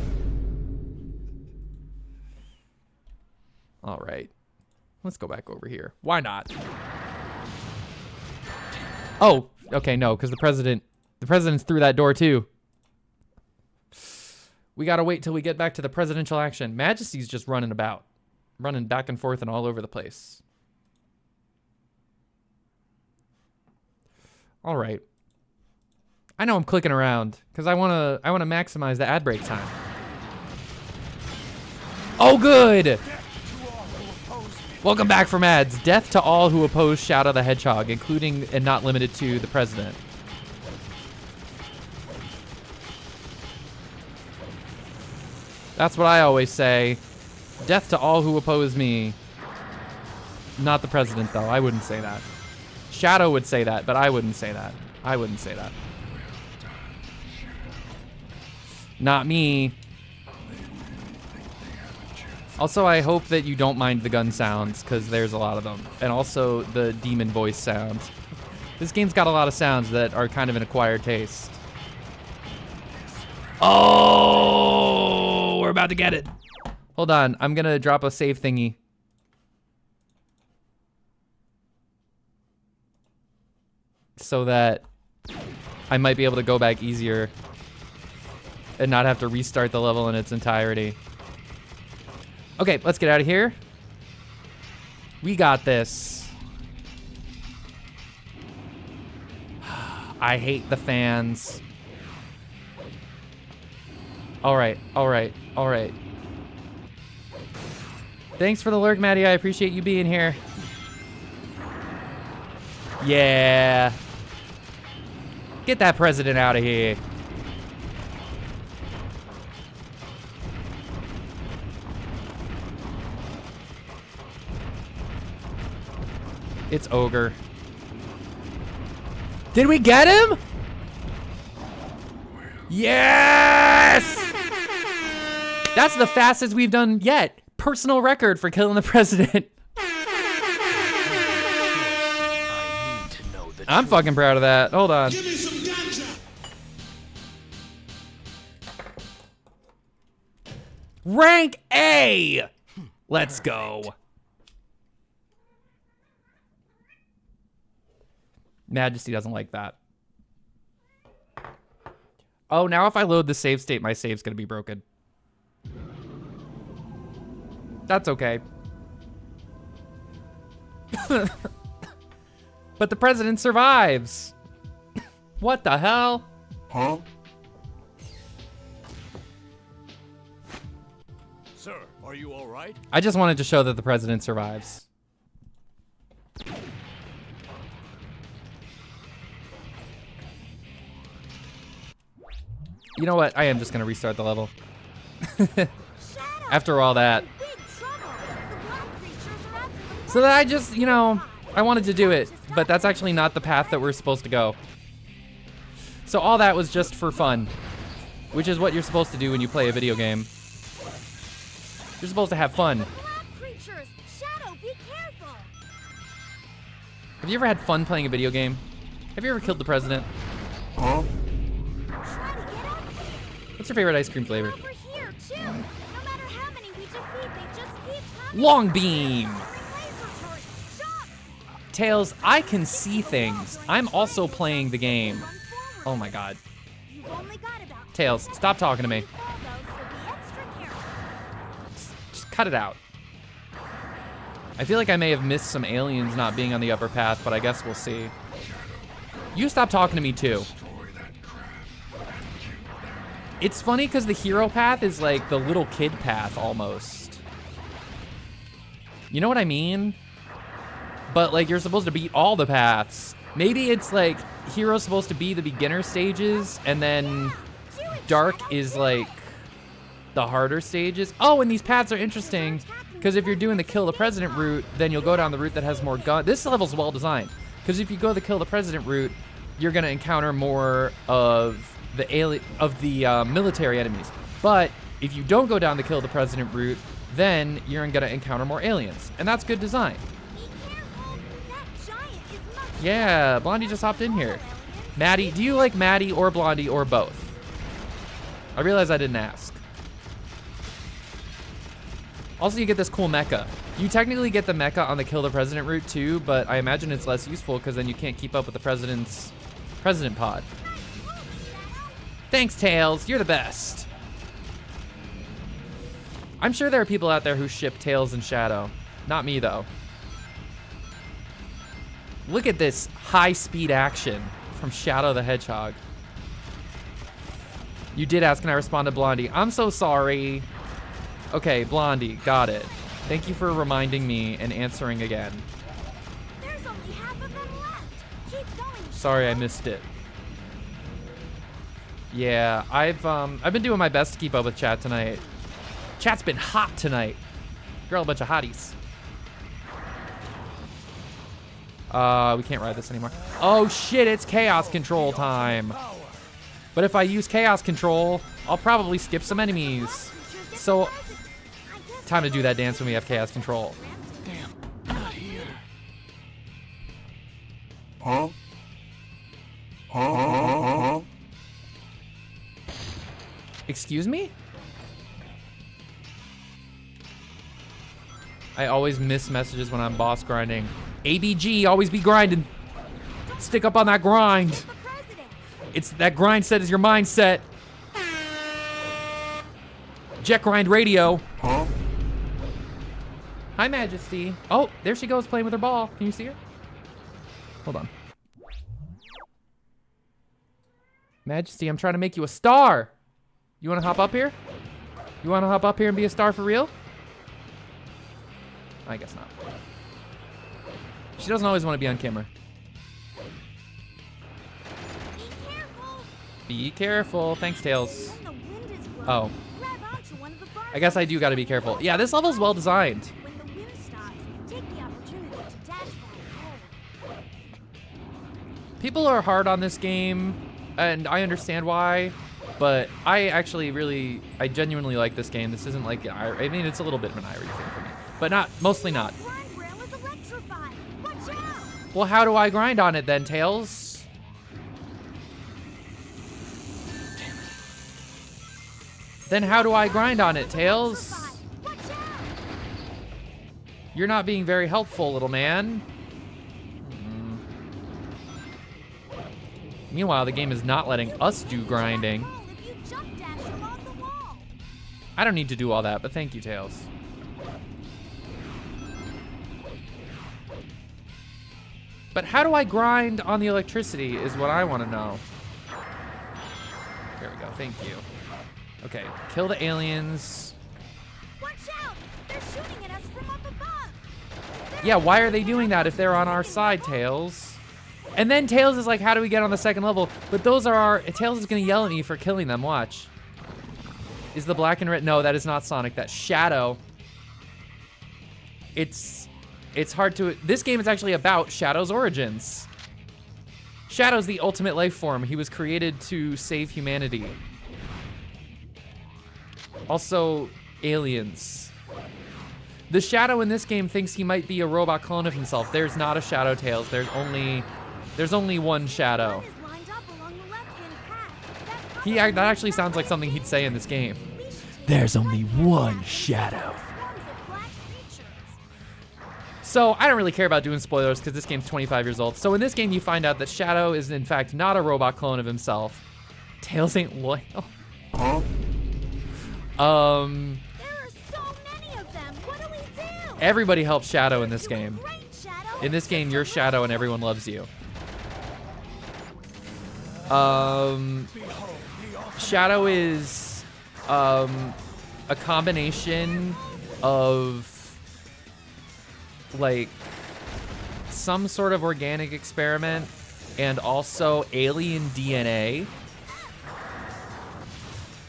All right. Let's go back over here. Why not? Oh, okay, no, because the president's through that door too. We gotta wait till we get back to the presidential action. Majesty's just running about. Running back and forth and all over the place. All right. I know I'm clicking around because I wanna maximize the ad break time. Oh, good! Welcome back from ads. Death to all who oppose Shadow the Hedgehog, including and not limited to the president. That's what I always say. Death to all who oppose me. Not the president, though. I wouldn't say that. Shadow would say that, but I wouldn't say that. I wouldn't say that. Not me. Also, I hope that you don't mind the gun sounds, because there's a lot of them. And also the demon voice sounds. This game's got a lot of sounds that are kind of an acquired taste. Oh, we're about to get it. Hold on, I'm gonna drop a save thingy. So that I might be able to go back easier and not have to restart the level in its entirety. Okay, let's get out of here. We got this. I hate the fans. All right, all right, all right. Thanks for the lurk, Maddie. I appreciate you being here. Yeah. Get that president out of here. It's Ogre. Did we get him? Yes! That's the fastest we've done yet. Personal record for killing the president. I'm fucking proud of that. Hold on. Give me some ganja. Rank A. Let's go. Majesty doesn't like that. Oh, now if I load the save state, my save's gonna be broken. That's okay. But the president survives. What the hell? Huh? Sir, are you all right? I just wanted to show that the president survives. You know what? I am just gonna restart the level. After all that. So that I just, you know, I wanted to do it, but that's actually not the path that we're supposed to go. So all that was just for fun, which is what you're supposed to do when you play a video game. You're supposed to have fun. Have you ever had fun playing a video game? Have you ever killed the president? Huh? What's your favorite ice cream flavor? Long beam. Tails, I can see things. I'm also playing the game. Oh my god. Tails, stop talking to me. Just cut it out. I feel like I may have missed some aliens not being on the upper path, but I guess we'll see. You stop talking to me too. It's funny because the hero path is like the little kid path almost. You know what I mean? But like you're supposed to beat all the paths. Maybe it's like hero's supposed to be the beginner stages and then dark is like the harder stages. Oh, and these paths are interesting because if you're doing the kill the president route, then you'll go down the route that has more gun. This level's well designed because if you go the kill the president route, you're gonna encounter more of the military enemies. But if you don't go down the kill the president route, then you're gonna encounter more aliens, and that's good design. Yeah, Blondie just hopped in here. Maddie, do you like Maddie or Blondie or both? I realize I didn't ask. Also, you get this cool mecha. You technically get the mecha on the kill the president route too, but I imagine it's less useful because then you can't keep up with the president pod. Thanks, Tails. You're the best. I'm sure there are people out there who ship Tails and Shadow. Not me, though. Look at this high-speed action from Shadow the Hedgehog. You did ask, can I respond to Blondie? I'm so sorry. Okay, Blondie, got it. Thank you for reminding me and answering again. There's only half of them left. Keep going. Sorry, I missed it. Yeah, I've been doing my best to keep up with chat tonight. Chat's been hot tonight. You're all a bunch of hotties. We can't ride this anymore. Oh shit, it's chaos control time. But if I use chaos control, I'll probably skip some enemies. So, time to do that dance when we have chaos control. Damn, not here. Huh? Huh? Excuse me? I always miss messages when I'm boss grinding. ABG, always be grinding. Stick up on that grind. It's that grind set is your mindset. Jet Grind Radio. Huh? Hi, Majesty. Oh, there she goes playing with her ball. Can you see her? Hold on. Majesty, I'm trying to make you a star. You want to hop up here? You want to hop up here and be a star for real? I guess not. She doesn't always want to be on camera. Be careful. Be careful. Thanks, Tails. Oh. I guess I do got to be careful. Yeah, this level's well designed. When the wind stops, take the opportunity to dash back home. People are hard on this game, and I understand why, but I genuinely like this game. This isn't like, I mean, it's a little bit of an Irie thing for me, but mostly not. Well, how do I grind on it then, Tails? Then how do I grind on it, Tails? You're not being very helpful, little man. Meanwhile, the game is not letting us do grinding. I don't need to do all that, but thank you, Tails. But how do I grind on the electricity is what I want to know. There we go, thank you. Okay, kill the aliens. Watch out! They're shooting at us from up above. Yeah, why are they doing that if they're on our side, Tails? And then Tails is like, how do we get on the second level? But those are our... Tails is going to yell at me for killing them. Watch. Is the black and red... No, that is not Sonic. That's Shadow. It's hard to... This game is actually about Shadow's origins. Shadow's the ultimate life form. He was created to save humanity. Also, aliens. The Shadow in this game thinks he might be a robot clone of himself. There's not a Shadow, Tails. There's only one Shadow. That actually sounds like something he'd say in this game. There's only one Shadow. So I don't really care about doing spoilers because this game's 25 years old. So in this game, you find out that Shadow is in fact not a robot clone of himself. Tails ain't loyal. There are so many of them. What do we do? Everybody helps Shadow in this game. Great, Shadow. In this game, you're Shadow and everyone loves you. Shadow is a combination of like some sort of organic experiment and also alien DNA.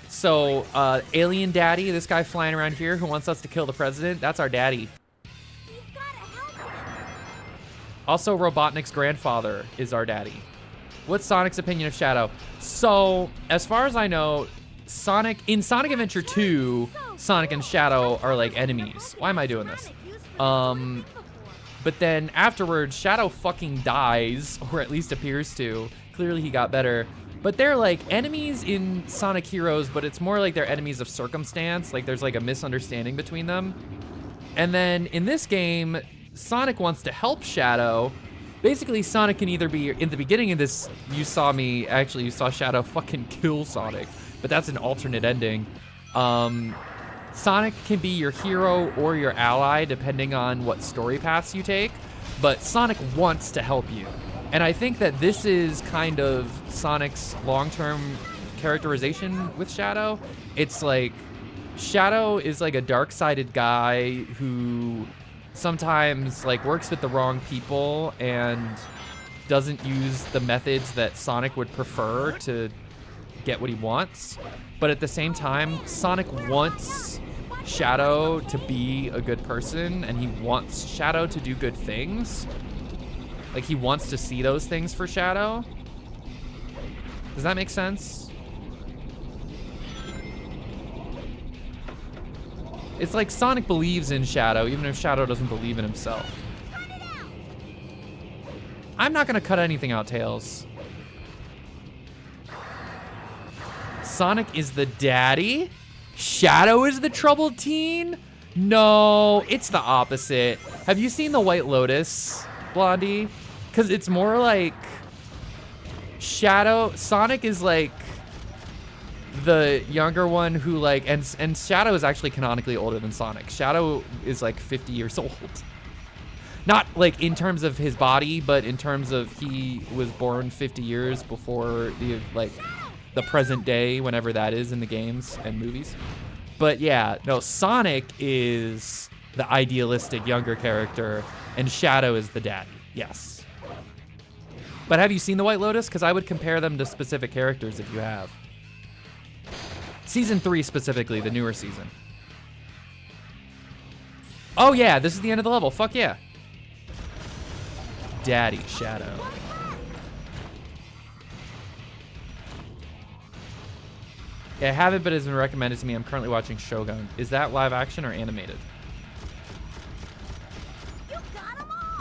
So alien daddy, this guy flying around here who wants us to kill the president, that's our daddy. We've gotta help him. Also Robotnik's grandfather is our daddy. What's Sonic's opinion of Shadow? So as far as I know, in Sonic Adventure 2, Sonic and Shadow are like enemies. Why am I doing this? But then afterwards, Shadow fucking dies, or at least appears to. Clearly he got better. But they're like enemies in Sonic Heroes, but it's more like they're enemies of circumstance. Like there's like a misunderstanding between them. And then in this game, Sonic wants to help Shadow. Basically, Sonic can either be, in the beginning of this, you saw Shadow fucking kill Sonic. But that's an alternate ending. Sonic can be your hero or your ally, depending on what story paths you take. But Sonic wants to help you. And I think that this is kind of Sonic's long-term characterization with Shadow. It's like, Shadow is like a dark-sided guy who sometimes like works with the wrong people and doesn't use the methods that Sonic would prefer to get what he wants. But at the same time, Sonic wants Shadow to be a good person, and he wants Shadow to do good things. Like, he wants to see those things for Shadow. Does that make sense? It's like Sonic believes in Shadow, even if Shadow doesn't believe in himself. I'm not gonna cut anything out, Tails. Sonic is the daddy? Shadow is the troubled teen? No, it's the opposite. Have you seen The White Lotus, Blondie? Because it's more like Sonic is like the younger one who like, and Shadow is actually canonically older than Sonic. Shadow is like 50 years old. Not like in terms of his body, but in terms of he was born 50 years before the present day, whenever that is in the games and movies. But yeah, no, Sonic is the idealistic younger character, and Shadow is the daddy, yes. But have you seen The White Lotus? Because I would compare them to specific characters if you have. Season 3 specifically, the newer season. Oh yeah, this is the end of the level, fuck yeah. Daddy Shadow. Yeah, I haven't, but it's been recommended to me. I'm currently watching Shogun. Is that live action or animated?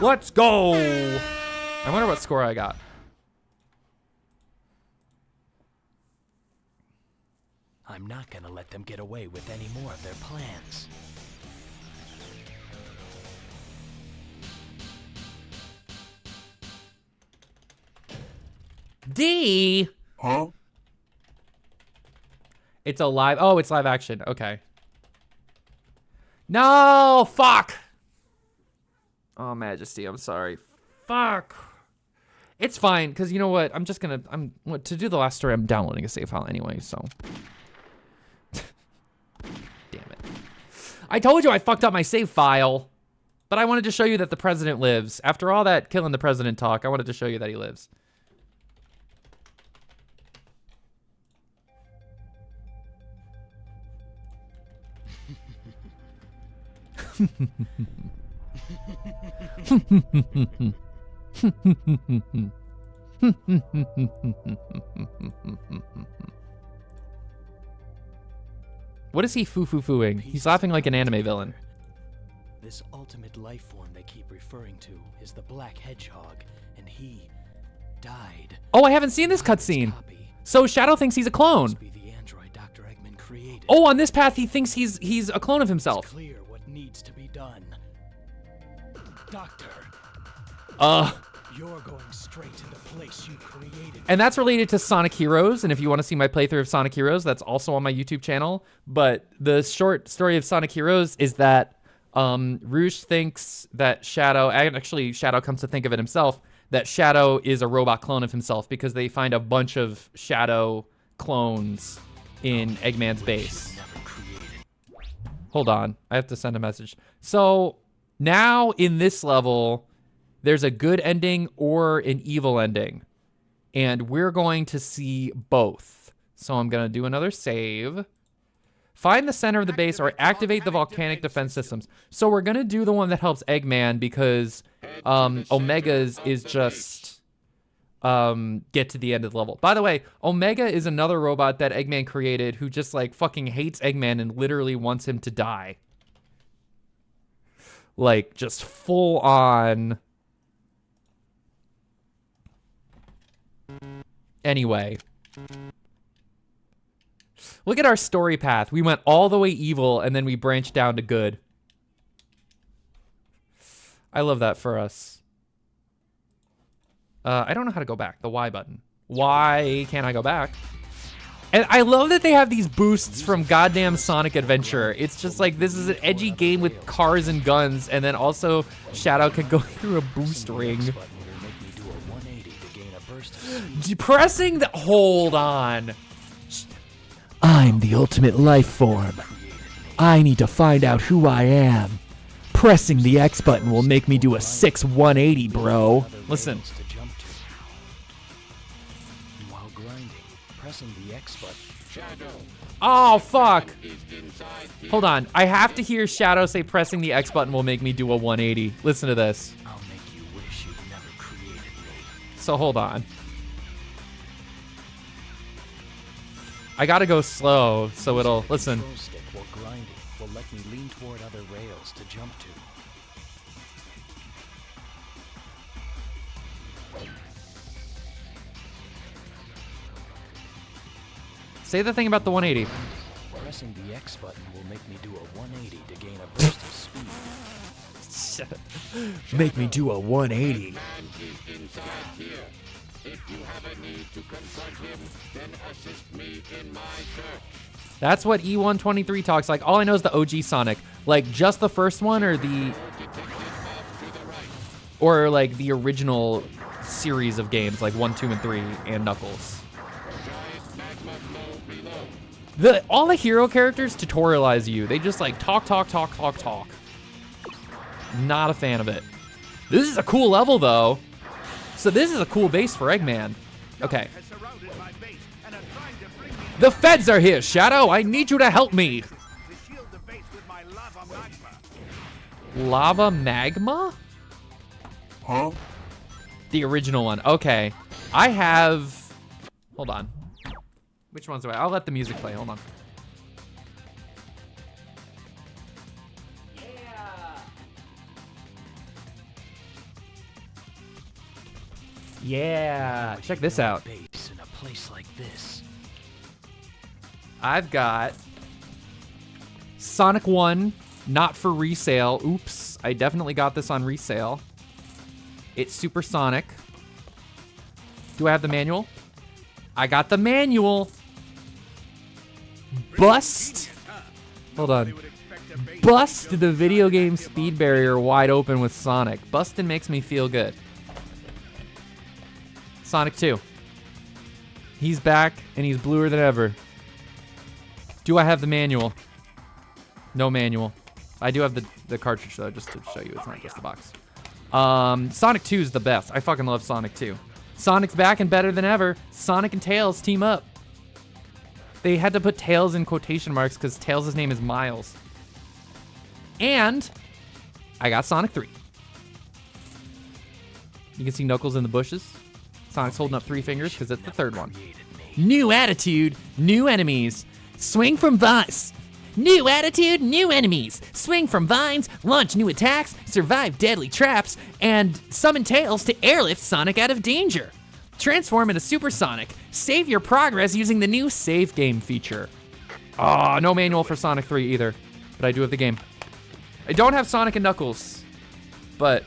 Let's go! I wonder what score I got. I'm not gonna let them get away with any more of their plans. D? Huh? It's a live, oh, it's live action, okay. No, fuck! Oh, Majesty, I'm sorry. Fuck. It's fine, because you know what? I'm just gonna, to do the last story, I'm downloading a save file anyway, so. Damn it. I told you I fucked up my save file. But I wanted to show you that the president lives. After all that killing the president talk, I wanted to show you that he lives. What is he foo-foo-fooing? He's laughing like an anime villain. This ultimate life form they keep referring to is the Black Hedgehog, and he died. Oh, I haven't seen this cutscene. So Shadow thinks he's a clone. Be the android Dr. Eggman created. Oh, on this path he thinks he's a clone of himself. It's clear what needs to be done. Doctor. You're going straight to the place you created. And that's related to Sonic Heroes, and if you want to see my playthrough of Sonic Heroes, that's also on my YouTube channel. But the short story of Sonic Heroes is that Rouge thinks that Shadow, actually Shadow comes to think of it himself, that Shadow is a robot clone of himself because they find a bunch of Shadow clones in Eggman's base. Hold on, I have to send a message. So now in this level, there's a good ending or an evil ending. And we're going to see both. So I'm going to do another save. Find the center of the base or activate the volcanic defense systems. So we're going to do the one that helps Eggman because Omega's is just get to the end of the level. By the way, Omega is another robot that Eggman created who just like fucking hates Eggman and literally wants him to die. Like just full on. Anyway. Look at our story path. We went all the way evil and then we branched down to good. I love that for us. I don't know how to go back. The Y button. Why can't I go back? And I love that they have these boosts from goddamn Sonic Adventure. It's just like, this is an edgy game with cars and guns, and then also Shadow can go through a boost ring. Depressing the... Hold on. I'm the ultimate life form. I need to find out who I am. Pressing the X button will make me do a 6-180, bro. Listen. While grinding, pressing the X button. Oh, fuck. Hold on. I have to hear Shadow say pressing the X button will make me do a 180. Listen to this. I'll make you wish you'd never created me. So hold on. I gotta go slow, so it'll... Listen. Stick while grinding will let me lean toward other rails to jump to. Say the thing about the 180. Pressing the X button will make me do a 180 to gain a burst of speed. Make me do a 180. That's what E123 talks like. All I know is the OG Sonic. Like, just the first one or the... Or, like, the original series of games, like 1, 2, and 3, and Knuckles. All the hero characters tutorialize you. They just, like, talk. Not a fan of it. This is a cool level, though. So this is a cool base for Eggman. Okay. The feds are here, Shadow. I need you to help me. Lava magma? Huh? The original one. Okay. I have... Hold on. Which ones do I... I'll let the music play. Hold on. Yeah. Check this out. Base in a place like this. I've got Sonic 1, not for resale. Oops. I definitely got this on resale. It's supersonic. Do I have the manual? I got the manual. Bust. Hold on. Bust the video game speed barrier wide open with Sonic. Bustin' makes me feel good. Sonic 2. He's back, and he's bluer than ever. Do I have the manual? No manual. I do have the cartridge though, just to show you it's not just the box. Sonic 2 is the best. I fucking love Sonic 2. Sonic's back and better than ever. Sonic and Tails team up. They had to put Tails in quotation marks because Tails' name is Miles. And I got Sonic 3. You can see Knuckles in the bushes. Sonic's holding up 3 fingers because it's the third one. New attitude, new enemies. Swing from vines. New attitude, new enemies. Swing from vines, launch new attacks, survive deadly traps, and summon Tails to airlift Sonic out of danger. Transform into Super Sonic. Save your progress using the new save game feature. Oh, no manual for Sonic 3 either, but I do have the game. I don't have Sonic and Knuckles, but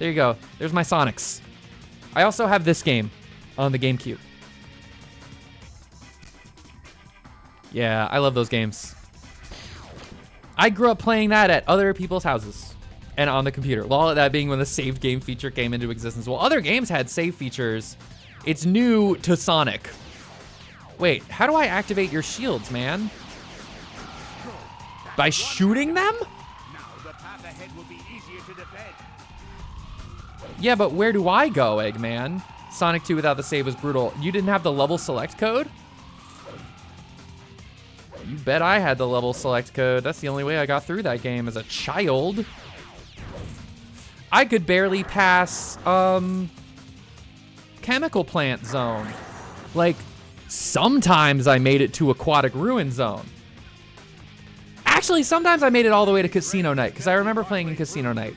there you go. There's my Sonics. I also have this game on the GameCube. Yeah, I love those games. I grew up playing that at other people's houses and on the computer. All of that being when the save game feature came into existence. Well, other games had save features. It's new to Sonic. Wait, how do I activate your shields, man? By shooting them? Yeah, but where do I go, Eggman? Sonic 2 without the save was brutal. You didn't have the level select code? You bet I had the level select code. That's the only way I got through that game as a child. I could barely pass, Chemical Plant Zone. Like, sometimes I made it to Aquatic Ruin Zone. Actually, sometimes I made it all the way to Casino Night, because I remember playing in Casino Night.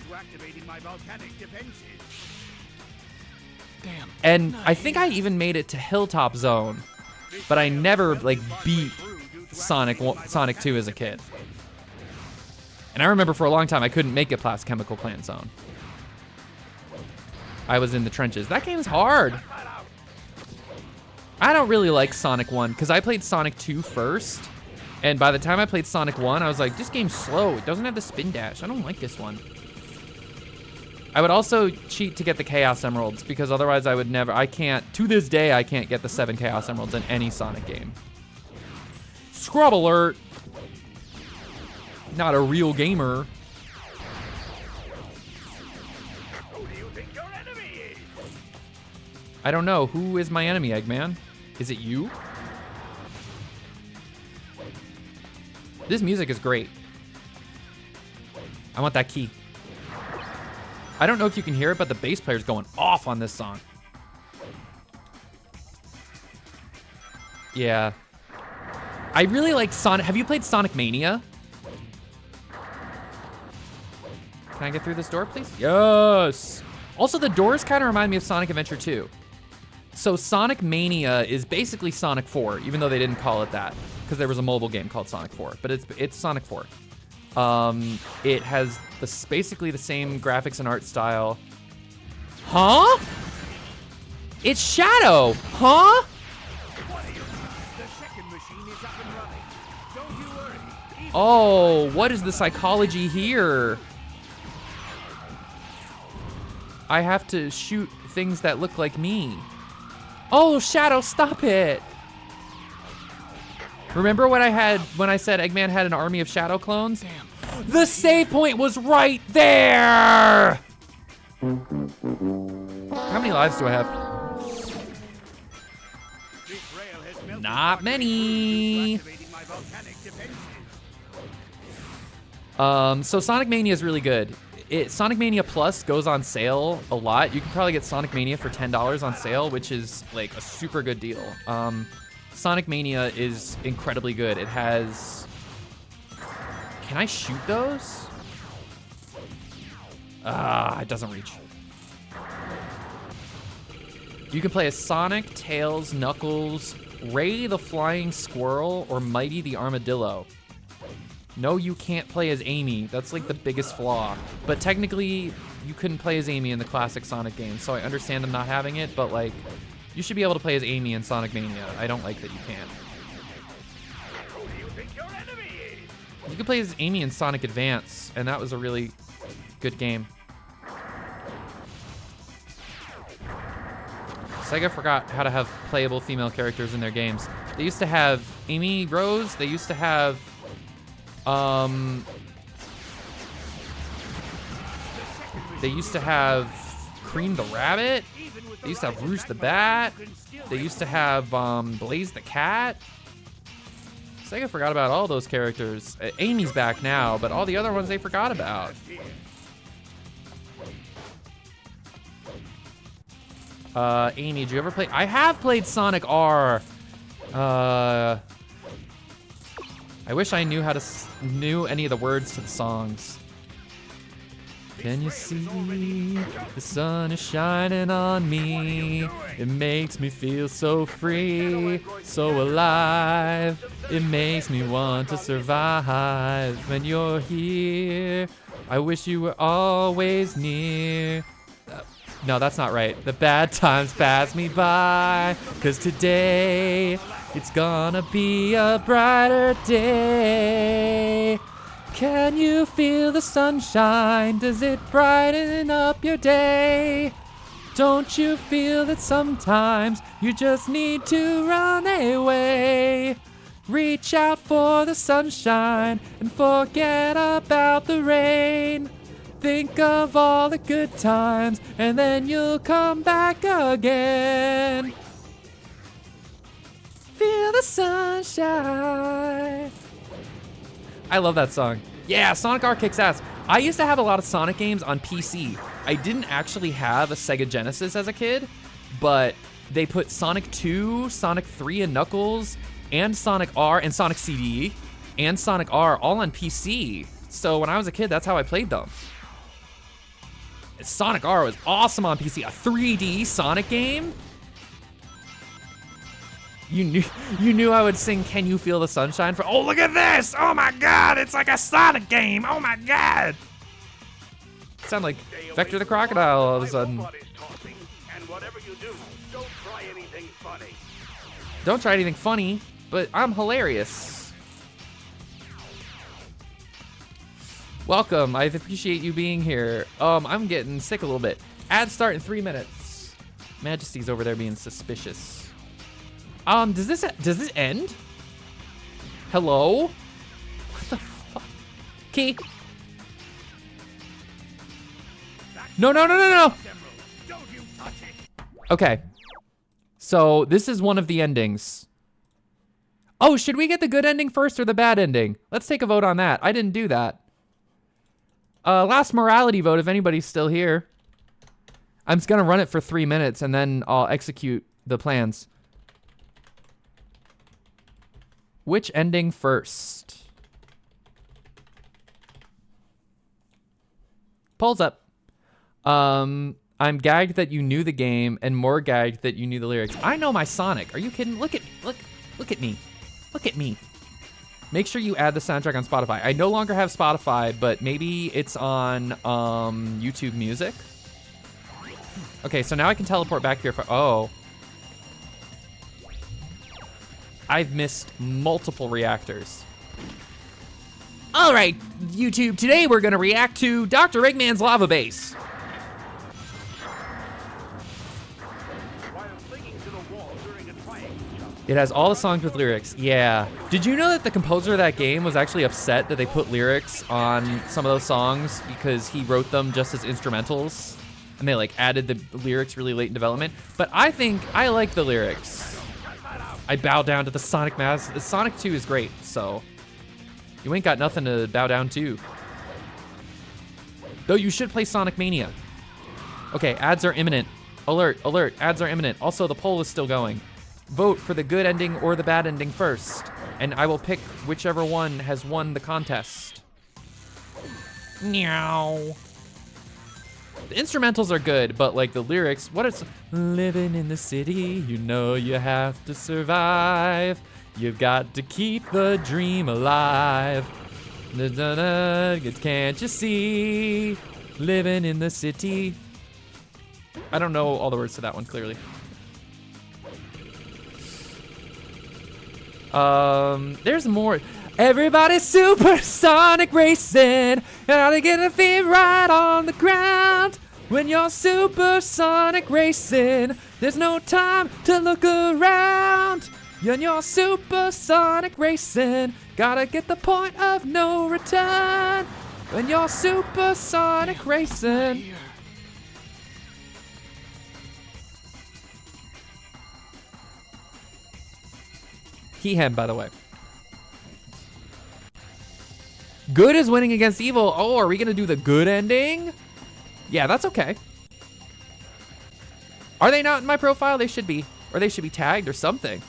And I think I even made it to Hilltop Zone, but I never, like, beat Sonic 2 as a kid. And I remember for a long time I couldn't make it past Chemical Plant Zone. I was in the trenches. That game's hard. I don't really like Sonic 1 because I played Sonic 2 first. And by the time I played Sonic 1, I was like, this game's slow. It doesn't have the spin dash. I don't like this one. I would also cheat to get the Chaos Emeralds because otherwise I would never, to this day, I can't get the 7 Chaos Emeralds in any Sonic game. Scrub alert. Not a real gamer. I don't know. Who is my enemy, Eggman? Is it you? This music is great. I want that key. I don't know if you can hear it, but the bass player's going off on this song. Yeah. I really like Sonic. Have you played Sonic Mania? Can I get through this door, please? Yes. Also, the doors kind of remind me of Sonic Adventure 2. So Sonic Mania is basically Sonic 4, even though they didn't call it that, because there was a mobile game called Sonic 4, but it's Sonic 4. It has basically the same graphics and art style. Huh? It's Shadow, huh? Oh, what is the psychology here? I have to shoot things that look like me. Oh, Shadow, stop it. Remember when I said Eggman had an army of Shadow clones? Damn. The save point was right there. How many lives do I have? Not many. So Sonic Mania is really good. Sonic Mania Plus goes on sale a lot. You can probably get Sonic Mania for $10 on sale, which is like a super good deal. Sonic Mania is incredibly good. It has... Can I shoot those? It doesn't reach. You can play as Sonic, Tails, Knuckles, Ray the Flying Squirrel, or Mighty the Armadillo. No, you can't play as Amy. That's like the biggest flaw. But technically, you couldn't play as Amy in the classic Sonic games, so I understand them not having it, but like, you should be able to play as Amy in Sonic Mania. I don't like that you can't. You could play as Amy in Sonic Advance, and that was a really good game. Sega forgot how to have playable female characters in their games. They used to have Amy Rose, they used to have They used to have Cream the Rabbit. They used to have Rouge the Bat. They used to have Blaze the Cat. Sega forgot about all those characters. Amy's back now, but all the other ones they forgot about. Amy, did you ever play? I have played Sonic R. I wish I knew knew any of the words to the songs. Can you see the sun is shining on me? It makes me feel so free, so alive. It makes me want to survive when you're here. I wish you were always near. No, that's not right. The bad times pass me by, 'cause today it's gonna be a brighter day. Can you feel the sunshine? Does it brighten up your day? Don't you feel that sometimes you just need to run away? Reach out for the sunshine and forget about the rain. Think of all the good times and then you'll come back again. Feel the sunshine. I love that song. Yeah, Sonic R kicks ass. I used to have a lot of Sonic games on PC. I didn't actually have a Sega Genesis as a kid, but they put Sonic 2, Sonic 3 and Knuckles, and Sonic R and Sonic CD, and Sonic R all on PC. So when I was a kid, that's how I played them. Sonic R was awesome on PC. A 3D Sonic game? You knew I would sing Can You Feel the Sunshine for, oh, look at this! Oh my god, it's like a Sonic game! Oh my god! Sound like Vector the Crocodile all of a sudden. Don't try anything funny, but I'm hilarious. Welcome, I appreciate you being here. I'm getting sick a little bit. Ads start in 3 minutes. Majesty's over there being suspicious. Does this end? Hello? What the fuck? Key? No. Okay. So this is one of the endings. Oh, should we get the good ending first or the bad ending? Let's take a vote on that. I didn't do that. Last morality vote if anybody's still here. I'm just gonna run it for 3 minutes and then I'll execute the plans. Which ending first? Polls up. I'm gagged that you knew the game and more gagged that you knew the lyrics. I know my Sonic. Are you kidding? Look at me. Look at me. Make sure you add the soundtrack on Spotify. I no longer have Spotify, but maybe it's on YouTube Music. Okay, so now I can teleport back here for, oh. I've missed multiple reactors. All right, YouTube, today we're gonna react to Dr. Eggman's Lava Base. It has all the songs with lyrics, yeah. Did you know that the composer of that game was actually upset that they put lyrics on some of those songs because he wrote them just as instrumentals? And they like added the lyrics really late in development. But I think I like the lyrics. I bow down to the Sonic Mass. The Sonic 2 is great, so you ain't got nothing to bow down to. Though you should play Sonic Mania. Okay, ads are imminent. Alert, alert, ads are imminent. Also, the poll is still going. Vote for the good ending or the bad ending first, and I will pick whichever one has won the contest. Meow. The instrumentals are good, but like the lyrics, what is living in the city, you know you have to survive. You've got to keep the dream alive. Can't you see? Living in the city. I don't know all the words to that one clearly. There's more. Everybody's supersonic racing. Gotta get a feet right on the ground. When you're supersonic racing, there's no time to look around. When you're supersonic racing, gotta get the point of no return. When you're supersonic racing. He/him, by the way. Good is winning against evil. Oh, are we gonna do the good ending? Yeah, that's okay. Are they not in my profile? They should be. Or they should be tagged or something.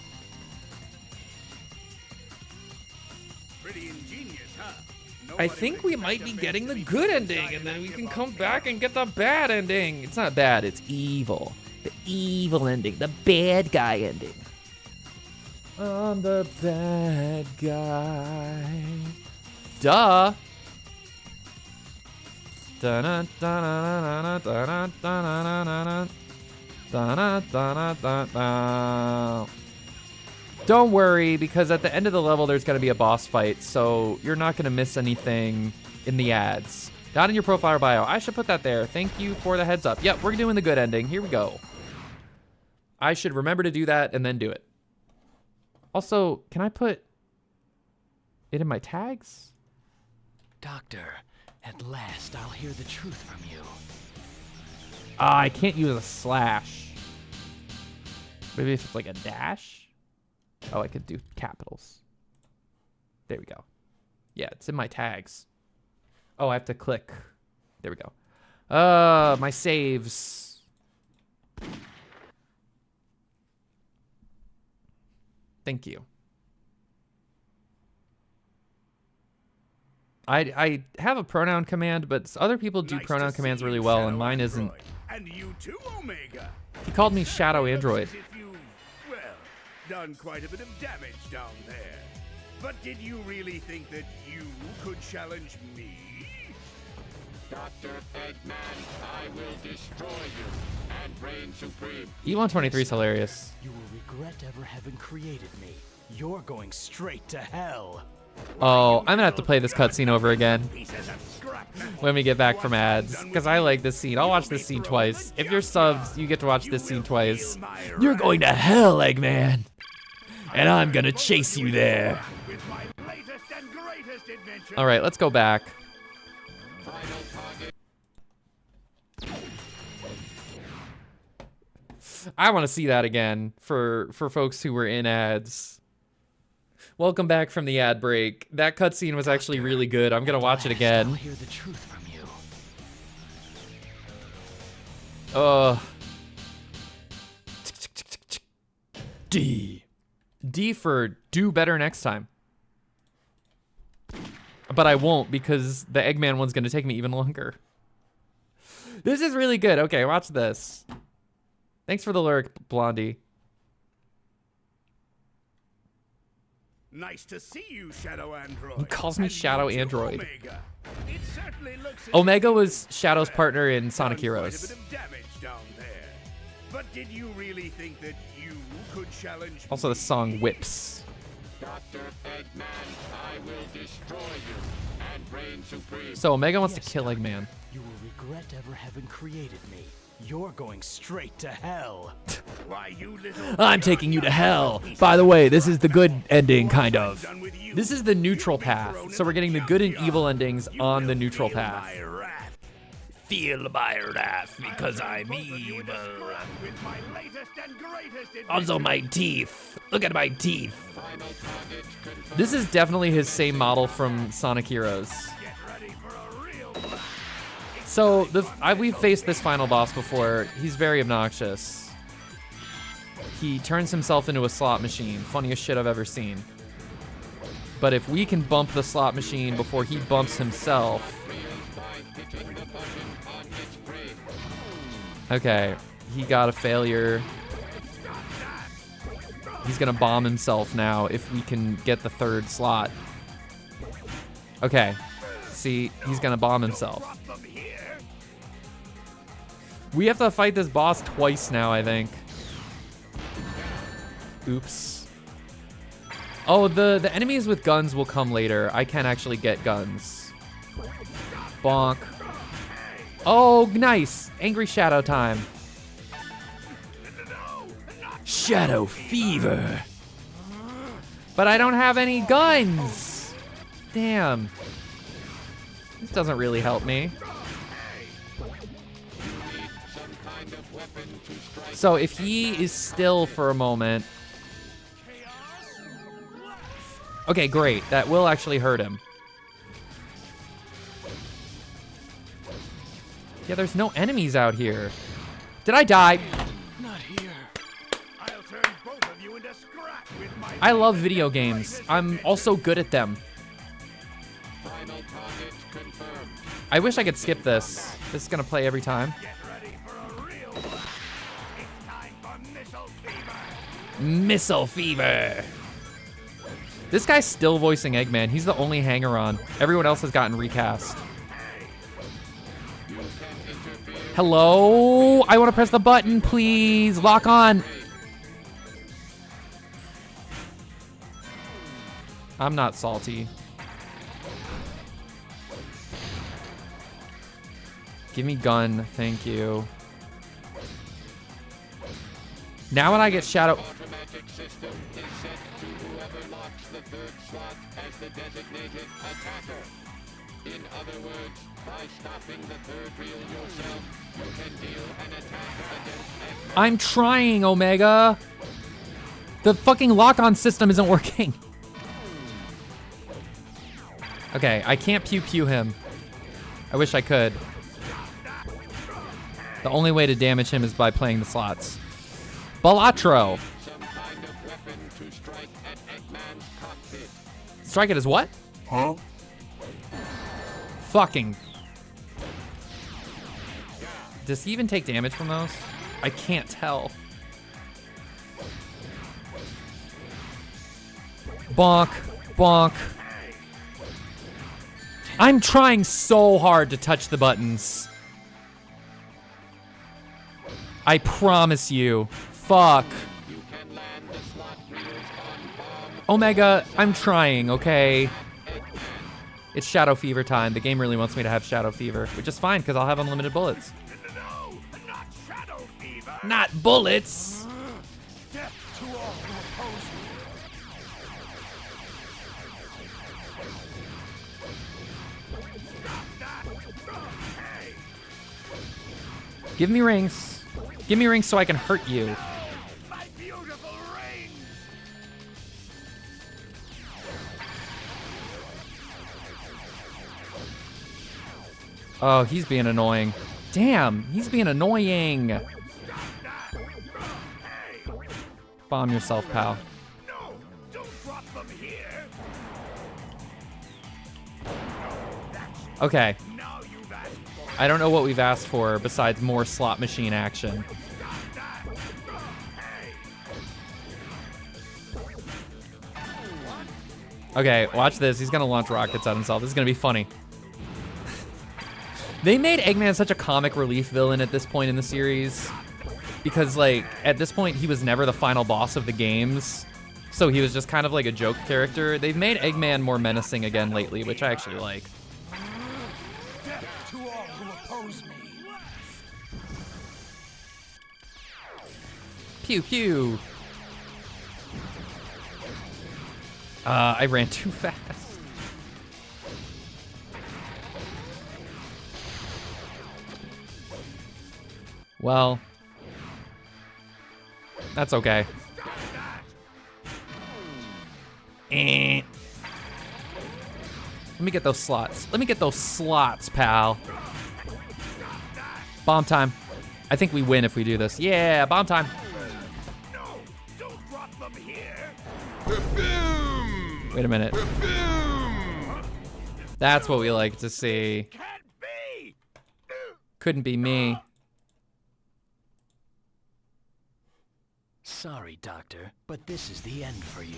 Pretty ingenious, huh? I think we might be getting the good ending, and then we can come back and get the bad ending. It's not bad, it's evil. The evil ending, the bad guy ending. I'm the bad guy. Duh. Don't worry, because at the end of the level, there's going to be a boss fight, so you're not going to miss anything in the ads. Not in your profile or bio. I should put that there. Thank you for the heads up. Yep, we're doing the good ending. Here we go. I should remember to do that and then do it. Also, can I put it in my tags? Doctor, at last I'll hear the truth from you. Ah, I can't use a slash. Maybe if it's like a dash? Oh, I could do capitals. There we go. Yeah, it's in my tags. Oh, I have to click. There we go. My saves. Thank you. I have a pronoun command, but other people do pronoun commands really well, and mine isn't. And you too, Omega. He called me Shadow Android. Looks as if you've, well, done quite a bit of damage down there. But did you really think that you could challenge me? Dr. Eggman, I will destroy you and reign supreme. E123 is hilarious. You will regret ever having created me. You're going straight to hell. Oh, I'm gonna have to play this cutscene over again when we get back from ads, because I like this scene. I'll watch this scene twice. If you're subs, you get to watch this scene twice. You're going to hell, Eggman. And I'm gonna chase you there. All right, let's go back. I want to see that again for folks who were in ads. Welcome back from the ad break. That cutscene was actually really good. I'm gonna watch it again. I'll hear the truth from you. D for do better next time. But I won't, because the Eggman one's gonna take me even longer. This is really good. Okay, watch this. Thanks for the lyric, Blondie. Nice to see you, Shadow Android. He calls me Shadow Android. Omega. It certainly looks as Omega if was Shadow's partner in Sonic done Heroes. quite a bit of damage down there. But did you really think that you could challenge Also, the me? song Whips. Dr. Eggman, I will destroy you and reign supreme. So Omega wants Yes, to kill Doctor. Eggman. You will regret ever having created me. You're going straight to hell. Why, you little I'm taking you to hell. By the way, this is the good ending, kind of. This is the neutral path. So we're getting the good and evil endings on the neutral path. Feel my wrath because I'm evil. With my latest and greatest Also, my teeth. Look at my teeth. This is definitely his same model from Sonic Heroes. Get ready for a real So we've faced this final boss before. He's very obnoxious. He turns himself into a slot machine. Funniest shit I've ever seen. But if we can bump the slot machine before he bumps himself. Okay, he got a failure. He's gonna bomb himself now if we can get the third slot. Okay, see, he's gonna bomb himself. We have to fight this boss twice now, I think. Oops. Oh, the enemies with guns will come later. I can actually get guns. Bonk. Oh, nice. Angry Shadow time. Shadow fever. But I don't have any guns. Damn. This doesn't really help me. So if he is still for a moment, Okay, great. That will actually hurt him. Yeah, there's no enemies out here. Did I die? Not here. I'll turn both of you into scrap with my I love video games. I'm also good at them. Final target confirmed. I wish I could skip this. This is gonna play every time. Get ready for a real one. It's time for missile fever. Missile fever. This guy's still voicing Eggman. He's the only hanger-on. Everyone else has gotten recast. Hello? I want to press the button, please. Lock on. I'm not salty. Give me gun, thank you. Now when I get shadow... Automatic system is set to whoever locks the third slot as the designated attacker. In other words, by stopping the third reel yourself, you can deal an attack against Eggman. I'm trying, Omega. The fucking lock-on system isn't working. Okay, I can't pew-pew him. I wish I could. The only way to damage him is by playing the slots. Balatro. Some kind of weapon to strike at Eggman's cockpit. Strike it as what? Huh? Fucking. Does he even take damage from those? I can't tell. Bonk. Bonk. I'm trying so hard to touch the buttons. I promise you. Fuck. Omega, I'm trying, okay? It's Shadow Fever time. The game really wants me to have Shadow Fever, which is fine because I'll have unlimited bullets. No, not Shadow Fever. Not bullets! Death to all who oppose me. Give me rings. Give me rings so I can hurt you. My beautiful rings. Oh, he's being annoying. Damn, he's being annoying. Bomb yourself, pal. No, don't drop them here. Okay. Now you've asked for I don't know what we've asked for besides more slot machine action. Okay, watch this. He's gonna launch rockets at himself. This is gonna be funny. They made Eggman such a comic relief villain at this point in the series. Because, like, at this point, he was never the final boss of the games. So he was just kind of like a joke character. They've made Eggman more menacing again lately, which I actually like. death to all who oppose me. Pew pew. I ran too fast. Well, that's okay. Let me get those slots. Let me get those slots, pal. Bomb time. I think we win if we do this. Yeah, bomb time. No, don't drop them here. Wait a minute. That's what we like to see. Can't be. Couldn't be me. Sorry, Doctor, but this is the end for you.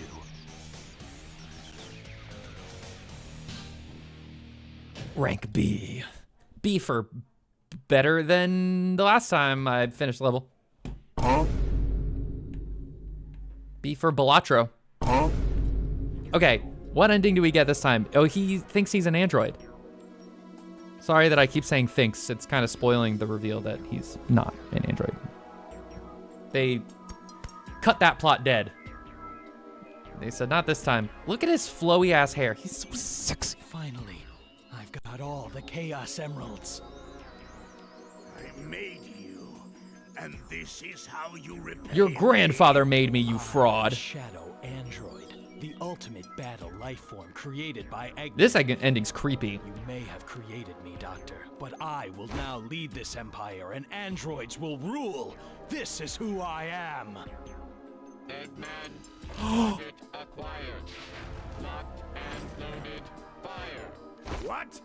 Rank B. B for better than the last time I finished the level. Huh? B for Balatro. Huh? Okay, what ending do we get this time? Oh, he thinks he's an android. Sorry that I keep saying thinks. It's kind of spoiling the reveal that he's not an android. They cut that plot dead. They said, not this time. Look at his flowy ass hair. He's so sexy. Finally, I've got all the Chaos Emeralds. I made you, and this is how you repay Your grandfather made me, you fraud. Shadow Android, the ultimate battle life form created by Eggman. This ending's creepy. You may have created me, Doctor, but I will now lead this empire and androids will rule. This is who I am. Eggman, target acquired. Locked and loaded. Fire. What?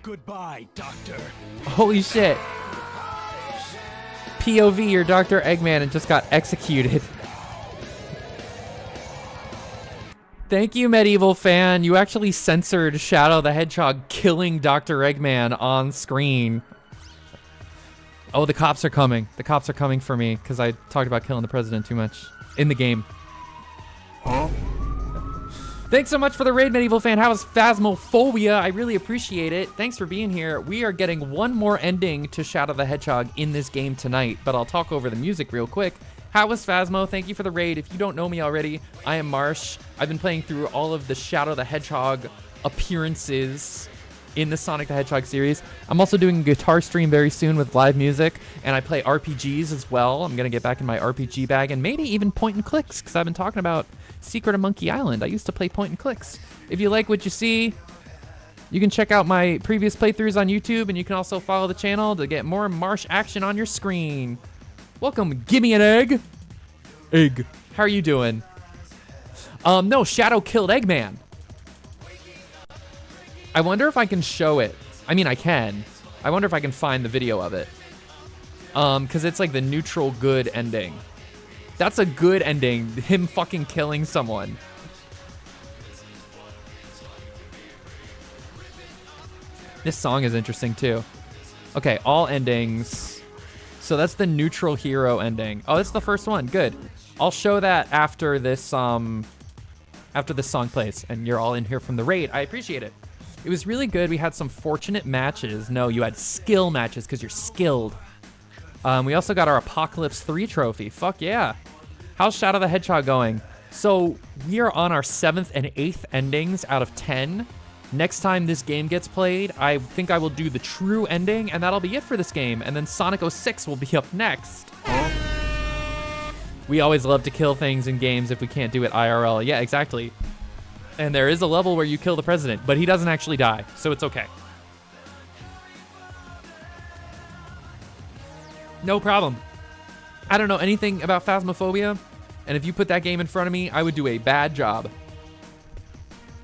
Goodbye, Doctor. Holy shit. POV, you're Dr. Eggman and just got executed. Thank you, Medieval Fan. You actually censored Shadow the Hedgehog killing Dr. Eggman on screen. Oh, the cops are coming. The cops are coming for me because I talked about killing the president too much in the game. Huh? Thanks so much for the raid, Medieval Fan. How was Phasmophobia? I really appreciate it. Thanks for being here. We are getting one more ending to Shadow the Hedgehog in this game tonight, but I'll talk over the music real quick. How was Phasmo? Thank you for the raid. If you don't know me already, I am Marsh. I've been playing through all of the Shadow the Hedgehog appearances in the Sonic the Hedgehog series. I'm also doing a guitar stream very soon with live music, and I play RPGs as well. I'm gonna get back in my RPG bag, and maybe even point and clicks, because I've been talking about Secret of Monkey Island. I used to play point and clicks. If you like what you see, you can check out my previous playthroughs on YouTube, and you can also follow the channel to get more Marsh action on your screen. Welcome, gimme an egg. Egg. How are you doing? No, Shadow killed Eggman. I wonder if I can show it. I mean, I can. I wonder if I can find the video of it. Because it's like the neutral good ending. That's a good ending. Him fucking killing someone. This song is interesting too. Okay, all endings. So that's the neutral hero ending. Oh, that's the first one. Good. I'll show that after this song plays, and you're all in here from the raid. I appreciate it. It was really good. We had some fortunate matches. No, you had skill matches because you're skilled. We also got our Apocalypse 3 trophy. Fuck yeah. How's Shadow the Hedgehog going? So we are on our 7th and 8th endings out of 10. Next time this game gets played, I think I will do the true ending, and that'll be it for this game. And then Sonic 06 will be up next. We always love to kill things in games if we can't do it IRL. Yeah, exactly. And there is a level where you kill the president, but he doesn't actually die, so it's okay. No problem. I don't know anything about Phasmophobia, and if you put that game in front of me, I would do a bad job.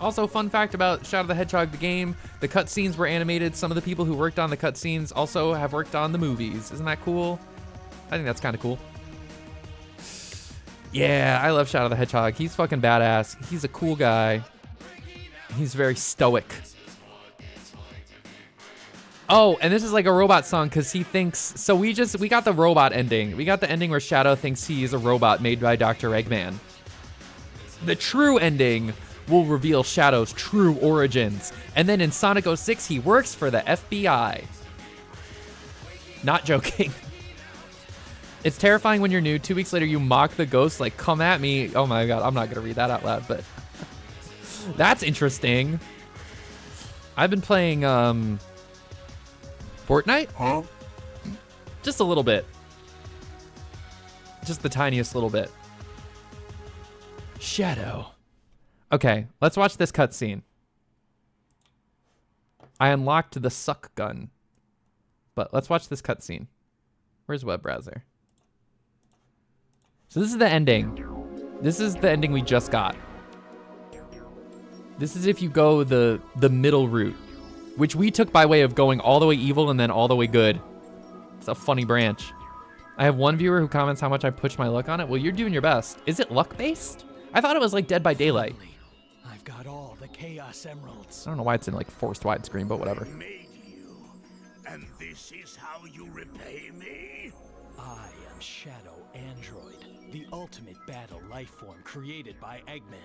Also, fun fact about Shadow the Hedgehog, the game, the cutscenes were animated. Some of the people who worked on the cutscenes also have worked on the movies. Isn't that cool? I think that's kind of cool. Yeah, I love Shadow the Hedgehog. He's fucking badass. He's a cool guy. He's very stoic. Oh, and this is like a robot song because he thinks... So we got the robot ending. We got the ending where Shadow thinks he is a robot made by Dr. Eggman. The true ending will reveal Shadow's true origins. And then in Sonic 06, he works for the FBI. Not joking. It's terrifying when you're new. 2 weeks later, you mock the ghost, like, come at me. Oh my god, I'm not going to read that out loud, but... That's interesting. I've been playing, Fortnite? Huh? Just a little bit. Just the tiniest little bit. Shadow. Okay, let's watch this cutscene. I unlocked the suck gun. But let's watch this cutscene. Where's web browser? So this is the ending. This is the ending we just got. This is if you go the middle route, which we took by way of going all the way evil and then all the way good. It's a funny branch. I have one viewer who comments how much I push my luck on it. Well, you're doing your best. Is it luck-based? I thought it was like Dead by Daylight. I've got all the Chaos Emeralds. I don't know why it's in like forced widescreen, but whatever. I made you, and this is how you repay me? I am Shadow Android, the ultimate battle life form created by Eggman.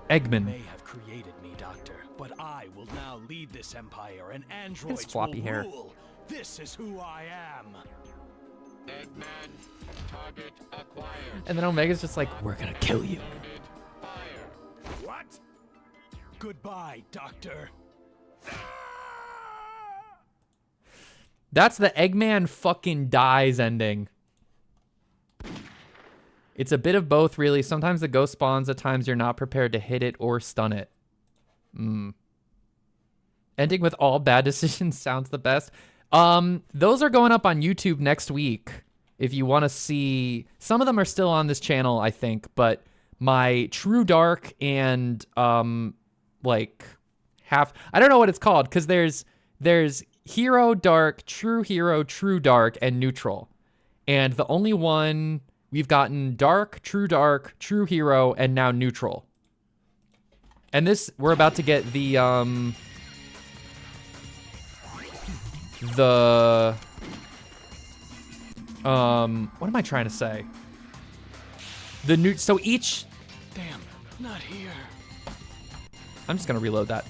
Eggman. You may have created me, Doctor, but I will now lead this empire, and androids floppy will hair. rule. This is who I am. Eggman, target acquired. And then Omega's just like, we're gonna kill you. What? Goodbye, Doctor. That's the Eggman fucking dies ending. It's a bit of both, really. Sometimes the ghost spawns, at times you're not prepared to hit it or stun it. Ending with all bad decisions sounds the best. Those are going up on YouTube next week. If you want to see, some of them are still on this channel, I think, but my True Dark and like half, I don't know what it's called, because there's Hero, Dark, True Hero, True Dark, and Neutral. And the only one we've gotten Dark, True Hero, and now Neutral. And this, we're about to get the what am I trying to say? So each, Damn, not here. I'm just gonna reload that.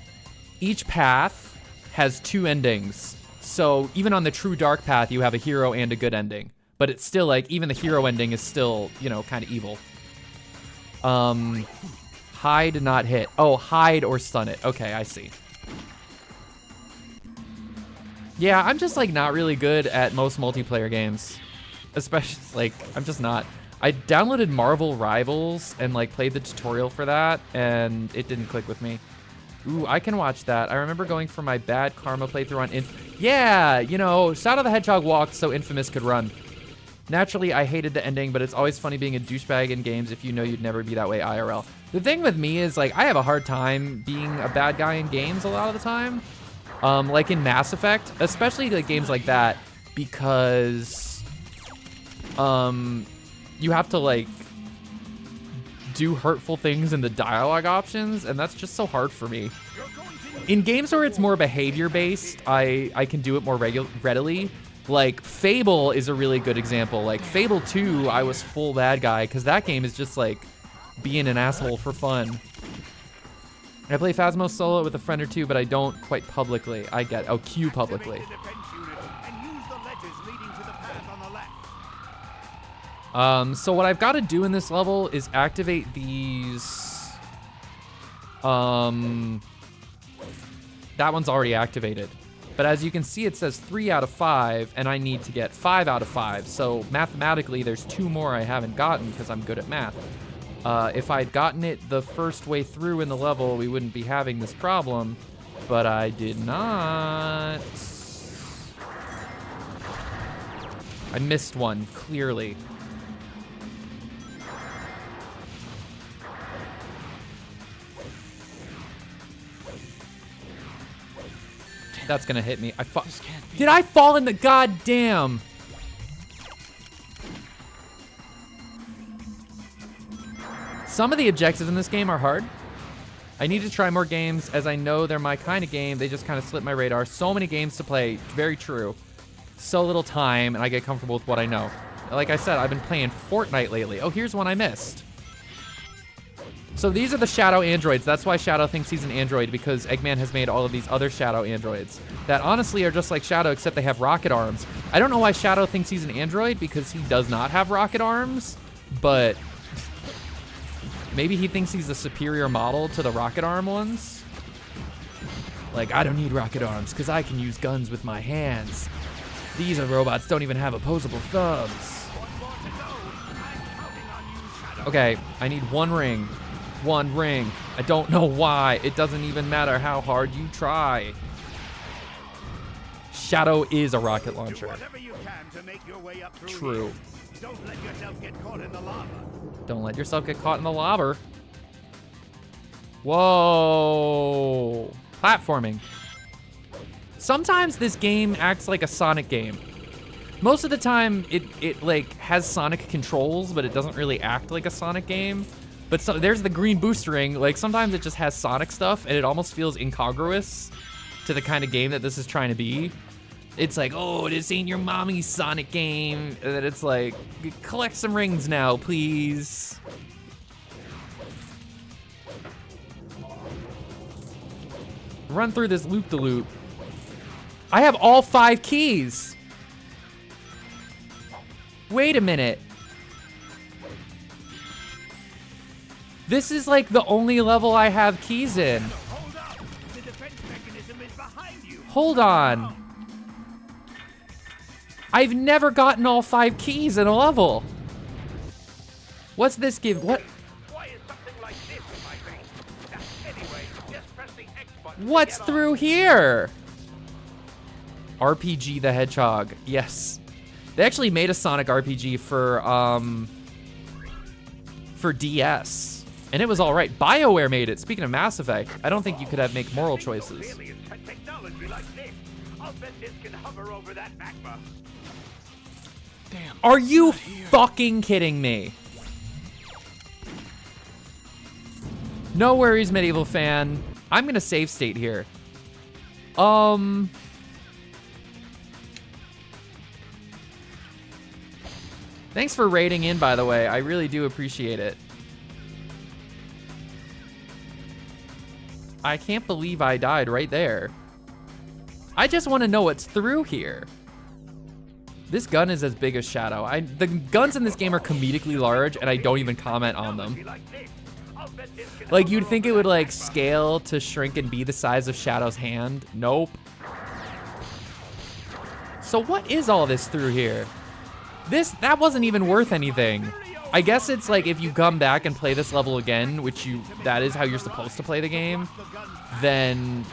Each path has 2 endings. So even on the True Dark path, you have a hero and a good ending. But it's still like, even the hero ending is still, you know, kind of evil. Hide, not hit. Oh, hide or stun it. Okay, I see. Yeah, I'm just like not really good at most multiplayer games. Especially, like, I'm just not. I downloaded Marvel Rivals and like played the tutorial for that, and it didn't click with me. Ooh, I can watch that. I remember going for my Bad Karma playthrough on yeah, you know, Shadow the Hedgehog walked so Infamous could run. Naturally, I hated the ending, but it's always funny being a douchebag in games if you know you'd never be that way IRL. The thing with me is, like, I have a hard time being a bad guy in games a lot of the time. Like in Mass Effect, especially like games like that, because you have to like do hurtful things in the dialogue options, and that's just so hard for me. In games where it's more behavior based, I can do it more readily. Like Fable is a really good example. Like Fable 2, I was full bad guy because that game is just like being an asshole for fun. I play Phasmo solo with a friend or two, but I don't quite publicly. I get, oh, queue publicly. So what I've got to do in this level is activate these. That one's already activated. But as you can see, it says 3 out of 5, and I need to get 5 out of 5. So mathematically, there's 2 more I haven't gotten because I'm good at math. If I'd gotten it the first way through in the level, we wouldn't be having this problem, but I did not. I missed one, clearly. That's gonna hit me. Did I fall in the goddamn? Some of the objectives in this game are hard. I need to try more games, as I know they're my kind of game. They just kind of slip my radar. So many games to play, very true. So little time, and I get comfortable with what I know. Like I said, I've been playing Fortnite lately. Oh, here's one I missed. So these are the Shadow androids. That's why Shadow thinks he's an android, because Eggman has made all of these other Shadow androids that honestly are just like Shadow, except they have rocket arms. I don't know why Shadow thinks he's an android, because he does not have rocket arms, but maybe he thinks he's the superior model to the rocket arm ones. Like, I don't need rocket arms because I can use guns with my hands. These robots don't even have opposable thumbs. Okay, I need 1 ring. 1 ring. I don't know why. It doesn't even matter how hard you try. Shadow is a rocket launcher. True. Don't let yourself get caught in the lava. Don't let yourself get caught in the lava. Whoa. Platforming. Sometimes this game acts like a Sonic game. Most of the time, it like has Sonic controls, but it doesn't really act like a Sonic game. But so, there's the green booster ring. Like sometimes it just has Sonic stuff, and it almost feels incongruous to the kind of game that this is trying to be. It's like, oh, this ain't your mommy's Sonic game. And then it's like, collect some rings now, please. Run through this loop-de-loop. I have all 5 keys. Wait a minute. This is like the only level I have keys in. Hold on. I've never gotten all 5 keys in a level. What's this give? What? Why is something like this in my face? Anyway, just press the X button. What's through here? RPG the Hedgehog. Yes. They actually made a Sonic RPG for DS. And it was all right. BioWare made it. Speaking of Mass Effect, I don't think you could make moral choices. Technology like this. I'll bet this can hover over that magma. Damn. Are you fucking kidding me? No worries, Medieval Fan. I'm gonna save state here. Thanks for raiding in, by the way. I really do appreciate it. I can't believe I died right there. I just want to know what's through here. This gun is as big as Shadow. The guns in this game are comedically large, and I don't even comment on them. Like, you'd think it would, like, scale to shrink and be the size of Shadow's hand. Nope. So what is all this through here? That wasn't even worth anything. I guess it's like if you come back and play this level again, that is how you're supposed to play the game, then,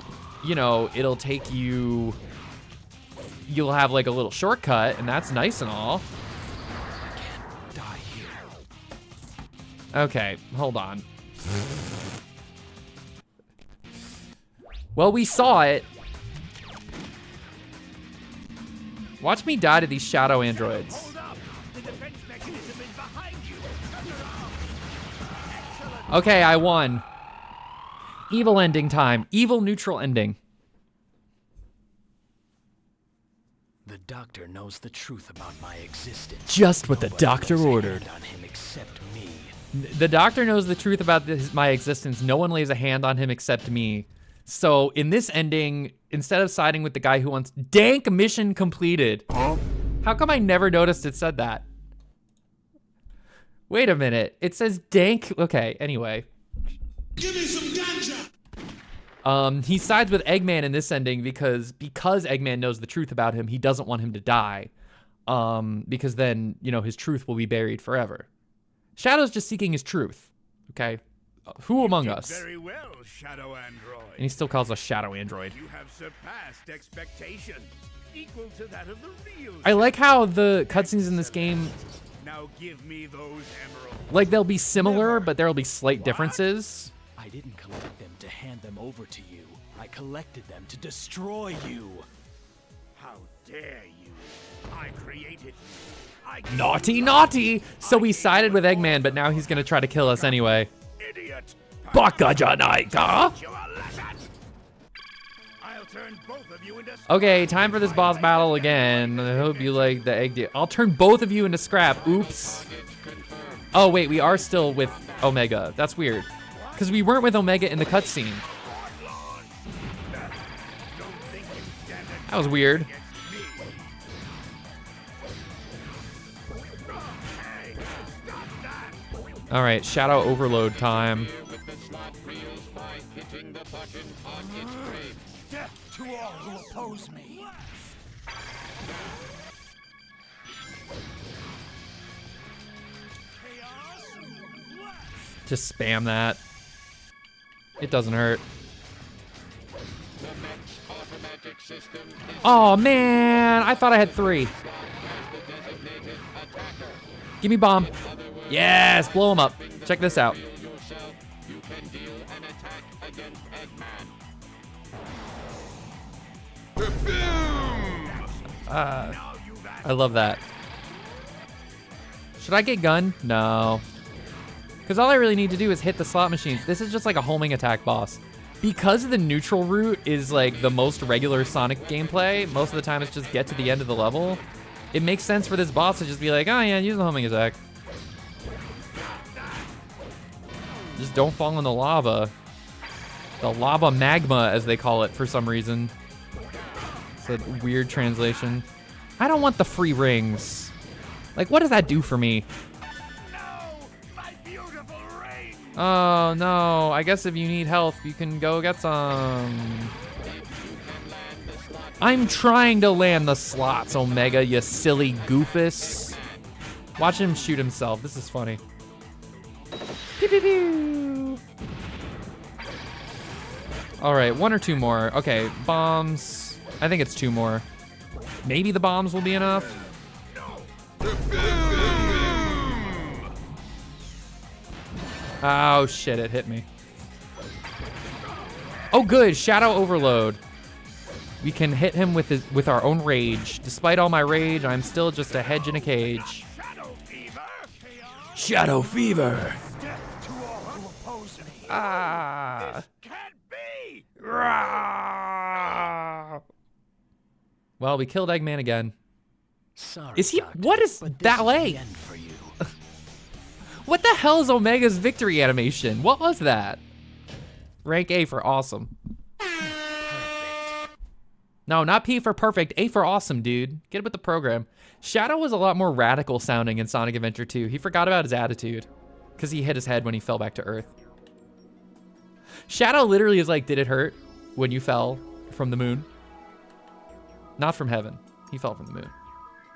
you know, it'll take you, you'll have like a little shortcut, and that's nice and all. I can't die here. Okay, hold on. Well, we saw it. Watch me die to these shadow androids. Okay, I won. Evil ending time. Evil neutral ending. The doctor knows the truth about my existence. Just what the doctor ordered. On him except me. The doctor knows the truth about my existence. No one lays a hand on him except me. So in this ending, instead of siding with the guy who wants dank mission completed. Huh? How come I never noticed it said that? Wait a minute. It says dank. Okay, anyway. Give me some ganja. He sides with Eggman in this ending because Eggman knows the truth about him, he doesn't want him to die. Because then, you know, his truth will be buried forever. Shadow's just seeking his truth. Okay? Who among us? Very well, Shadow Android. And he still calls us Shadow Android. You have surpassed expectation, equal to that of the real. I like how the cutscenes in this game, now give me those emeralds. like, they'll be similar, but there'll be slight differences. I didn't collect them to hand them over to you. I collected them to destroy you. How dare you? I created you. Naughty, naughty! So we sided with Eggman, but now he's gonna try to kill us anyway. Idiot! Baka Janaika! Okay, time for this boss battle again. I hope you like the egg deal. I'll turn both of you into scrap. Oops. Oh, wait, we are still with Omega. That's weird. Because we weren't with Omega in the cutscene. That was weird. All right, Shadow Overload time. Death to all who oppose me. Just spam that. It doesn't hurt. Oh man, I thought I had 3. Give me bomb. Yes, blow him up. Check this out. I love that. Should I get gun? No. Because all I really need to do is hit the slot machines. This is just like a homing attack boss. Because the neutral route is like the most regular Sonic gameplay, most of the time it's just get to the end of the level. It makes sense for this boss to just be like, oh yeah, use the homing attack. Just don't fall in the lava. The lava magma, as they call it for some reason. It's a weird translation. I don't want the free rings. Like, what does that do for me? Oh no, I guess if you need health, you can go get some. I'm trying to land the slots, Omega, you silly goofus. Watch him shoot himself, this is funny. Pew, pew, pew. All right, 1 or 2 more. Okay, bombs. I think it's 2 more. Maybe the bombs will be enough. Oh shit, it hit me. Oh good, Shadow Overload. We can hit him with our own rage. Despite all my rage, I'm still just a hedge in a cage. Shadow Fever. Ah. Well, we killed Eggman again. Sorry, Is he? Doctor, What is but this that is late? the end for you. What the hell is Omega's victory animation? What was that? Rank A for awesome. No, not P for perfect. A for awesome, dude. Get with the program. Shadow was a lot more radical sounding in Sonic Adventure 2. He forgot about his attitude because he hit his head when he fell back to Earth. Shadow literally is like, did it hurt when you fell from the moon? Not from heaven. He fell from the moon.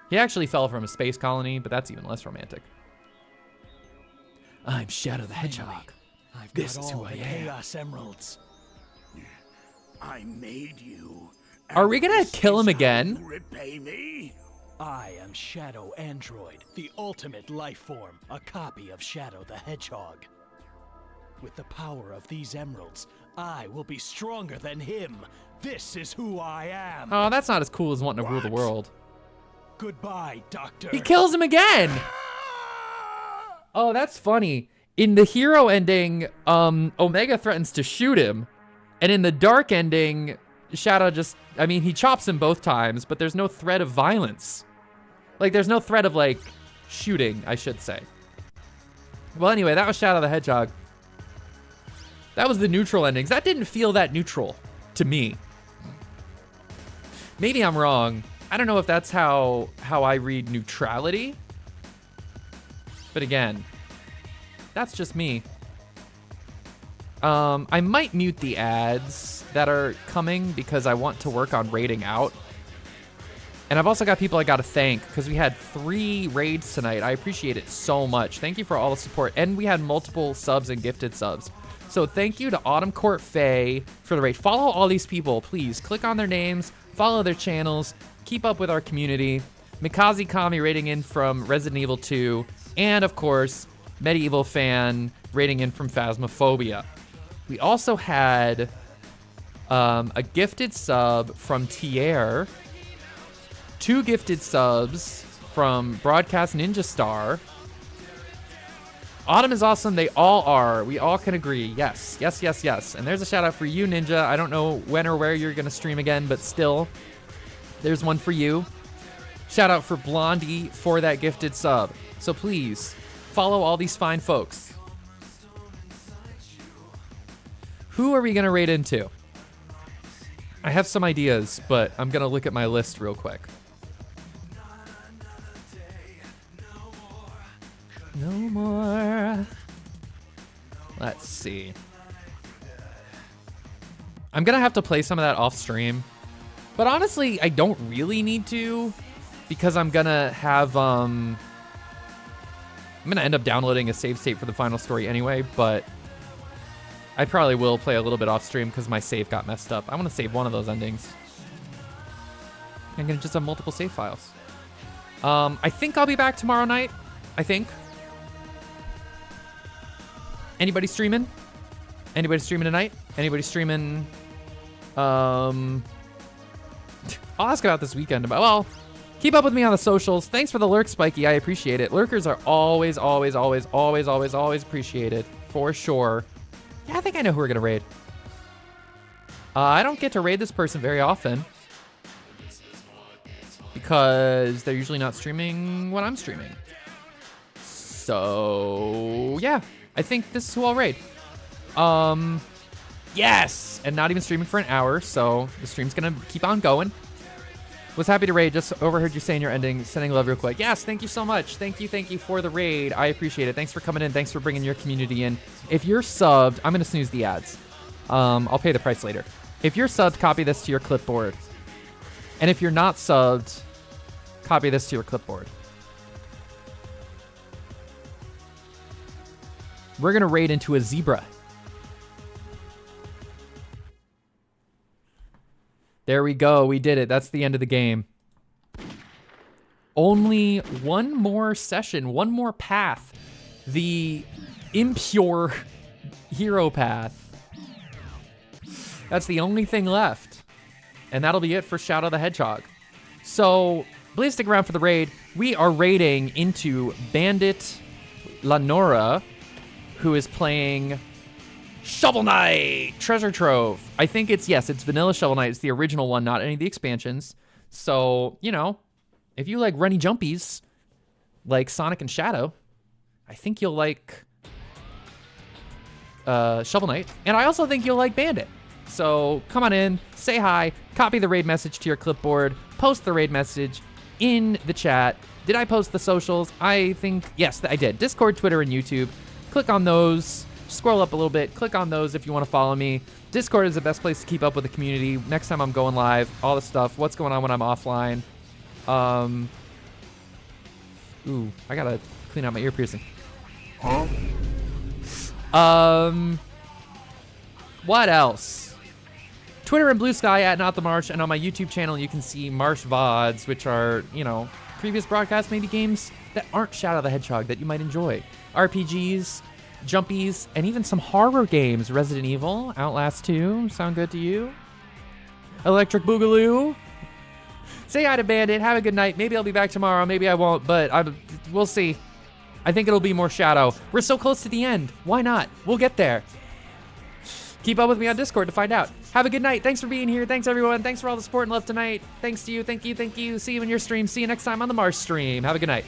He actually fell from a space colony, but that's even less romantic. I'm Shadow the Hedgehog. I've This got is all who I the am. Chaos Emeralds. I made you. Are we gonna kill him again? Repay me? I am Shadow Android, the ultimate life form, a copy of Shadow the Hedgehog. With the power of these emeralds, I will be stronger than him. This is who I am. Oh, that's not as cool as wanting to rule the world. Goodbye, Doctor. He kills him again! Oh, that's funny. In the hero ending, Omega threatens to shoot him. And in the dark ending, Shadow just, I mean, he chops him both times, but there's no threat of violence. Like, there's no threat of, like, shooting, I should say. Well, anyway, that was Shadow the Hedgehog. That was the neutral endings. That didn't feel that neutral to me. Maybe I'm wrong. I don't know if that's how I read neutrality. But again, that's just me. I might mute the ads that are coming because I want to work on raiding out. And I've also got people I gotta thank because we had 3 raids tonight. I appreciate it so much. Thank you for all the support. And we had multiple subs and gifted subs. So thank you to Autumn Court Faye for the raid. Follow all these people, please. Click on their names, follow their channels, keep up with our community. Mikaze Kami rating in from Resident Evil 2. And of course, Medieval Fan rating in from Phasmophobia. We also had a gifted sub from Tier, 2 gifted subs from Broadcast Ninja Star. Autumn is awesome. They all are. We all can agree. Yes, yes, yes, yes. And there's a shout out for you, Ninja. I don't know when or where you're going to stream again, but still, there's one for you. Shout out for Blondie for that gifted sub. So please, follow all these fine folks. Who are we going to raid into? I have some ideas, but I'm going to look at my list real quick. No more. Let's see. I'm going to have to play some of that off stream. But honestly, I don't really need to because I'm going to have... I'm going to end up downloading a save state for the final story anyway, but I probably will play a little bit off stream because my save got messed up. I want to save one of those endings. I'm going to just have multiple save files. I think I'll be back tomorrow night. I think. Anybody streaming? Anybody streaming tonight? Anybody streaming? I'll ask about this weekend. Well, keep up with me on the socials. Thanks for the lurk, Spiky. I appreciate it. Lurkers are always, always, always, always, always, always appreciated. For sure. Yeah, I think I know who we're going to raid. I don't get to raid this person very often. Because they're usually not streaming when I'm streaming. So, yeah. I think this is who I'll raid. Yes! And not even streaming for an hour, so the stream's gonna keep on going. Was happy to raid, just overheard you saying your ending, sending love real quick. Yes, thank you so much. Thank you for the raid. I appreciate it. Thanks for coming in. Thanks for bringing your community in. If you're subbed, I'm gonna snooze the ads. I'll pay the price later. If you're subbed, copy this to your clipboard. And if you're not subbed, copy this to your clipboard. We're gonna raid into a zebra. There we go. We did it. That's the end of the game. Only one more session, one more path. The impure hero path. That's the only thing left. And that'll be it for Shadow the Hedgehog. So, please stick around for the raid. We are raiding into Bandit Lanora, who is playing Shovel Knight Treasure Trove. I think it's Vanilla Shovel Knight. It's the original one, not any of the expansions. So, you know, if you like runny jumpies, like Sonic and Shadow, I think you'll like Shovel Knight. And I also think you'll like Bandit. So come on in, say hi, copy the raid message to your clipboard, post the raid message in the chat. Did I post the socials? I think, yes, I did. Discord, Twitter, and YouTube. Click on those. Scroll up a little bit. Click on those if you want to follow me. Discord is the best place to keep up with the community. Next time I'm going live, all the stuff, what's going on when I'm offline. Ooh, I gotta clean out my ear piercing. What else? Twitter and Blue Sky at ItsTheMarsh, and on my YouTube channel you can see Marsh VODs, which are, you know, previous broadcasts, maybe games that aren't Shadow the Hedgehog that you might enjoy. RPGs, jumpies, and even some horror games. Resident Evil, Outlast 2, sound good to you? Electric Boogaloo? Say hi to Bandit, have a good night. Maybe I'll be back tomorrow, maybe I won't, but we'll see. I think it'll be more Shadow. We're so close to the end. Why not? We'll get there. Keep up with me on Discord to find out. Have a good night. Thanks for being here. Thanks, everyone. Thanks for all the support and love tonight. Thanks to you. Thank you. Thank you. See you in your stream. See you next time on the Marsh stream. Have a good night.